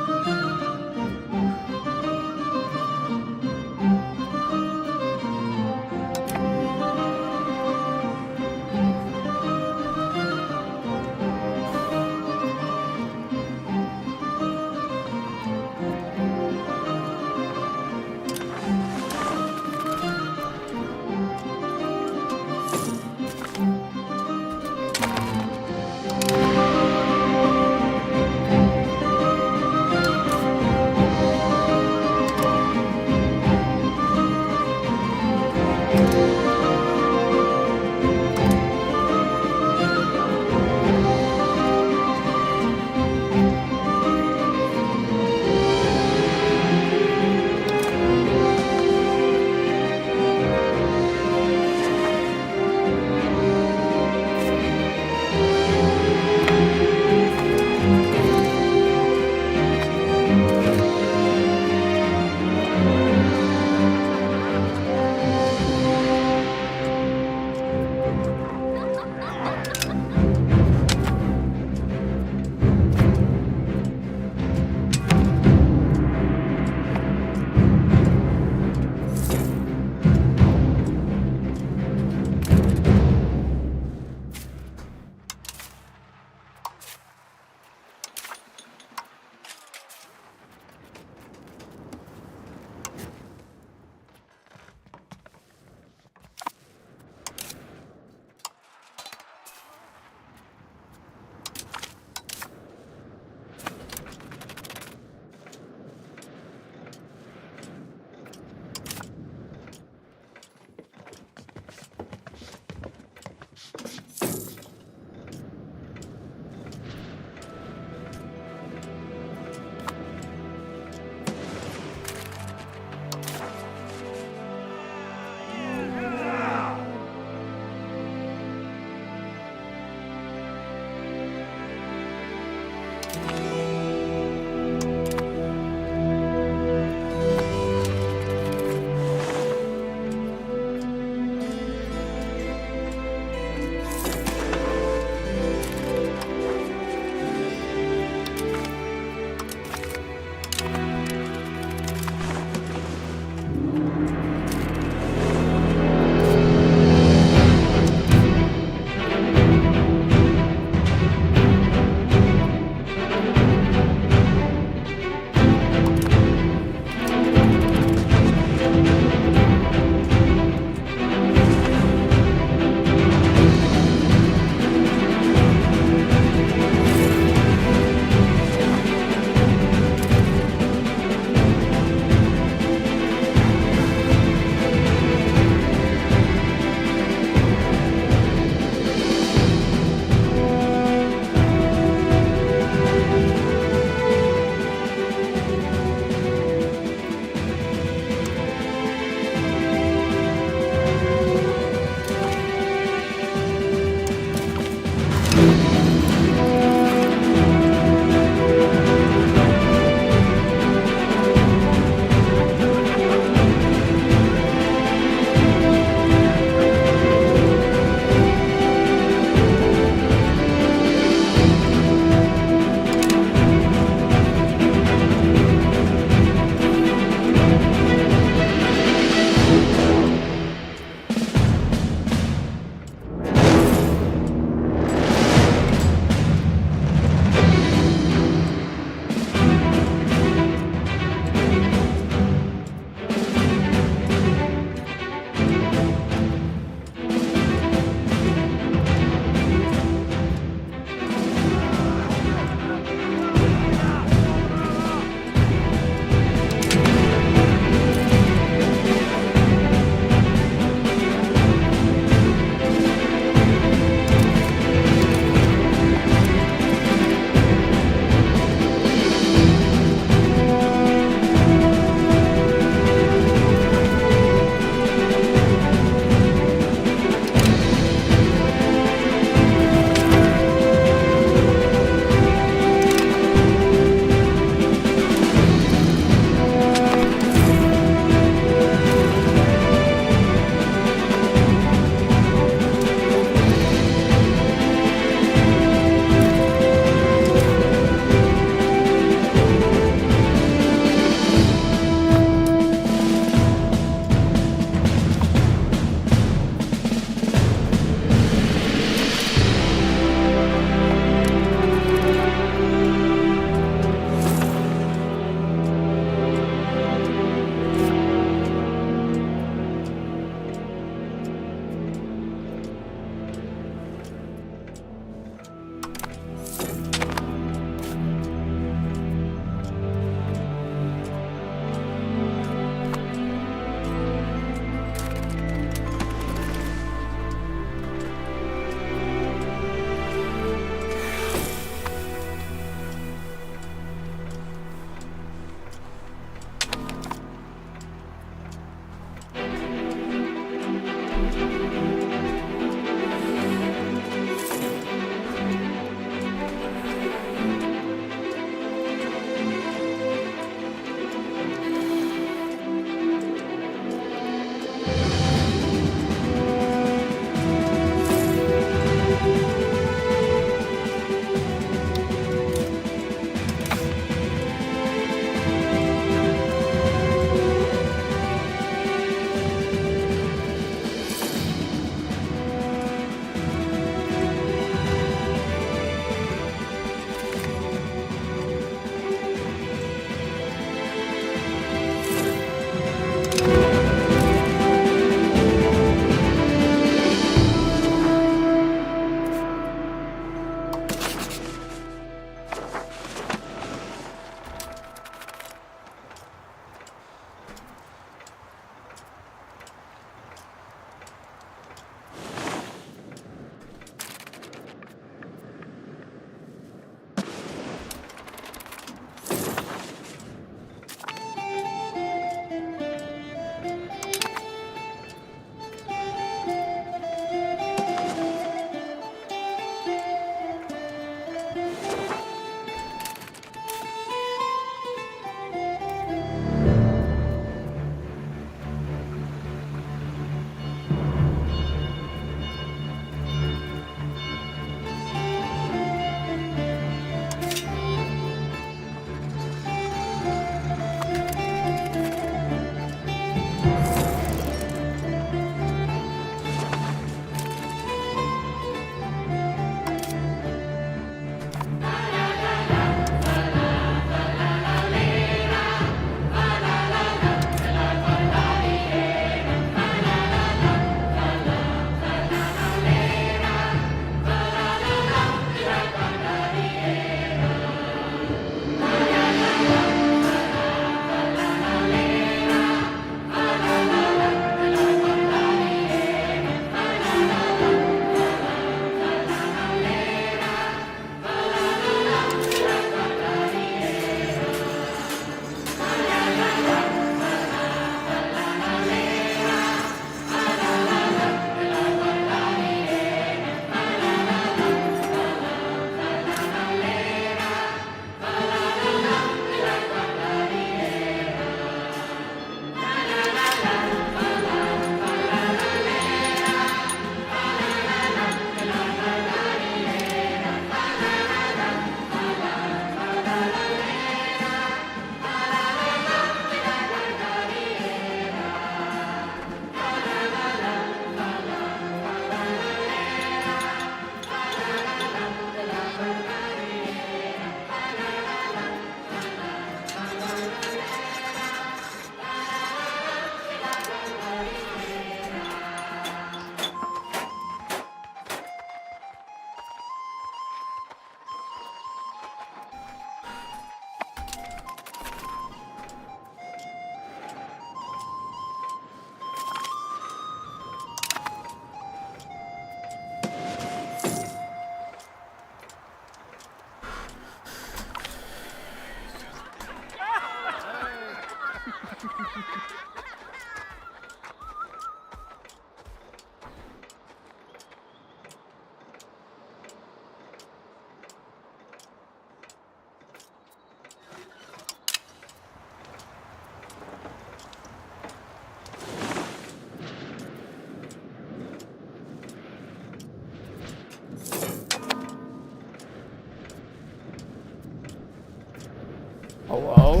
[SPEAKER 5] Hello?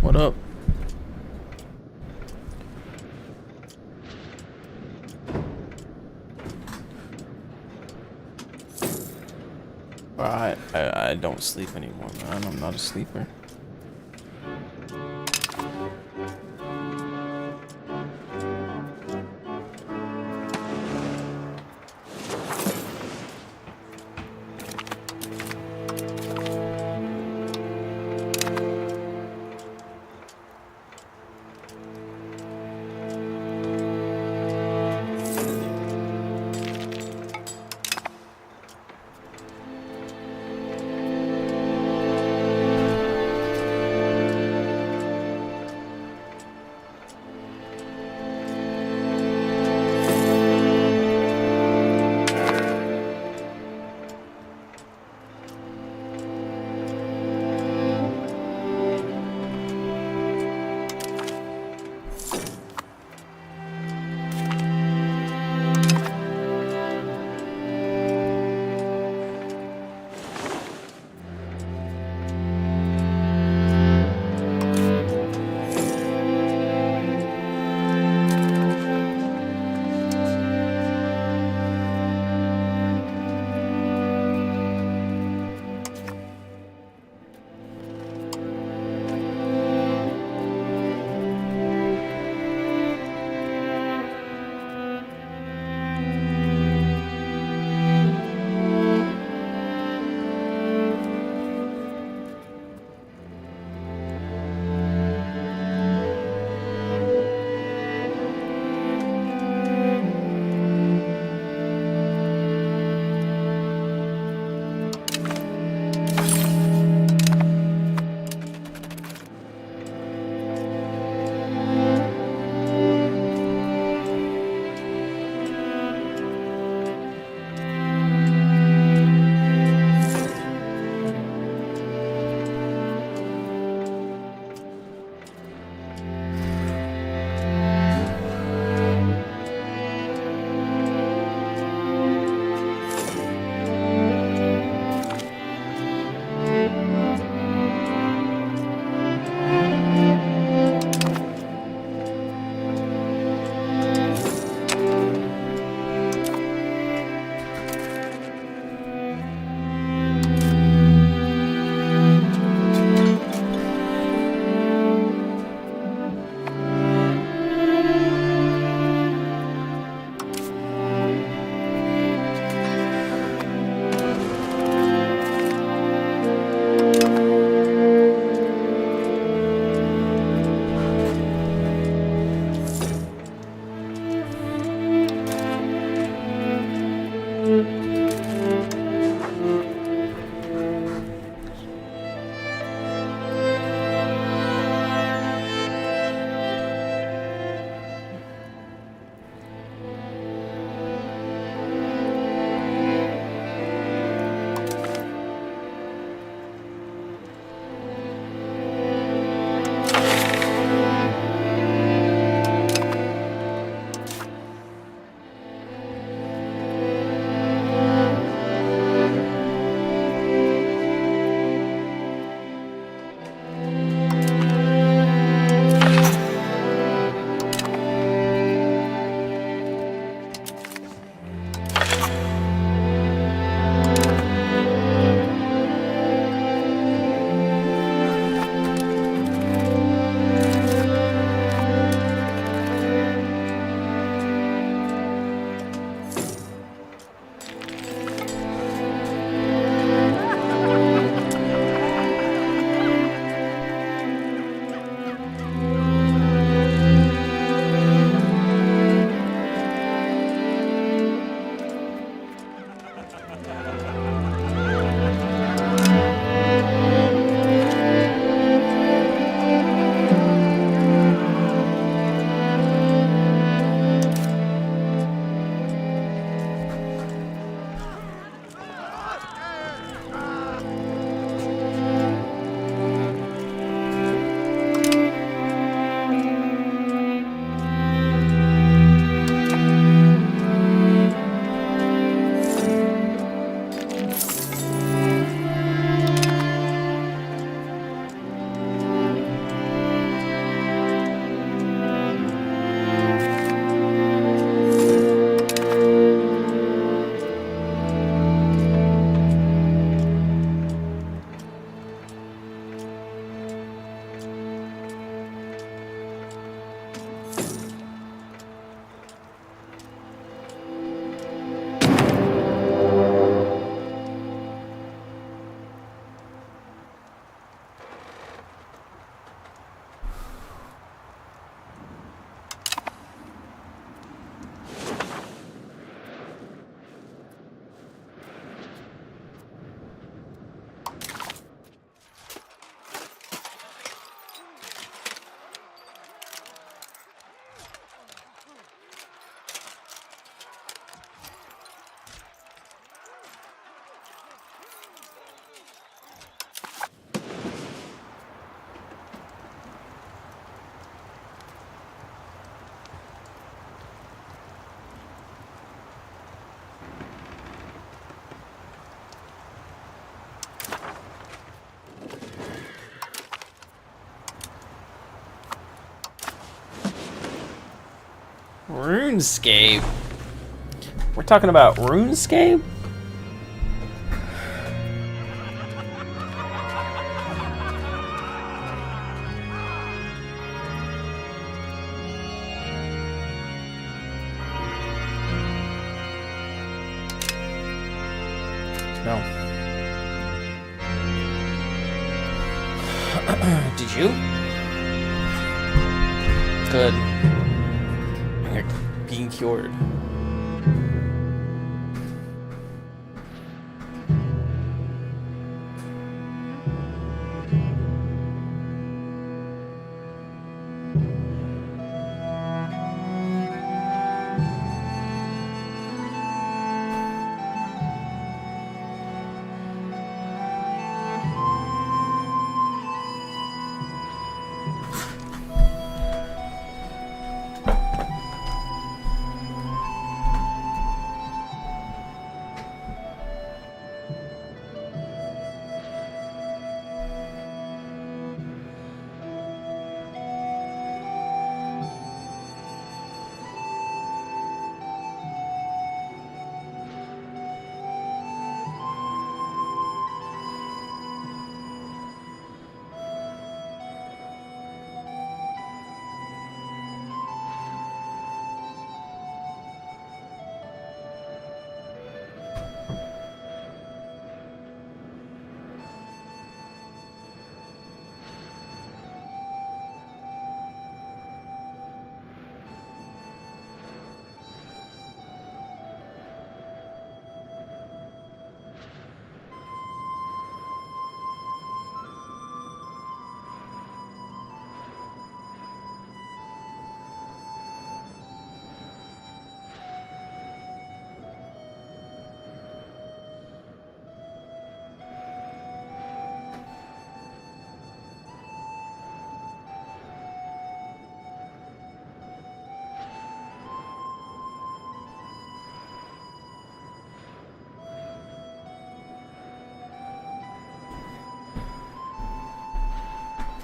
[SPEAKER 5] What up? I don't sleep anymore, man. I'm not a sleeper. RuneScape. We're talking about RuneScape? No. Did you? Good. You're being cured.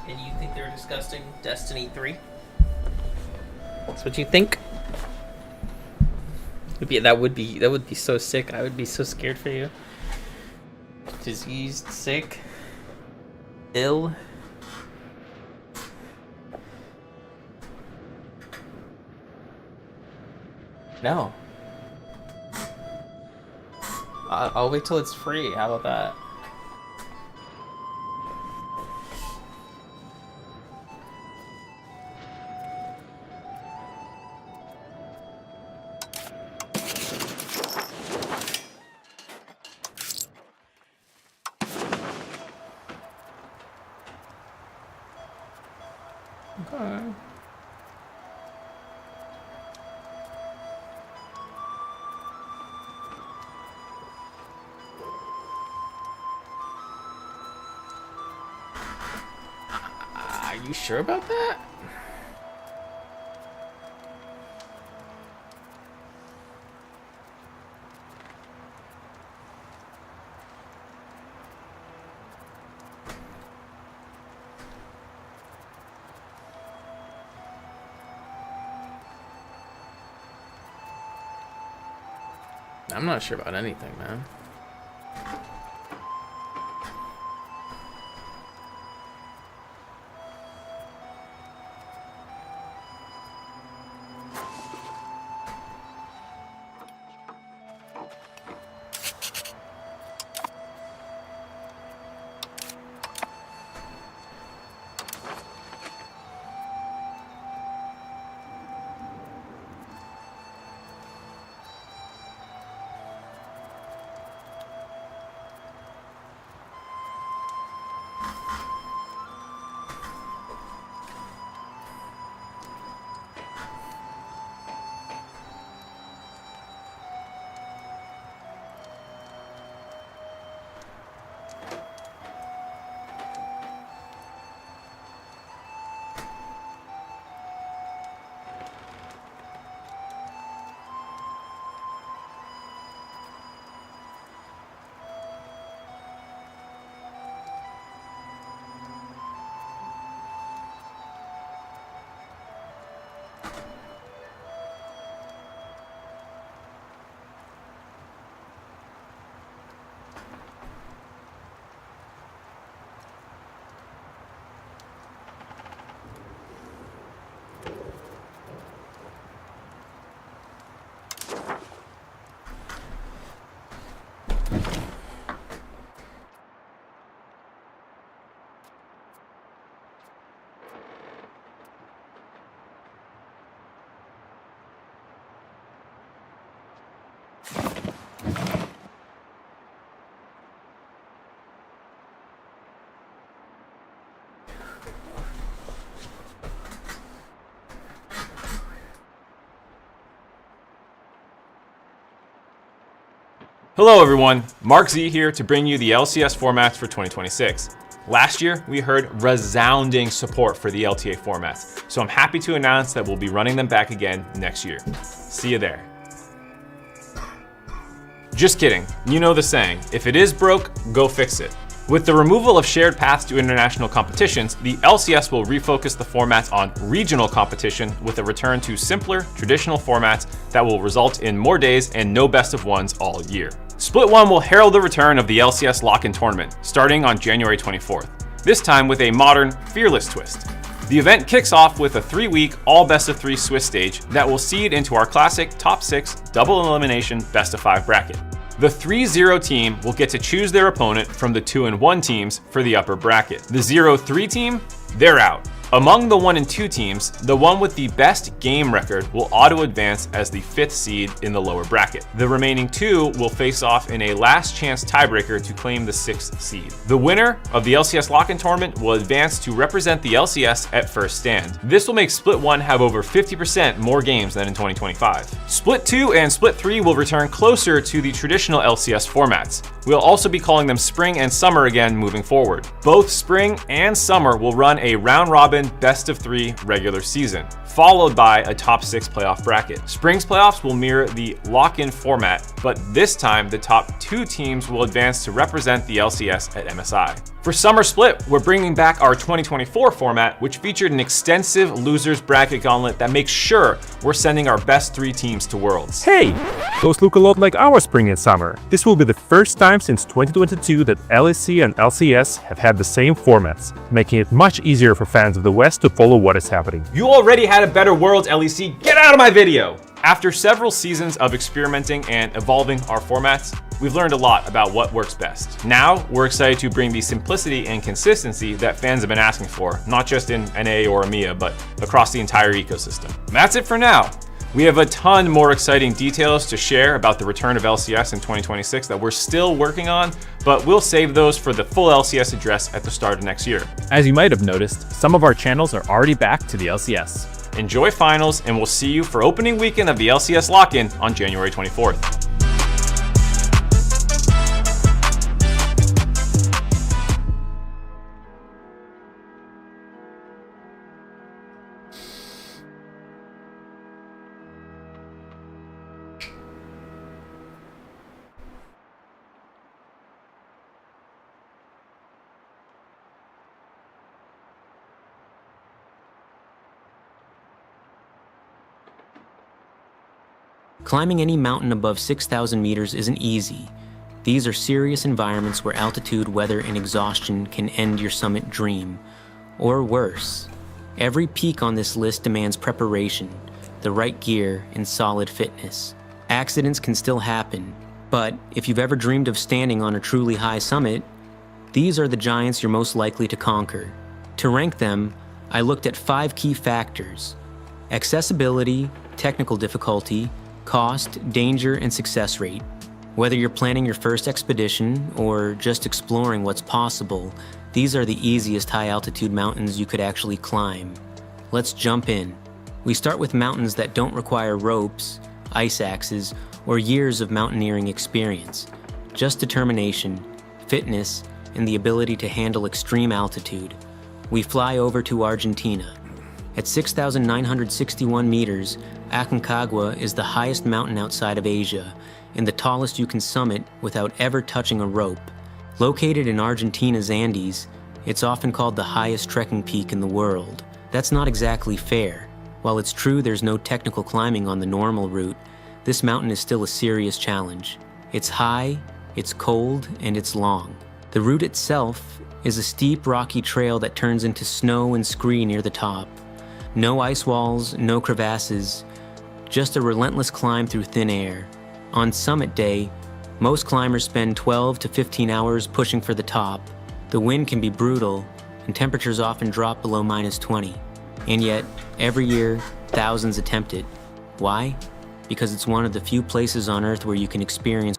[SPEAKER 5] And you think they're discussing Destiny 3? That's what you think? That would be so sick. I would be so scared for you. Diseased, sick, ill. No. I'll wait till it's free. How about that? Okay. Are you sure about that? I'm not sure about anything, man.
[SPEAKER 14] Hello everyone, Mark Z here to bring you the LCS formats for 2026. Last year, we heard resounding support for the LTA formats, so I'm happy to announce that we'll be running them back again next year. See you there. Just kidding, you know the saying, if it is broke, go fix it. With the removal of shared paths to international competitions, the LCS will refocus the formats on regional competition with a return to simpler, traditional formats that will result in more days and no best of ones all year. Split 1 will herald the return of the LCS Lock-In Tournament, starting on January 24th, this time with a modern, fearless twist. The event kicks off with a 3-week, all best-of-3 Swiss stage that will seed into our classic top 6 double elimination best-of-5 bracket. The 3-0 team will get to choose their opponent from the 2-1 teams for the upper bracket. The 0-3 team, they're out. Among the 1 and 2 teams, the one with the best game record will auto-advance as the 5th seed in the lower bracket. The remaining 2 will face off in a last chance tiebreaker to claim the 6th seed. The winner of the LCS Lock-In Tournament will advance to represent the LCS at first stand. This will make Split 1 have over 50% more games than in 2025. Split 2 and Split 3 will return closer to the traditional LCS formats. We'll also be calling them Spring and Summer again moving forward. Both Spring and Summer will run a round-robin best-of-3 regular season, followed by a top 6 playoff bracket. Spring's playoffs will mirror the lock-in format, but this time the top 2 teams will advance to represent the LCS at MSI. For Summer Split, we're bringing back our 2024 format, which featured an extensive losers bracket gauntlet that makes sure we're sending our best 3 teams to Worlds.
[SPEAKER 15] Hey! Those look a lot like our Spring and Summer. This will be the first time since 2022 that LEC and LCS have had the same formats, making it much easier for fans of the West to follow what is happening.
[SPEAKER 14] You already had a better Worlds, LEC. Get out of my video! After several seasons of experimenting and evolving our formats, we've learned a lot about what works best. Now, we're excited to bring the simplicity and consistency that fans have been asking for, not just in NA or EMEA, but across the entire ecosystem. That's it for now. We have a ton more exciting details to share about the return of LCS in 2026 that we're still working on, but we'll save those for the full LCS address at the start of next year.
[SPEAKER 15] As you might have noticed, some of our channels are already back to the LCS.
[SPEAKER 14] Enjoy finals, and we'll see you for opening weekend of the LCS Lock-In on January 24th.
[SPEAKER 16] Climbing any mountain above 6,000 meters isn't easy. These are serious environments where altitude, weather, and exhaustion can end your summit dream. Or worse. Every peak on this list demands preparation, the right gear, and solid fitness. Accidents can still happen, but if you've ever dreamed of standing on a truly high summit, these are the giants you're most likely to conquer. To rank them, I looked at 5 key factors: accessibility, technical difficulty, cost, danger, and success rate. Whether you're planning your first expedition or just exploring what's possible, these are the easiest high-altitude mountains you could actually climb. Let's jump in. We start with mountains that don't require ropes, ice axes, or years of mountaineering experience. Just determination, fitness, and the ability to handle extreme altitude. We fly over to Argentina. At 6,961 meters, Aconcagua is the highest mountain outside of Asia, and the tallest you can summit without ever touching a rope. Located in Argentina's Andes, it's often called the highest trekking peak in the world. That's not exactly fair. While it's true there's no technical climbing on the normal route, this mountain is still a serious challenge. It's high, it's cold, and it's long. The route itself is a steep, rocky trail that turns into snow and scree near the top. No ice walls, no crevasses, just a relentless climb through thin air. On summit day, most climbers spend 12 to 15 hours pushing for the top. The wind can be brutal, and temperatures often drop below -20. And yet, every year, thousands attempt it. Why? Because it's one of the few places on Earth where you can experience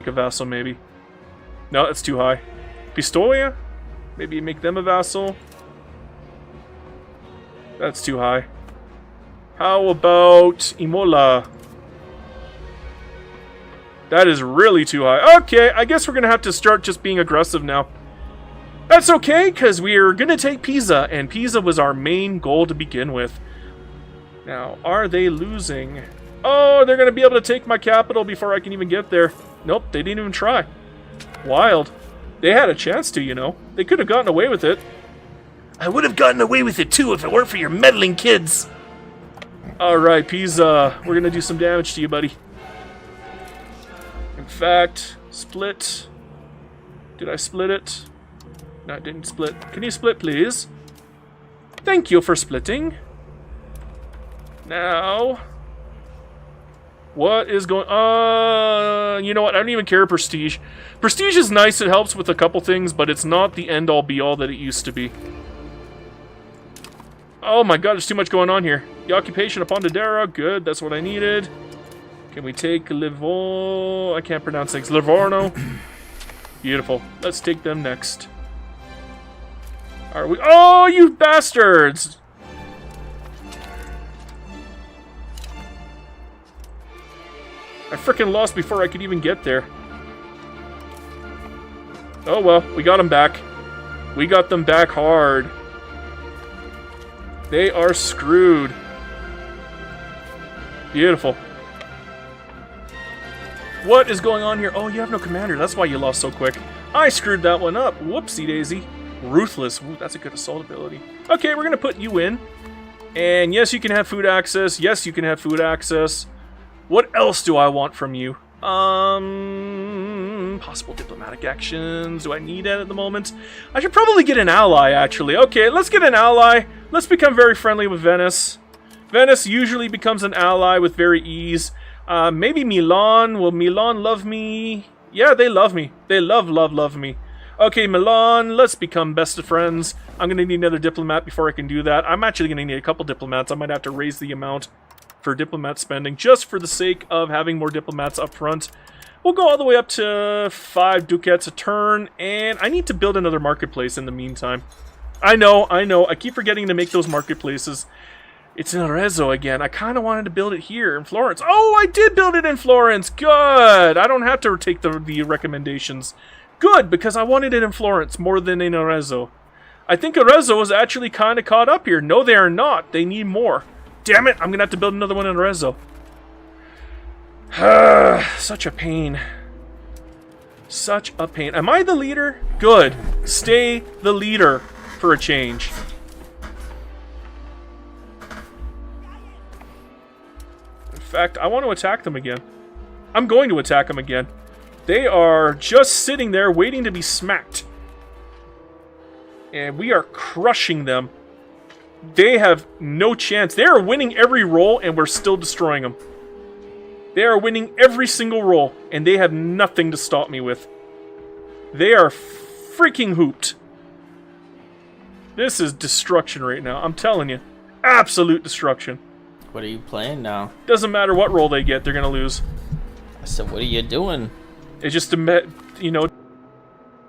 [SPEAKER 17] a vassal, maybe. No, that's too high. Pistoia? Maybe make them a vassal. That's too high. How about Imola? That is really too high. Okay, I guess we're going to have to start just being aggressive now. That's okay, because we are going to take Pisa, and Pisa was our main goal to begin with. Now, are they losing? Oh, they're going to be able to take my capital before I can even get there. Nope, they didn't even try. Wild. They had a chance to, you know. They could have gotten away with it. I would have gotten away with it too if it weren't for your meddling kids. Alright, Pisa, we're going to do some damage to you, buddy. In fact, split. Did I split it? No, I didn't split. Can you split, please? Thank you for splitting. Now, what is going... you know what? I don't even care Prestige. Prestige is nice. It helps with a couple things, but it's not the end-all, be-all that it used to be. Oh my god, there's too much going on here. The occupation of Pondadera, good. That's what I needed. Can we take Livorno? I can't pronounce things. Livorno. Beautiful. Let's take them next. Are we... Oh, you bastards! I frickin' lost before I could even get there. Oh well, we got them back. We got them back hard. They are screwed. Beautiful. What is going on here? Oh, you have no commander. That's why you lost so quick. I screwed that one up. Whoopsie daisy. Ruthless. Ooh, that's a good assault ability. Okay, we're going to put you in. And yes, you can have food access. Yes, you can have food access. What else do I want from you? Possible diplomatic actions. Do I need that at the moment? I should probably get an ally, actually. Okay, let's get an ally. Let's become very friendly with Venice. Venice usually becomes an ally with very ease. Maybe Milan. Will Milan love me? Yeah, they love me. They love me. Okay, Milan, let's become best of friends. I'm going to need another diplomat before I can do that. I'm actually going to need a couple diplomats. I might have to raise the amount for diplomat spending just for the sake of having more diplomats up front. We'll go all the way up to 5 ducats a turn, and I need to build another marketplace in the meantime. I know, I keep forgetting to make those marketplaces. It's in Arezzo again. I kind of wanted to build it here in Florence. Oh, I did build it in Florence! Good! I don't have to take the recommendations. Good, because I wanted it in Florence more than in Arezzo. I think Arezzo is actually kind of caught up here. No, they are not. They need more. Damn it, I'm going to have to build another one in Arezzo. Such a pain. Such a pain. Am I the leader? Good. Stay the leader for a change. In fact, I want to attack them again. I'm going to attack them again. They are just sitting there waiting to be smacked. And we are crushing them. They have no chance. They are winning every roll, and we're still destroying them. They are winning every single roll, and they have nothing to stop me with. They are freaking hooped. This is destruction right now. I'm telling you. Absolute destruction.
[SPEAKER 1] What are you playing now?
[SPEAKER 8] Doesn't matter what roll they get, they're going to lose.
[SPEAKER 1] So what are you doing?
[SPEAKER 8] It's just, you know...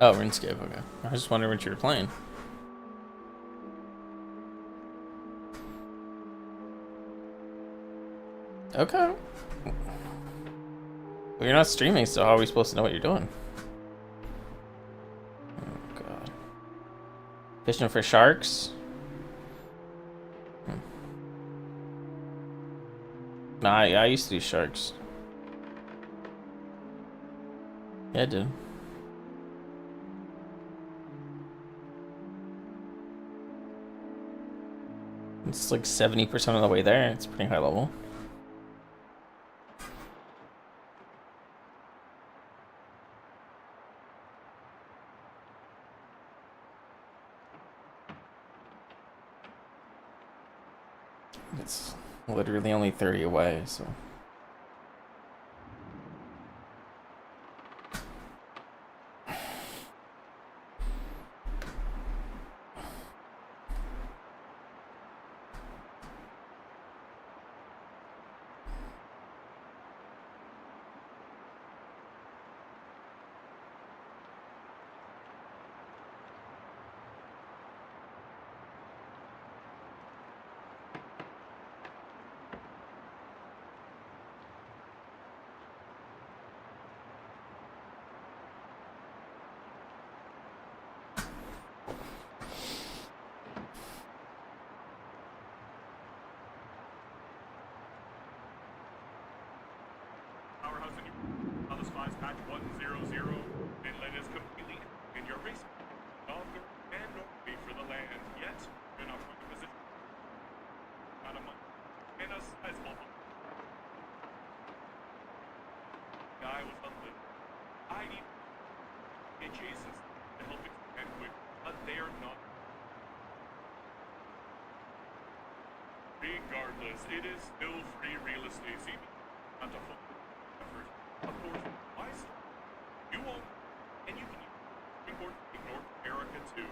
[SPEAKER 1] Oh, RuneScape, okay. I was just wondering what you were playing. Okay. Well, you're not streaming, so how are we supposed to know what you're doing? Oh, God. Fishing for sharks? Nah, I used to do sharks. Yeah, I did. It's like 70% of the way there. It's pretty high level. It's literally only 30 away, so...
[SPEAKER 17] patch 100. Finland is completely in your race. Longer and away for the land. Yet, you're not going to position. Not a month. And a sizable month. Guy was unlit. I need adjacent to help expand quick, but they are not. Regardless, it is still free real estate. See, not a full effort. Of course, wise. You won't, and you can ignore America too.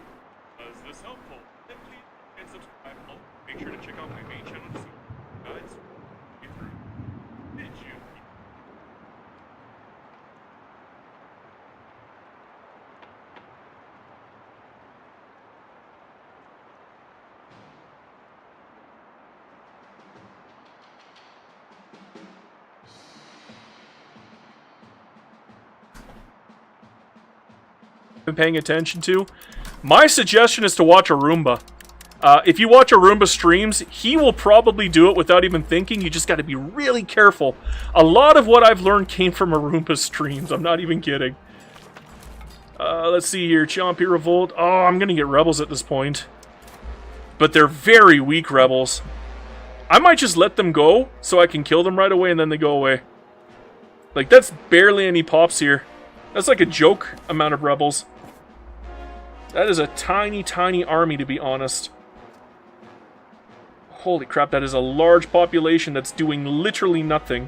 [SPEAKER 17] Is this helpful? Then please and subscribe. Oh, make sure to check out my main channel to see guides. Get through. Did you? Been paying attention to. My suggestion is to watch Arumba. If you watch Arumba streams, he will probably do it without even thinking. You just got to be really careful. A lot of what I've learned came from Arumba streams. I'm not even kidding. Let's see here. Chompy Revolt. Oh, I'm going to get rebels at this point. But they're very weak rebels. I might just let them go so I can kill them right away and then they go away. Like, that's barely any pops here. That's like a joke amount of rebels. That is a tiny, tiny army, to be honest. Holy crap, that is a large population that's doing literally nothing.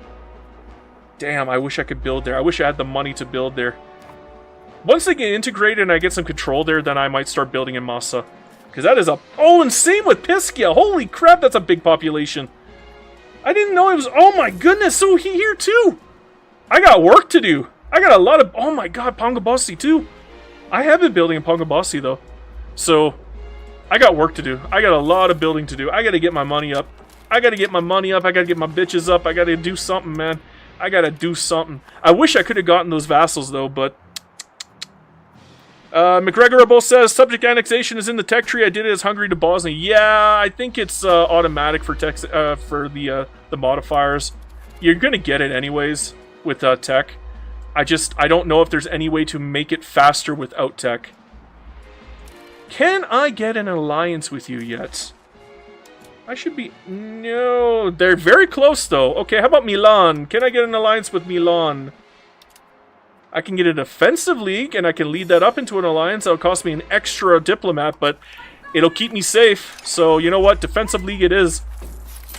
[SPEAKER 17] Damn, I wish I could build there. I wish I had the money to build there. Once they get integrated and I get some control there, then I might start building in Massa. Because that is a... Oh, and same with Piskia. Holy crap, that's a big population. I didn't know it was... Oh my goodness, so here too. I got work to do. I got a lot of... Oh my god, Pongabossi too. I have been building in Pongabossi though. So, I got work to do. I got a lot of building to do. I gotta get my money up. I gotta get my money up. I gotta get my bitches up. I gotta do something, man. I gotta do something. I wish I could have gotten those vassals though, but... McGregorable says, subject annexation is in the tech tree. I did it as Hungary to Bosnia. Yeah, I think it's automatic for tech, for the modifiers. You're gonna get it anyways with tech. I don't know if there's any way to make it faster without tech. Can I get an alliance with you yet? I should be... No, they're very close though. Okay, how about Milan? Can I get an alliance with Milan? I can get a defensive league, and I can lead that up into an alliance. That'll cost me an extra diplomat, but it'll keep me safe. So, you know what? Defensive league it is.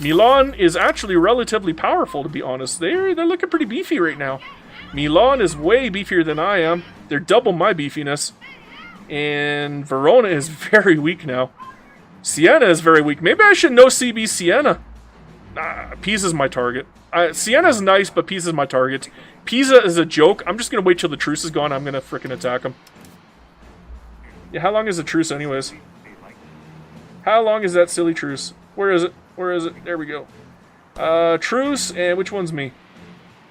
[SPEAKER 17] Milan is actually relatively powerful, to be honest. They're looking pretty beefy right now. Milan is way beefier than I am. They're double my beefiness. And Verona is very weak now. Siena is very weak. Maybe I should no CB Siena. Pisa's my target. Siena's nice, but Pisa's my target. Pisa is a joke. I'm just going to wait till the truce is gone. I'm going to frickin' attack him. Yeah, how long is the truce anyways? How long is that silly truce? Where is it? Where is it? There we go. Truce, and which one's me?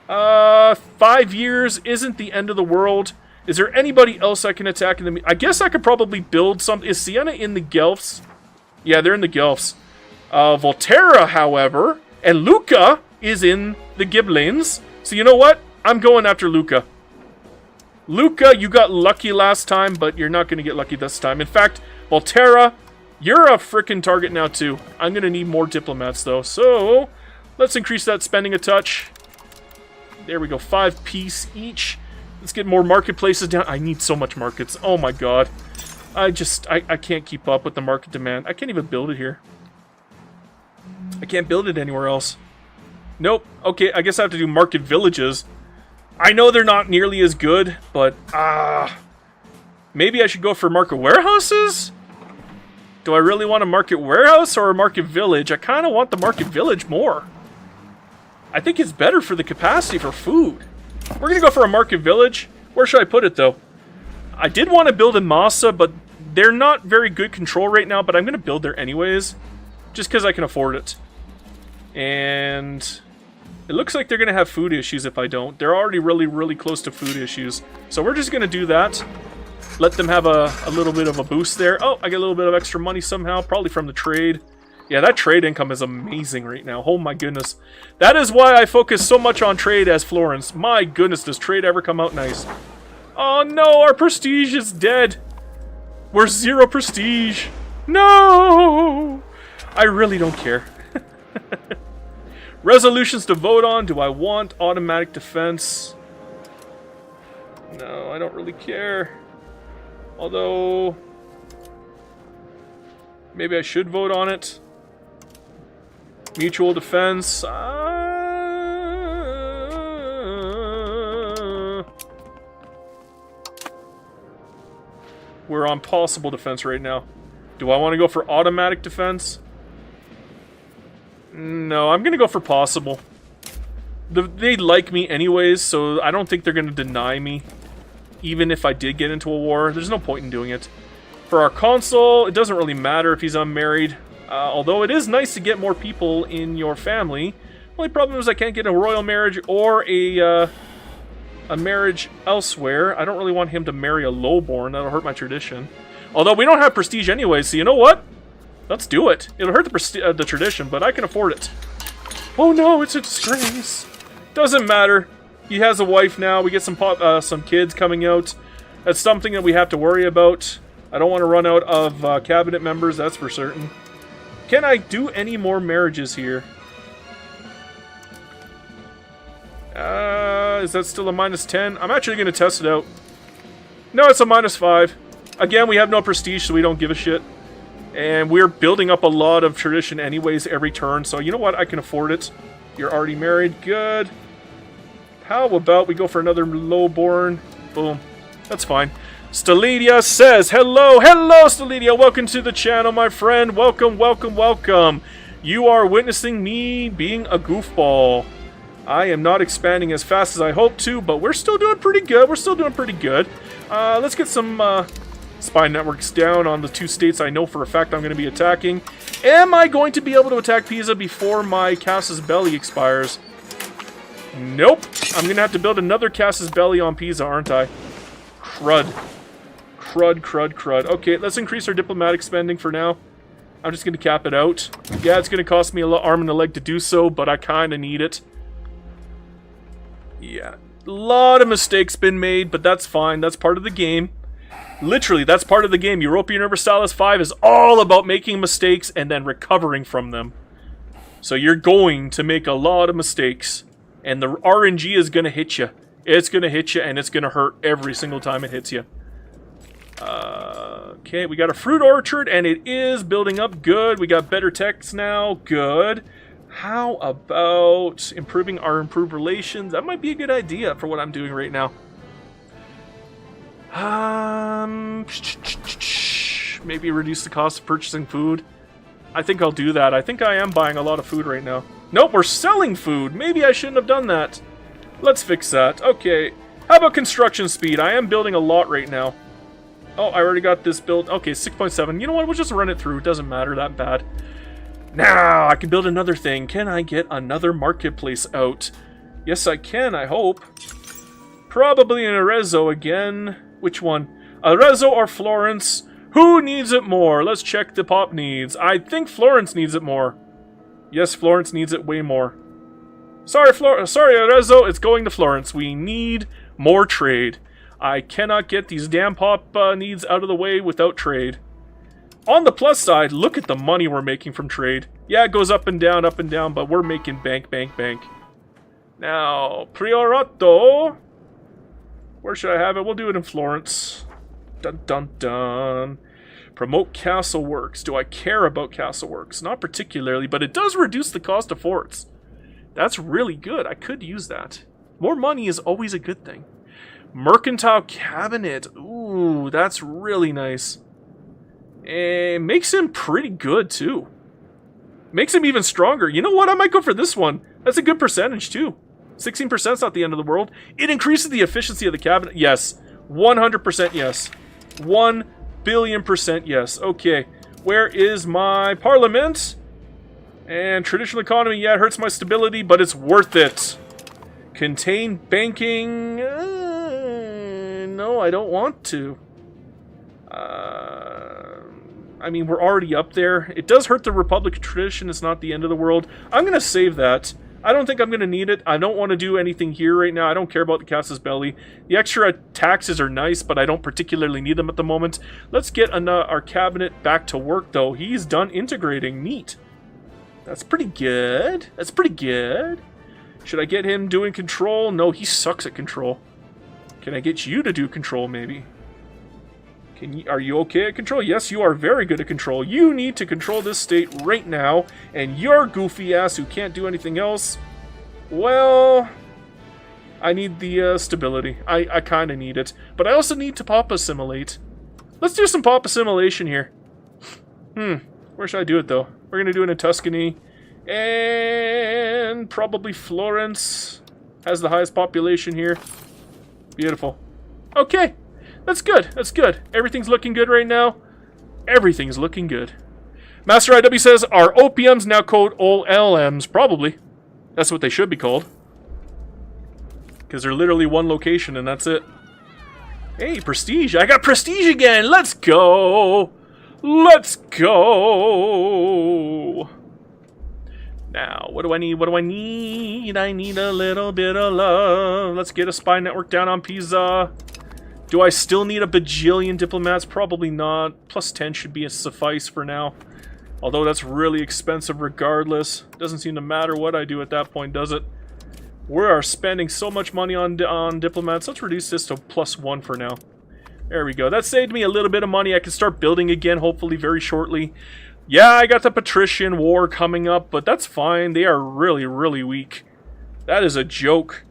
[SPEAKER 17] 5 years isn't the end of the world. Is there anybody else I can attack in the... I guess I could probably build some... Is Siena in the Guelphs? Yeah, they're in the Guelphs. Volterra, however, and Lucca is in the Ghibellines. So you know what? I'm going after Lucca. Lucca, you got lucky last time, but you're not going to get lucky this time. In fact, Volterra, you're a frickin' target now too. I'm going to need more diplomats though. So, let's increase that spending a touch. There we go, 5 piece each. Let's get more marketplaces down. I need so much markets. Oh my god. I can't keep up with the market demand. I can't even build it here. I can't build it anywhere else. Nope. Okay, I guess I have to do market villages. I know they're not nearly as good, but maybe I should go for market warehouses? Do I really want a market warehouse or a market village? I kind of want the market village more. I think it's better for the capacity for food. We're going to go for a market village. Where should I put it, though? I did want to build in Massa, but they're not very good control right now, but I'm going to build there anyways, just because I can afford it. And it looks like they're going to have food issues if I don't. They're already really, really close to food issues. So we're just going to do that. Let them have a little bit of a boost there. Oh, I get a little bit of extra money somehow, probably from the trade. Yeah, that trade income is amazing right now. Oh my goodness. That is why I focus so much on trade as Florence. My goodness, does trade ever come out nice? Oh no, our prestige is dead. We're 0 prestige. No! I really don't care. Resolutions to vote on. Do I want automatic defense? No, I don't really care. Although, maybe I should vote on it. Mutual defense. We're on possible defense right now. Do I want to go for automatic defense? No, I'm going to go for possible. They like me anyways, so I don't think they're going to deny me. Even if I did get into a war, there's no point in doing it. For our consul, it doesn't really matter if he's unmarried. Although it is nice to get more people in your family. Only problem is I can't get a royal marriage or a marriage elsewhere. I don't really want him to marry a lowborn. That'll hurt my tradition. Although we don't have prestige anyway, so you know what? Let's do it. It'll hurt the tradition, but I can afford it. Oh no, it's a disgrace. Doesn't matter. He has a wife now. We get some kids coming out. That's something that we have to worry about. I don't want to run out of cabinet members, that's for certain. Can I do any more marriages here? Is that still a -10? I'm actually going to test it out. No, it's a -5. Again, we have no prestige, so we don't give a shit. And we're building up a lot of tradition anyways every turn, so you know what? I can afford it. You're already married. Good. How about we go for another lowborn? Boom. That's fine. Stelidia says, hello, hello, Stelidia. Welcome to the channel, my friend. Welcome, welcome, welcome. You are witnessing me being a goofball. I am not expanding as fast as I hope to, but we're still doing pretty good. We're still doing pretty good. Let's get some spy networks down on the 2 states I know for a fact I'm going to be attacking. Am I going to be able to attack Pisa before my Casus Belli expires? Nope. I'm going to have to build another Casus Belli on Pisa, aren't I? Crud. Crud, crud, crud. Okay, let's increase our diplomatic spending for now. I'm just going to cap it out. Yeah, it's going to cost me an arm and a leg to do so, but I kind of need it. Yeah. A lot of mistakes been made, but that's fine. That's part of the game. Literally, that's part of the game. Europa Universalis 5 is all about making mistakes and then recovering from them. So you're going to make a lot of mistakes. And the RNG is going to hit you. It's going to hit you, and it's going to hurt every single time it hits you. Okay, we got a fruit orchard, and it is building up good. We got better techs now. Good. How about improving our improved relations? That might be a good idea for what I'm doing right now. Maybe reduce the cost of purchasing food. I think I'll do that. I think I am buying a lot of food right now. Nope, we're selling food. Maybe I shouldn't have done that. Let's fix that. Okay. How about construction speed? I am building a lot right now. Oh, I already got this built. Okay, 6.7. You know what? We'll just run it through. It doesn't matter that bad. Now, I can build another thing. Can I get another marketplace out? Yes, I can, I hope. Probably in Arezzo again. Which one? Arezzo or Florence? Who needs it more? Let's check the pop needs. I think Florence needs it more. Yes, Florence needs it way more. Sorry, Arezzo, it's going to Florence. We need more trade. I cannot get these damn pop needs out of the way without trade. On the plus side, look at the money we're making from trade. Yeah, it goes up and down, but we're making bank, bank, bank. Now, Priorato. Where should I have it? We'll do it in Florence. Dun, dun, dun. Promote castle works. Do I care about castle works? Not particularly, but it does reduce the cost of forts. That's really good. I could use that. More money is always a good thing. Mercantile cabinet. Ooh, that's really nice. And makes him pretty good, too. Makes him even stronger. You know what? I might go for this one. That's a good percentage, too. 16% is not the end of the world. It increases the efficiency of the cabinet. Yes. 100% yes. 1 billion% yes. Okay. Where is my parliament? And traditional economy, yeah, it hurts my stability, but it's worth it. Contain banking. No, I don't want to. I mean, we're already up there. It does hurt the Republic tradition. It's not the end of the world. I'm going to save that. I don't think I'm going to need it. I don't want to do anything here right now. I don't care about the Casus Belli. The extra taxes are nice, but I don't particularly need them at the moment. Let's get our cabinet back to work, though. He's done integrating. Neat. That's pretty good. That's pretty good. Should I get him doing control? No, he sucks at control. Can I get you to do control, maybe? Are you okay at control? Yes, you are very good at control. You need to control this state right now, and your goofy ass who can't do anything else, well, I need the stability. I kind of need it. But I also need to pop assimilate. Let's do some pop assimilation here. Where should I do it, though? We're going to do it in Tuscany. And probably Florence has the highest population here. Beautiful. Okay. That's good. That's good. Everything's looking good right now. Everything's looking good. Master IW says, are opiums now called OLMs? Probably. That's what they should be called. Because they're literally one location and that's it. Hey, prestige. I got prestige again. Let's go. Let's go. Now, what do I need? What do I need? I need a little bit of love. Let's get a spy network down on Pisa. Do I still need a bajillion diplomats? Probably not. Plus 10 should be a suffice for now. Although that's really expensive regardless. Doesn't seem to matter what I do at that point, does it? We are spending so much money on diplomats. Let's reduce this to +1 for now. There we go. That saved me a little bit of money. I can start building again, hopefully very shortly. Yeah, I got the Patrician War coming up, but that's fine. They are really, really weak. That is a joke.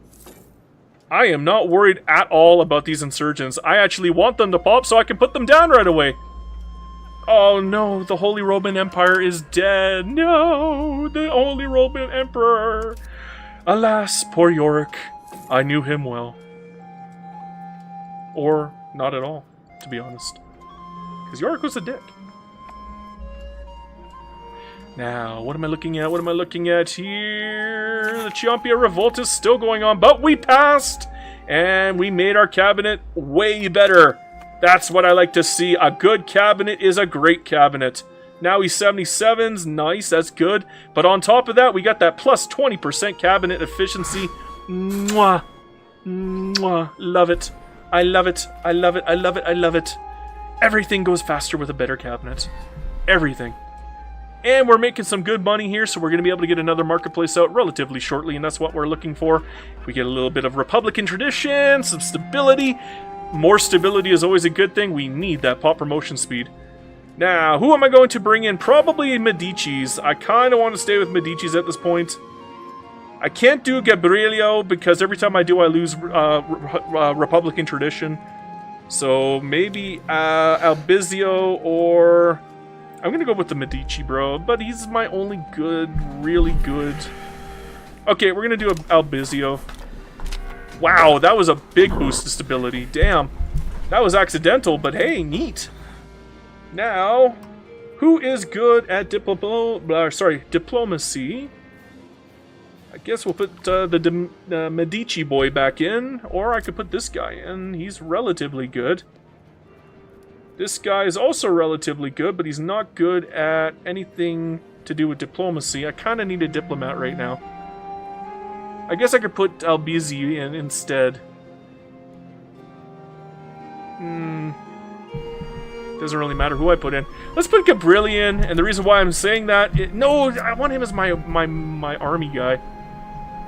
[SPEAKER 17] I am not worried at all about these insurgents. I actually want them to pop so I can put them down right away. Oh no, the Holy Roman Empire is dead. No, the Holy Roman Emperor. Alas, poor Yorick. I knew him well. Or not at all, to be honest. Because Yorick was a dick. Now, what am I looking at? What am I looking at here? The Ciampia Revolt is still going on, but we passed! And we made our cabinet way better. That's what I like to see. A good cabinet is a great cabinet. Now he's 77s. Nice, that's good. But on top of that, we got that plus 20% cabinet efficiency. Mwah. Mwah. Love it. I love it. I love it. I love it. I love it. Everything goes faster with a better cabinet. Everything. And we're making some good money here, so we're going to be able to get another marketplace out relatively shortly, and that's what we're looking for. We get a little bit of Republican tradition, some stability. More stability is always a good thing. We need that pop promotion speed. Now, who am I going to bring in? Probably Medici's. I kind of want to stay with Medici's at this point. I can't do Gabrielio, because every time I do, I lose Republican tradition. So maybe Albizio or... I'm gonna go with the Medici, bro, but he's my only good, really good... Okay, we're gonna do Albizio. Wow, that was a big boost to stability. Damn. That was accidental, but hey, neat. Now, who is good at diplomacy? I guess we'll put the Medici boy back in, or I could put this guy in. He's relatively good. This guy is also relatively good, but he's not good at anything to do with diplomacy. I kind of need a diplomat right now. I guess I could put Albizi in instead. Doesn't really matter who I put in. Let's put Gabrilian, and the reason why I'm saying that... no, I want him as my army guy.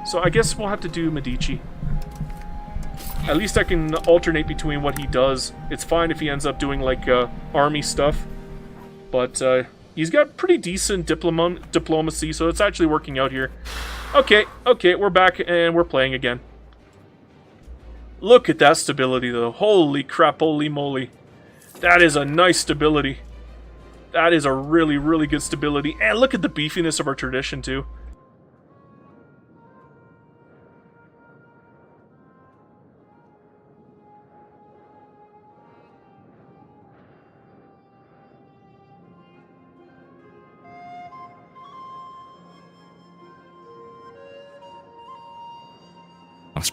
[SPEAKER 17] So I guess we'll have to do Medici. At least I can alternate between what he does. It's fine if he ends up doing, like, army stuff. But, he's got pretty decent diplomacy, so it's actually working out here. Okay, we're back, and we're playing again. Look at that stability, though. Holy crap, holy moly. That is a nice stability. That is a really, really good stability. And look at the beefiness of our tradition, too.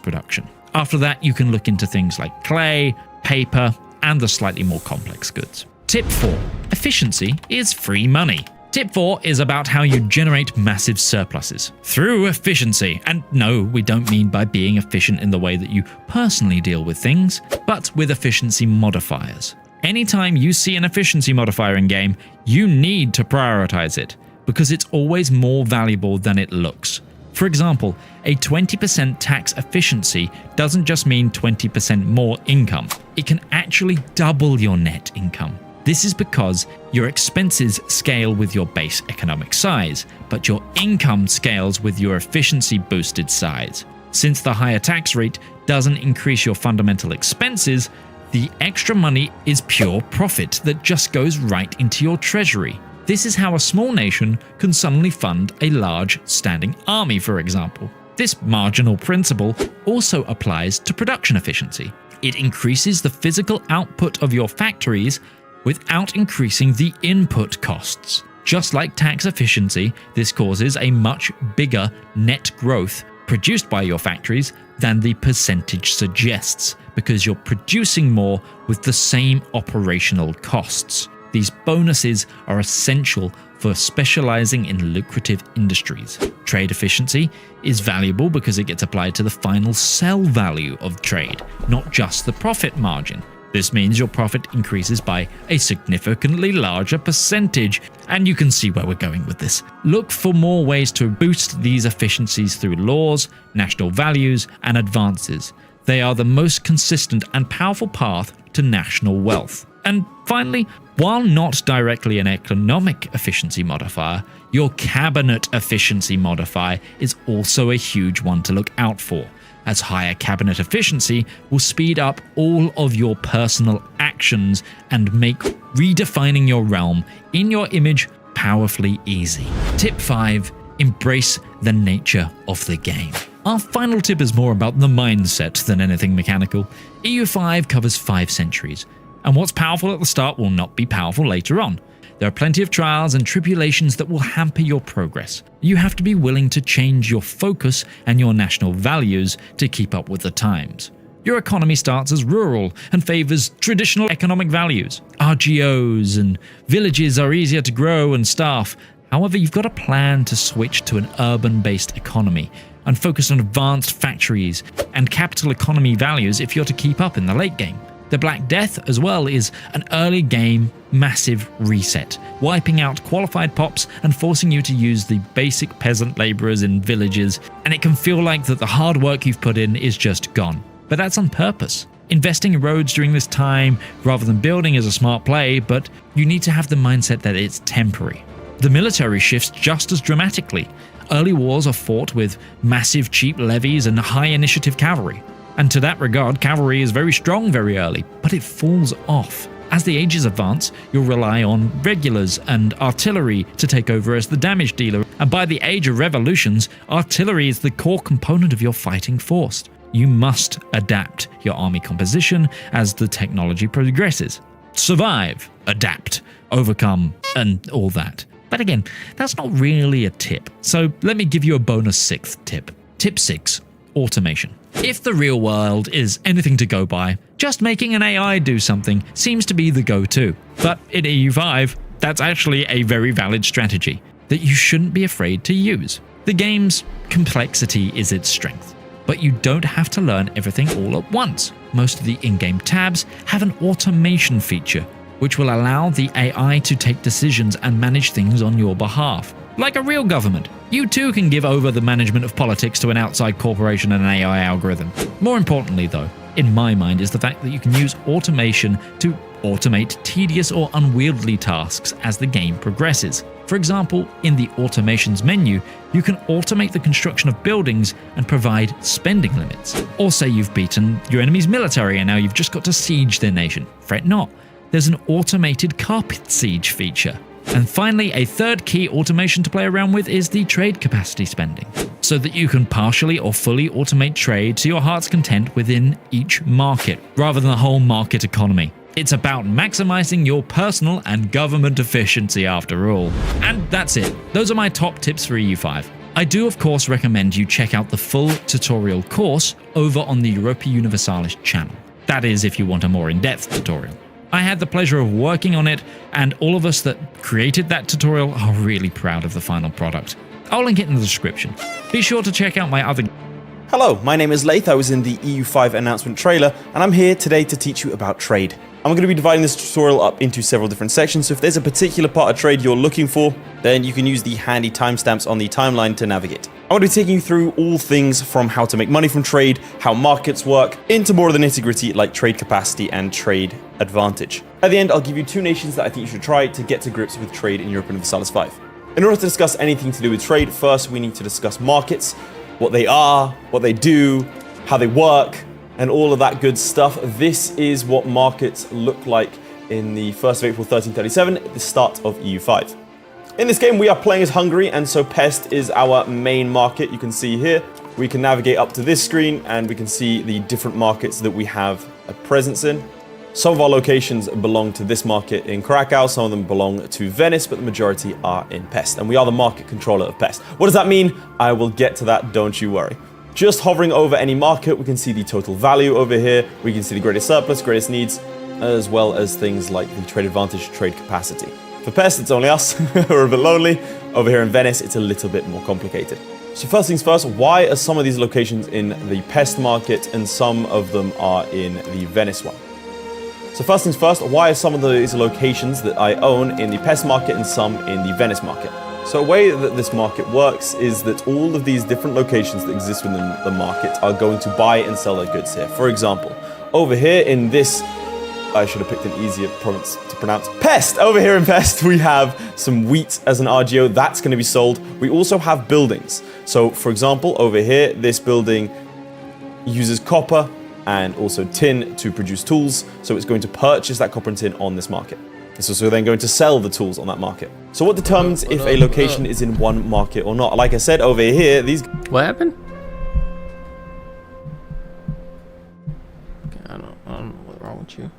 [SPEAKER 6] Production. After that, you can look into things like clay, paper, and the slightly more complex goods. Tip 4. Efficiency is free money. Tip 4 is about how you generate massive surpluses through efficiency. And no, we don't mean by being efficient in the way that you personally deal with things, but with efficiency modifiers. Anytime you see an efficiency modifier in game, you need to prioritize it, because it's always more valuable than it looks. For example, a 20% tax efficiency doesn't just mean 20% more income. It can actually double your net income. This is because your expenses scale with your base economic size, but your income scales with your efficiency boosted size. Since the higher tax rate doesn't increase your fundamental expenses, the extra money is pure profit that just goes right into your treasury. This is how a small nation can suddenly fund a large standing army, for example. This marginal principle also applies to production efficiency. It increases the physical output of your factories without increasing the input costs. Just like tax efficiency, this causes a much bigger net growth produced by your factories than the percentage suggests, because you're producing more with the same operational costs. These bonuses are essential for specializing in lucrative industries. Trade efficiency is valuable because it gets applied to the final sell value of trade, not just the profit margin. This means your profit increases by a significantly larger percentage, and you can see where we're going with this. Look for more ways to boost these efficiencies through laws, national values, and advances. They are the most consistent and powerful path to national wealth. And finally, while not directly an economic efficiency modifier, your cabinet efficiency modifier is also a huge one to look out for, as higher cabinet efficiency will speed up all of your personal actions and make redefining your realm in your image powerfully easy. Tip 5. Embrace the nature of the game. Our final tip is more about the mindset than anything mechanical. EU5 covers 5 centuries, and what's powerful at the start will not be powerful later on. There are plenty of trials and tribulations that will hamper your progress. You have to be willing to change your focus and your national values to keep up with the times. Your economy starts as rural and favors traditional economic values. RGOs and villages are easier to grow and staff. However, you've got a plan to switch to an urban-based economy and focus on advanced factories and capital economy values if you're to keep up in the late game. The Black Death, as well, is an early game massive reset, wiping out qualified pops and forcing you to use the basic peasant laborers in villages, and it can feel like that the hard work you've put in is just gone. But that's on purpose. Investing in roads during this time rather than building is a smart play, but you need to have the mindset that it's temporary. The military shifts just as dramatically. Early wars are fought with massive cheap levies and high initiative cavalry. And to that regard, cavalry is very strong very early, but it falls off. As the ages advance, you'll rely on regulars and artillery to take over as the damage dealer, and by the age of revolutions, artillery is the core component of your fighting force. You must adapt your army composition as the technology progresses. Survive, adapt, overcome, and all that. But again, that's not really a tip, so let me give you a bonus 6th tip. Tip 6. Automation. If the real world is anything to go by, just making an AI do something seems to be the go-to. But in EU5, that's actually a very valid strategy that you shouldn't be afraid to use. The game's complexity is its strength, but you don't have to learn everything all at once. Most of the in-game tabs have an automation feature, which will allow the AI to take decisions and manage things on your behalf. Like a real government, you too can give over the management of politics to an outside corporation and an AI algorithm. More importantly though, in my mind, is the fact that you can use automation to automate tedious or unwieldy tasks as the game progresses. For example, in the automations menu, you can automate the construction of buildings and provide spending limits. Or say you've beaten your enemy's military and now you've just got to siege their nation. Fret not, there's an automated carpet siege feature. And finally, a third key automation to play around with is the trade capacity spending, so that you can partially or fully automate trade to your heart's content within each market, rather than the whole market economy. It's about maximizing your personal and government efficiency after all. And that's it. Those are my top tips for EU5. I do of course recommend you check out the full tutorial course over on the Europa Universalis channel. That is if you want a more in-depth tutorial. I had the pleasure of working on it, and all of us that created that tutorial are really proud of the final product. I'll link it in the description. Be sure to check out my other...
[SPEAKER 4] Hello, my name is Laith. I was in the EU5 announcement trailer, and I'm here today to teach you about trade. I'm going to be dividing this tutorial up into several different sections, so if there's a particular part of trade you're looking for, then you can use the handy timestamps on the timeline to navigate. I'm going to be taking you through all things from how to make money from trade, how markets work, into more of the nitty-gritty like trade capacity and trade advantage. At the end, I'll give you 2 nations that I think you should try to get to grips with trade in Europe and Versailles 5. In order to discuss anything to do with trade, first we need to discuss markets, what they are, what they do, how they work, and all of that good stuff. This is what markets look like in the 1st of April 1337, at the start of EU5. In this game, we are playing as Hungary, and so Pest is our main market. You can see here, we can navigate up to this screen, and we can see the different markets that we have a presence in. Some of our locations belong to this market in Krakow, some of them belong to Venice, but the majority are in Pest, and we are the market controller of Pest. What does that mean? I will get to that, don't you worry. Just hovering over any market, we can see the total value over here, we can see the greatest surplus, greatest needs, as well as things like the trade advantage, trade capacity. For Pest, it's only us, we're a bit lonely. Over here in Venice, it's a little bit more complicated. So first things first, why are some of these locations in the Pest market and some of them are in the Venice one? So first things first, why are some of these locations that I own in the Pest market and some in the Venice market? So a way that this market works is that all of these different locations that exist within the market are going to buy and sell their goods here. For example, over here in this, I should have picked an easier province to pronounce, Pest! Over here in Pest, we have some wheat as an RGO, that's going to be sold. We also have buildings. So for example, over here, this building uses copper and also tin to produce tools, so it's going to purchase that copper and tin on this market. It's also then going to sell the tools on that market. So what determines if a location is in one market or not? Like I said, over here, these...
[SPEAKER 5] What happened? Okay, I don't know what's wrong with you.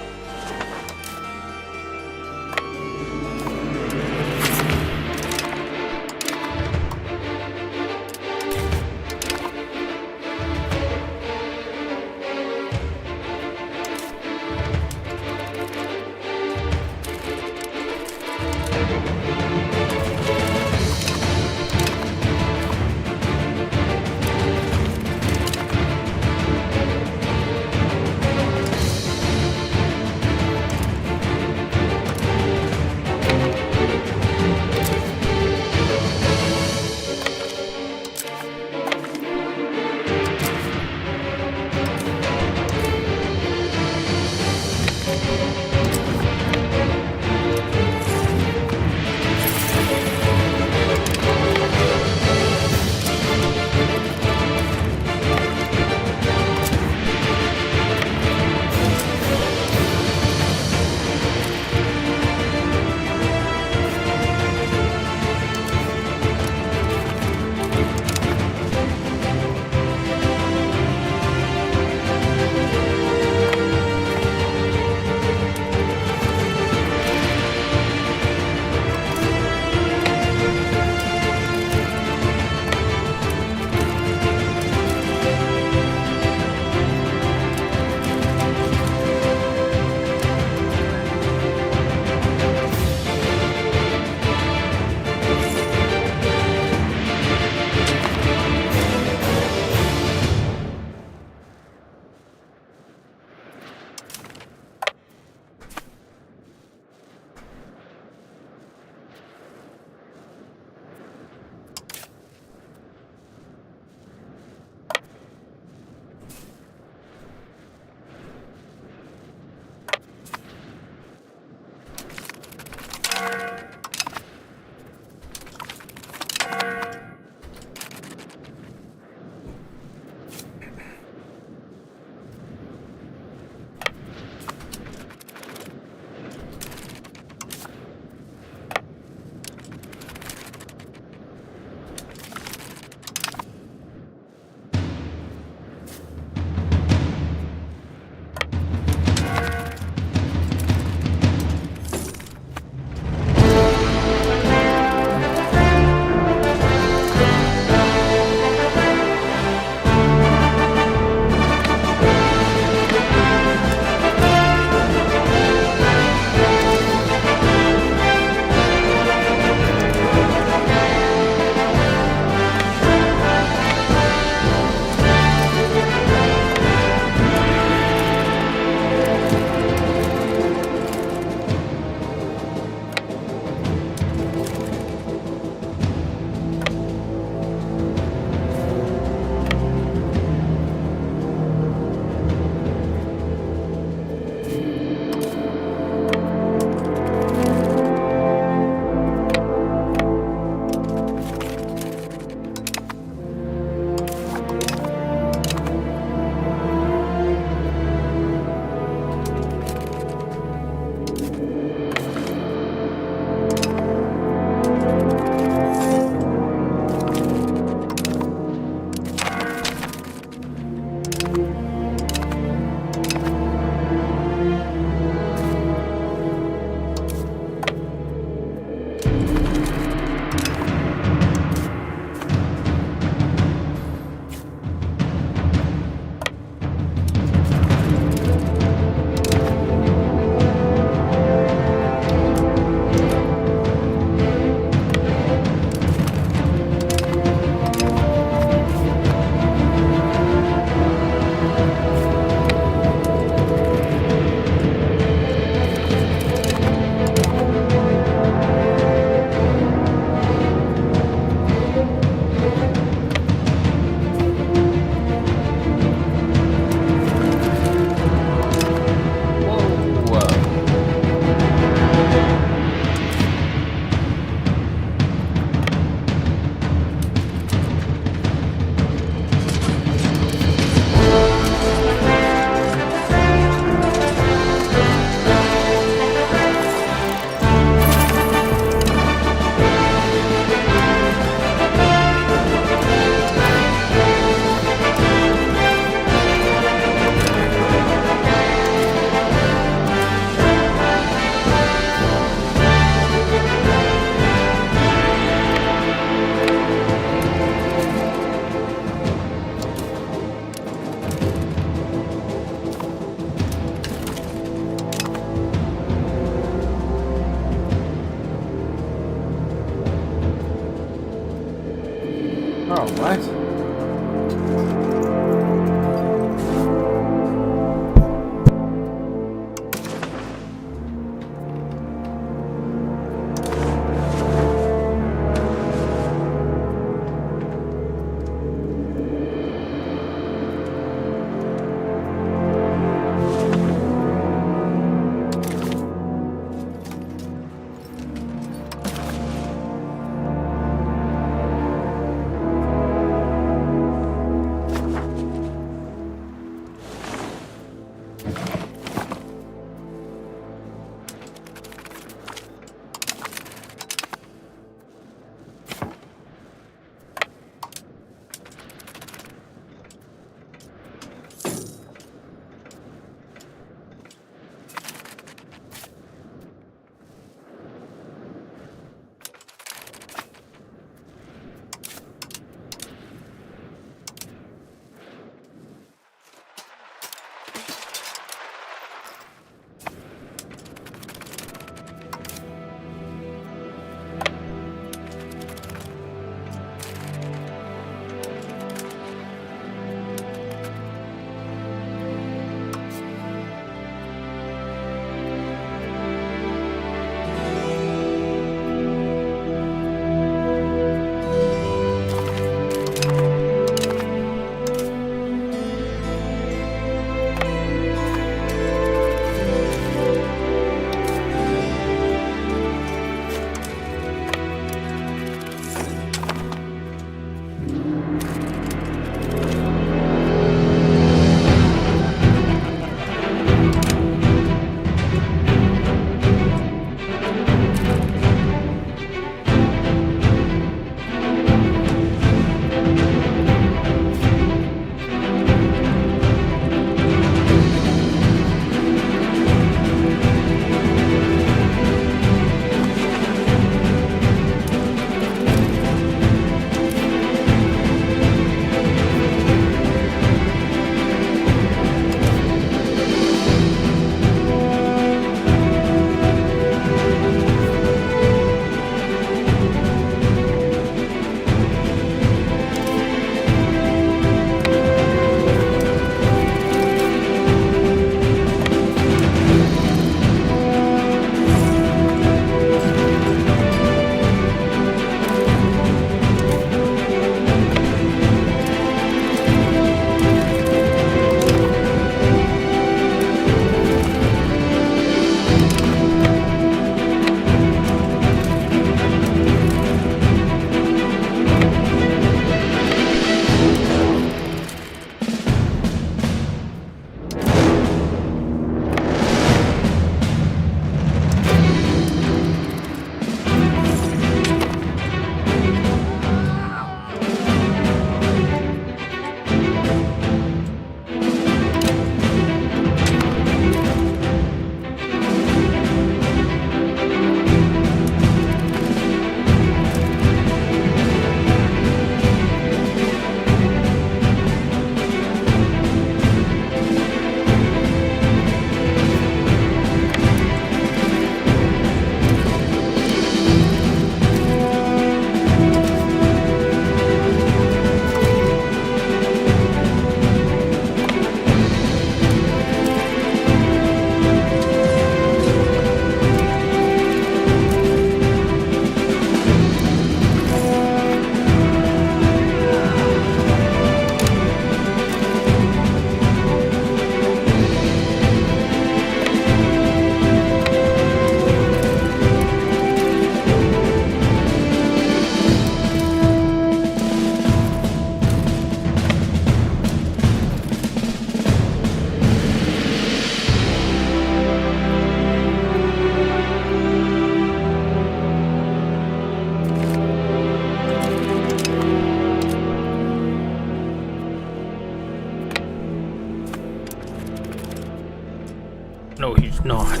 [SPEAKER 5] No, he's not.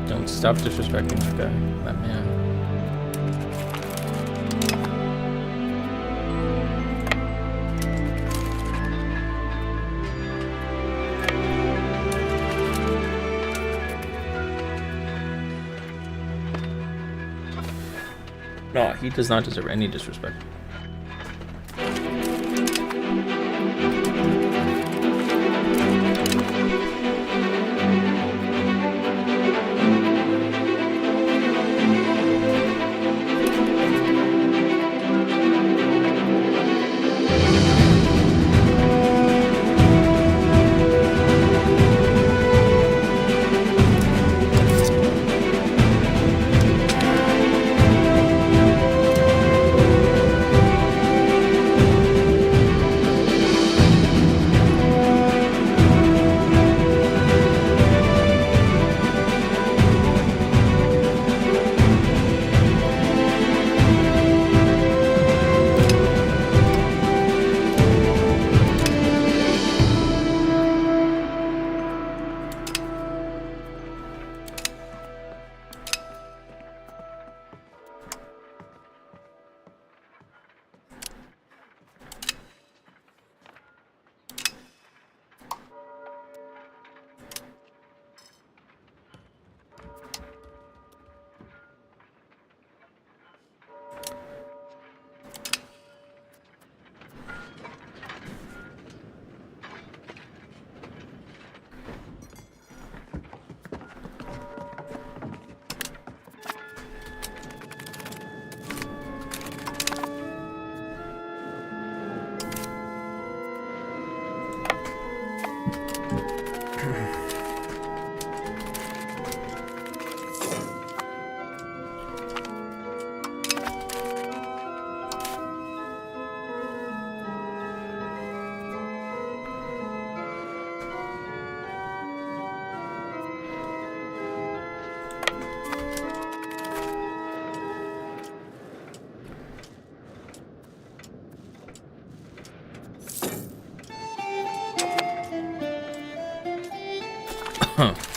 [SPEAKER 5] Don't stop disrespecting that guy, that man. No, he does not deserve any disrespect. Huh.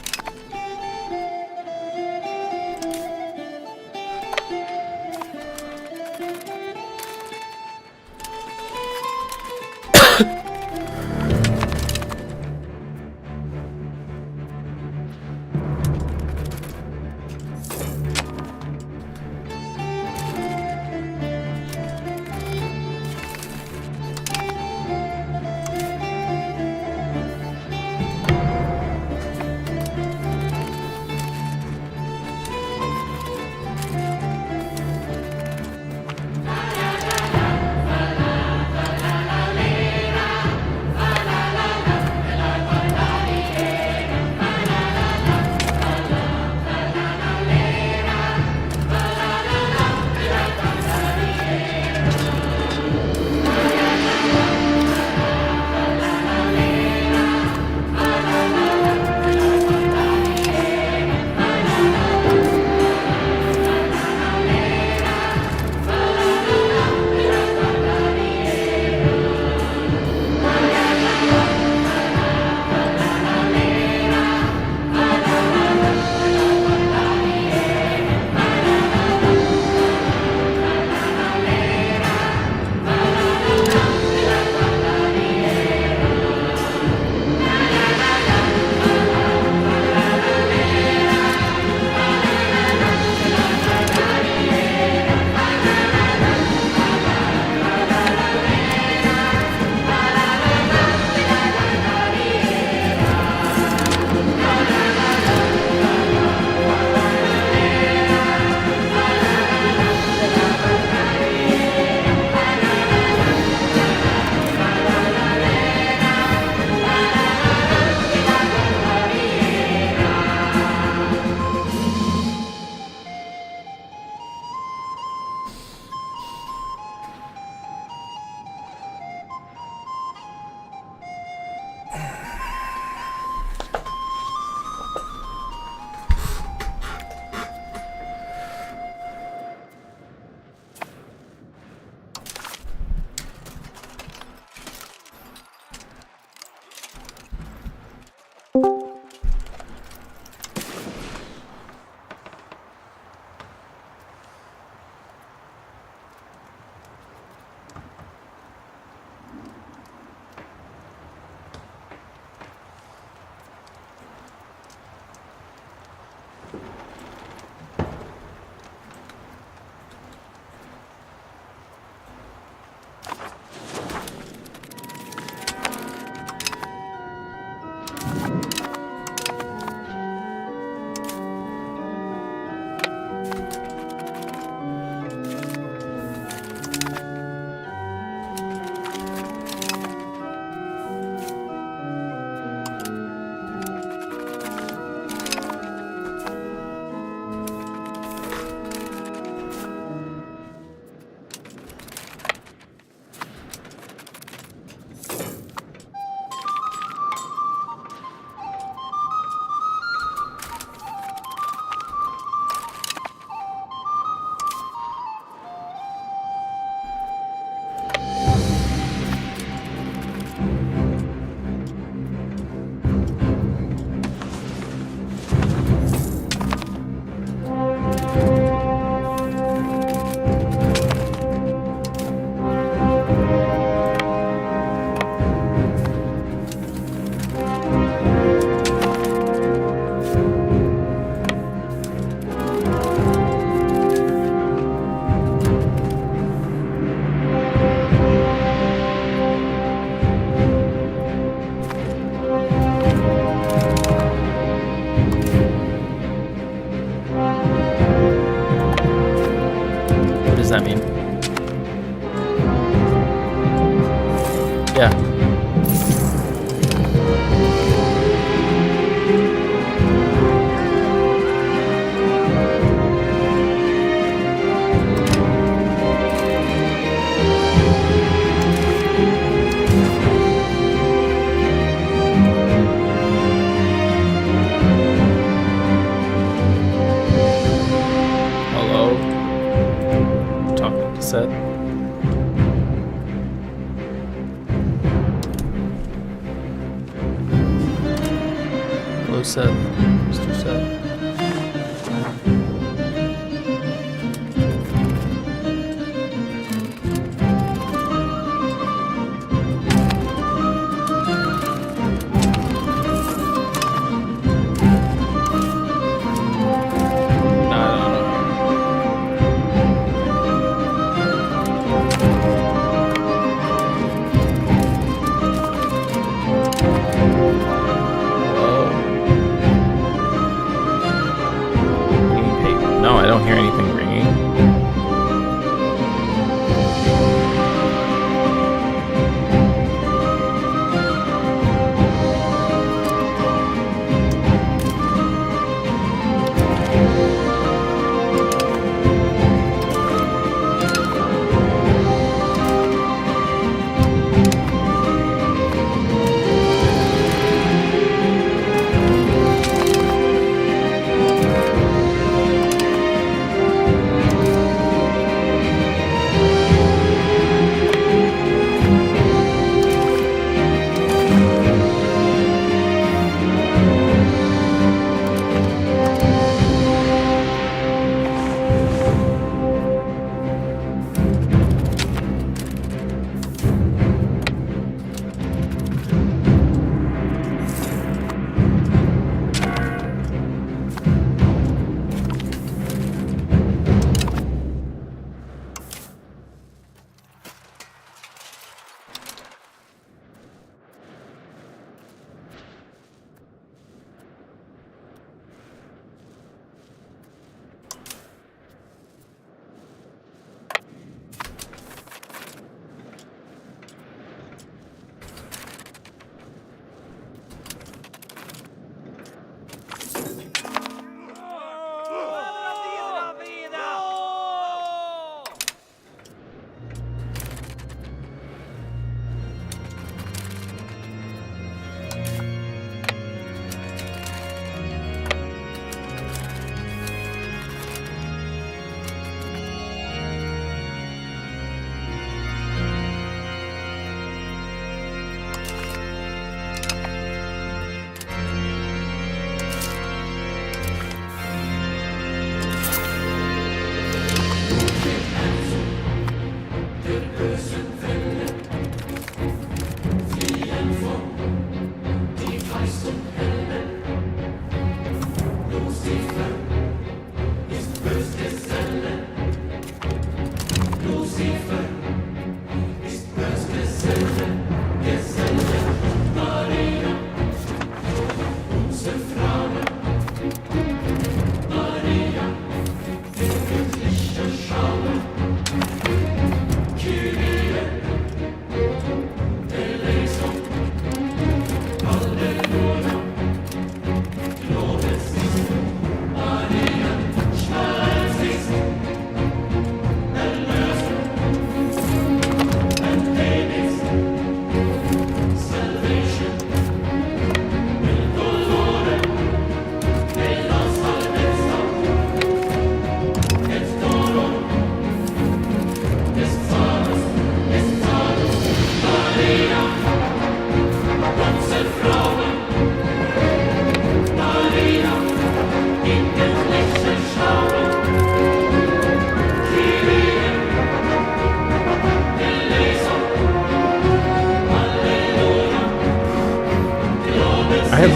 [SPEAKER 5] that mean? Yeah. Hello? Talk. Hello, Seth. Mr. Seth. No, I don't hear anything ringing.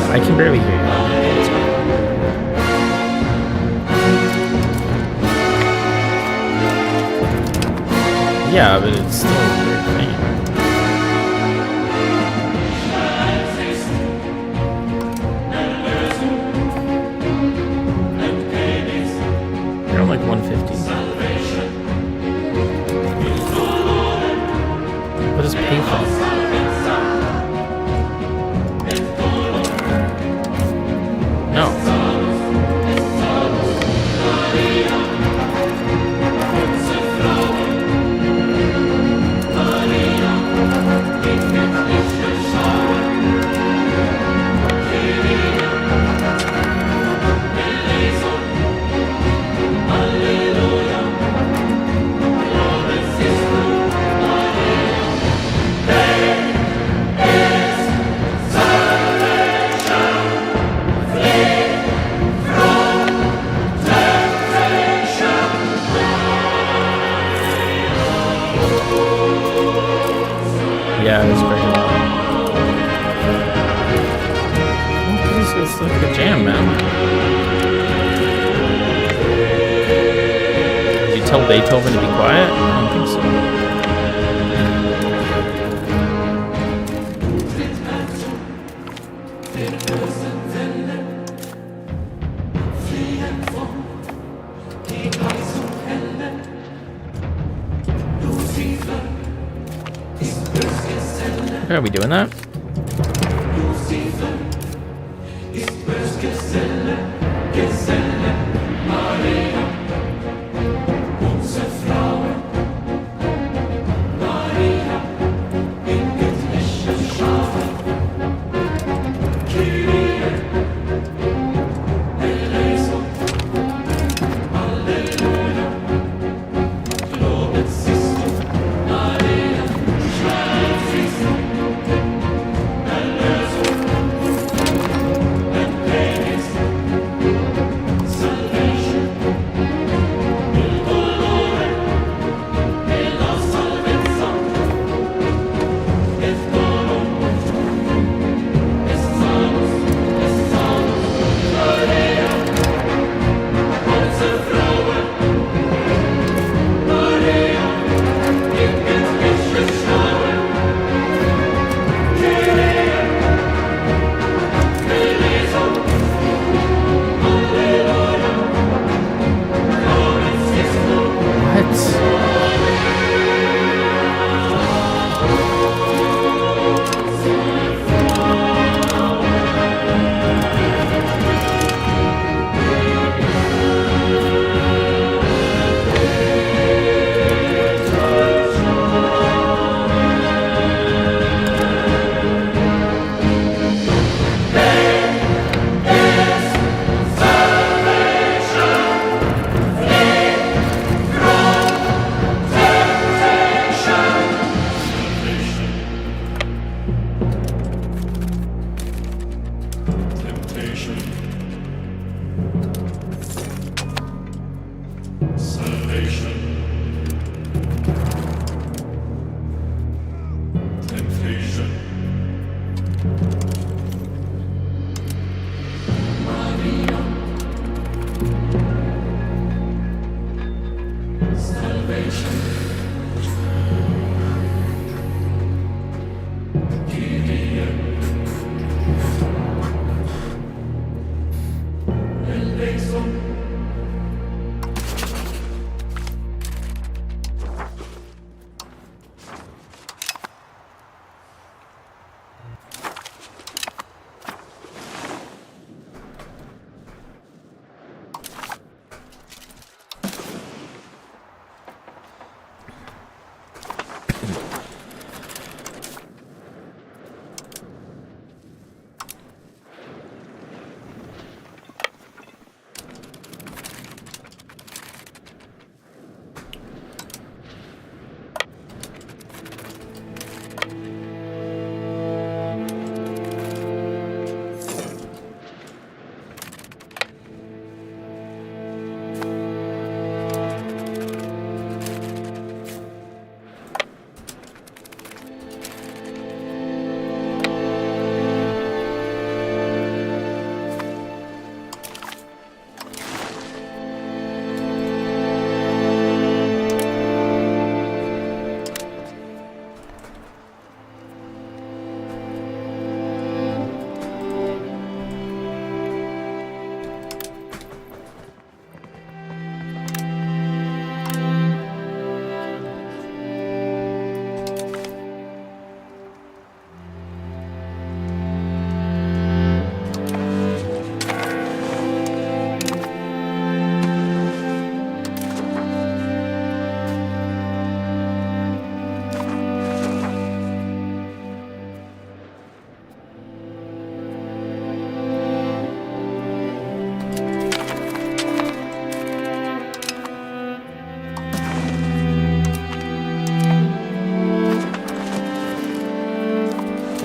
[SPEAKER 5] I can barely hear you. Yeah, but it's still very faint. You're on like 150. What is payphone? No. It's like a jam, man. Did you tell Beethoven to be quiet? I don't think so. Are we doing that?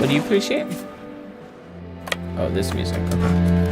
[SPEAKER 5] What do you appreciate? Oh, this music. Okay.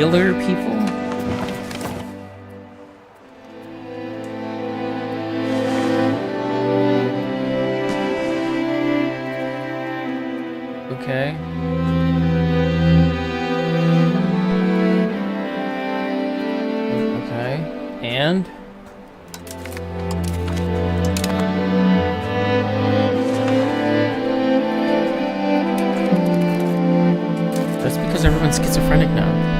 [SPEAKER 5] Wheeler people? Okay. Okay. And? That's because everyone's schizophrenic now.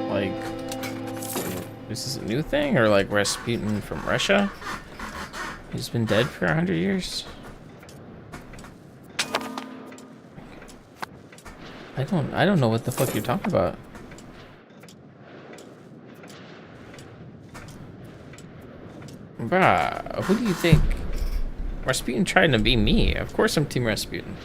[SPEAKER 5] Like, this is a new thing, or like Rasputin from Russia? He's been dead for 100 years. I don't know what the fuck you're talking about. Bruh, who do you think? Rasputin trying to be me. Of course I'm Team Rasputin.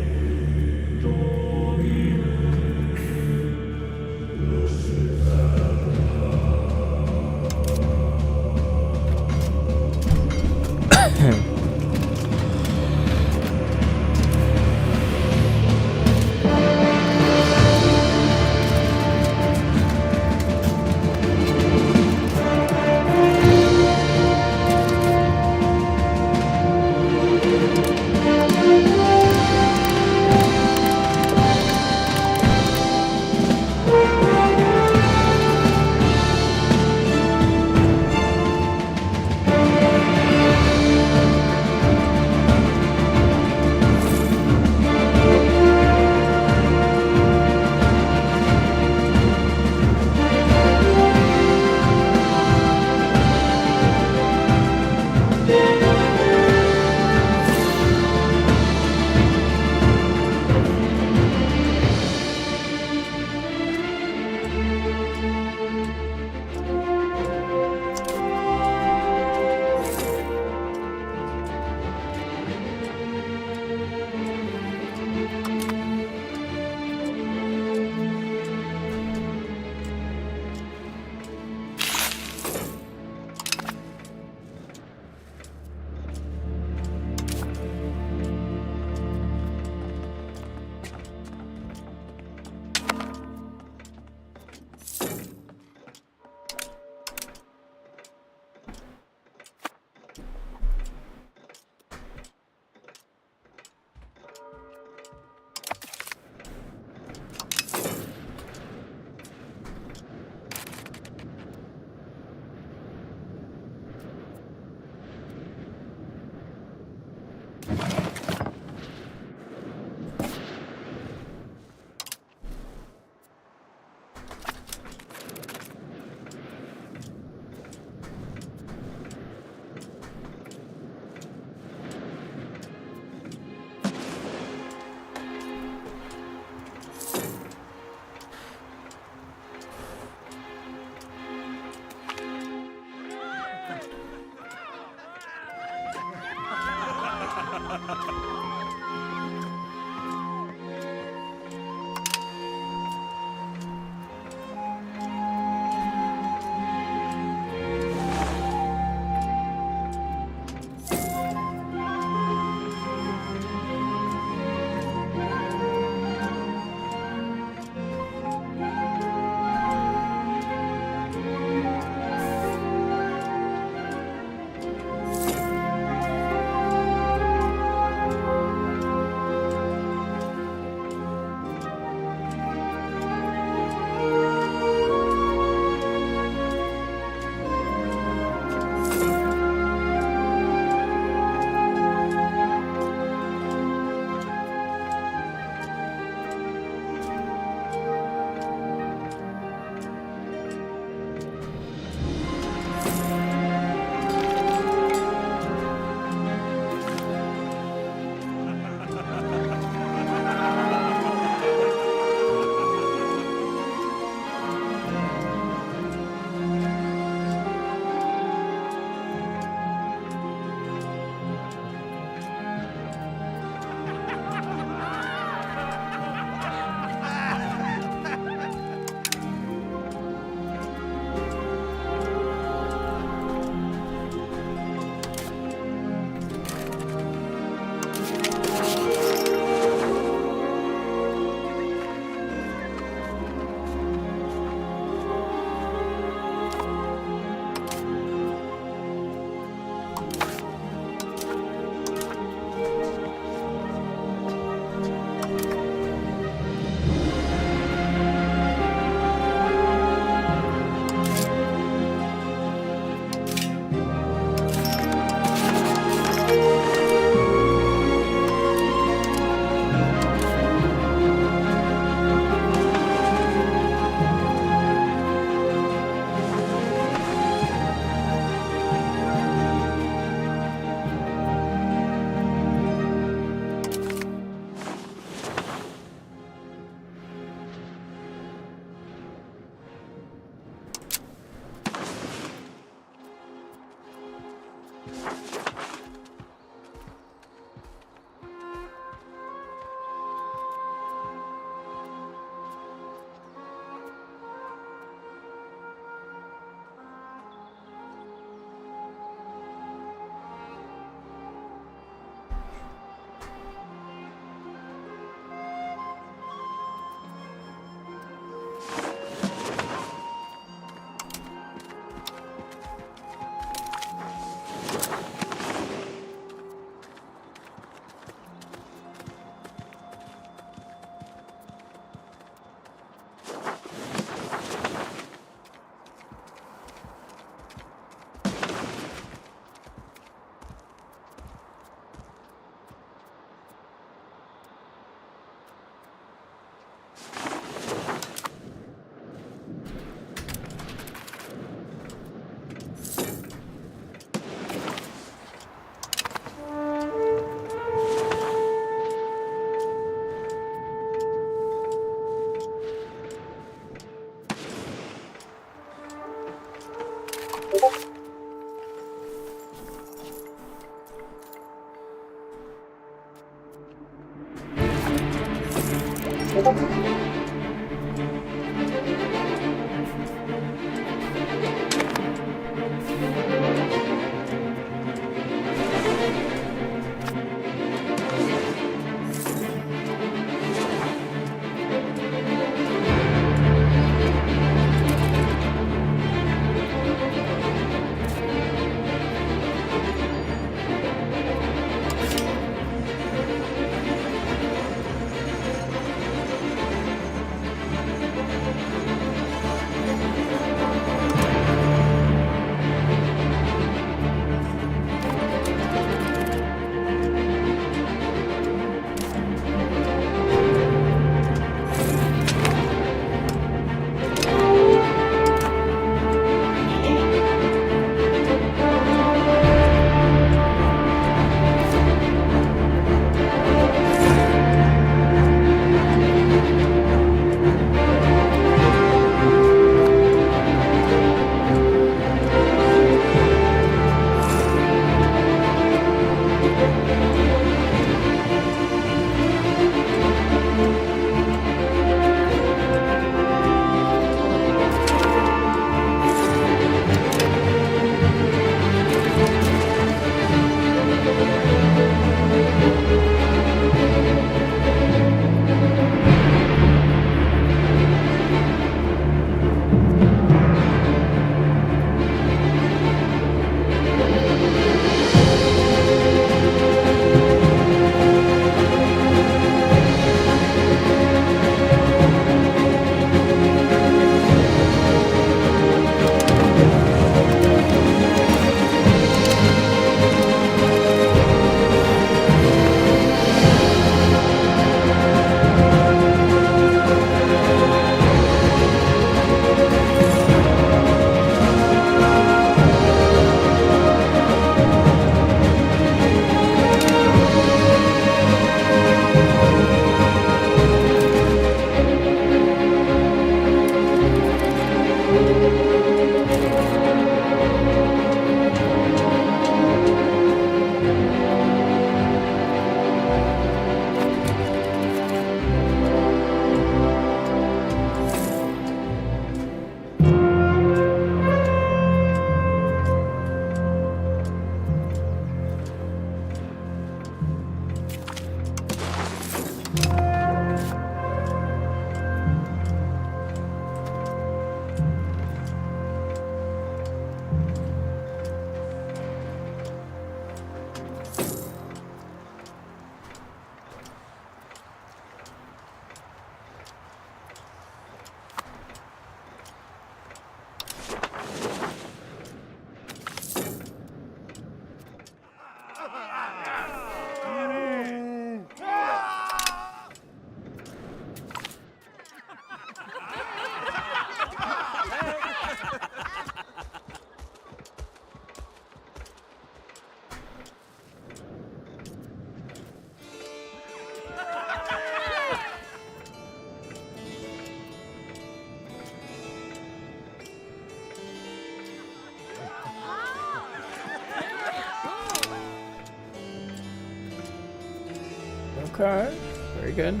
[SPEAKER 5] Okay. Very good.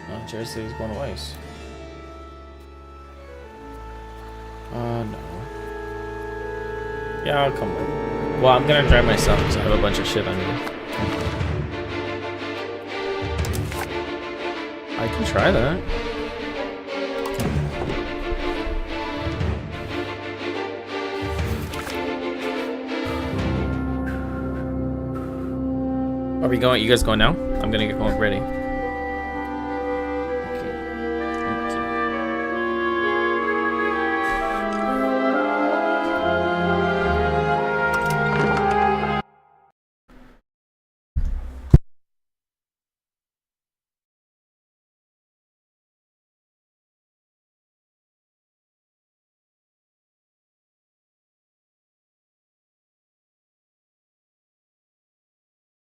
[SPEAKER 5] Oh, Jersey's going to waste. No. Yeah, I'll come with. Well, I'm gonna drive myself because I have a bunch of shit on me. I can try that. Are we going? You guys going now? I'm gonna get going ready.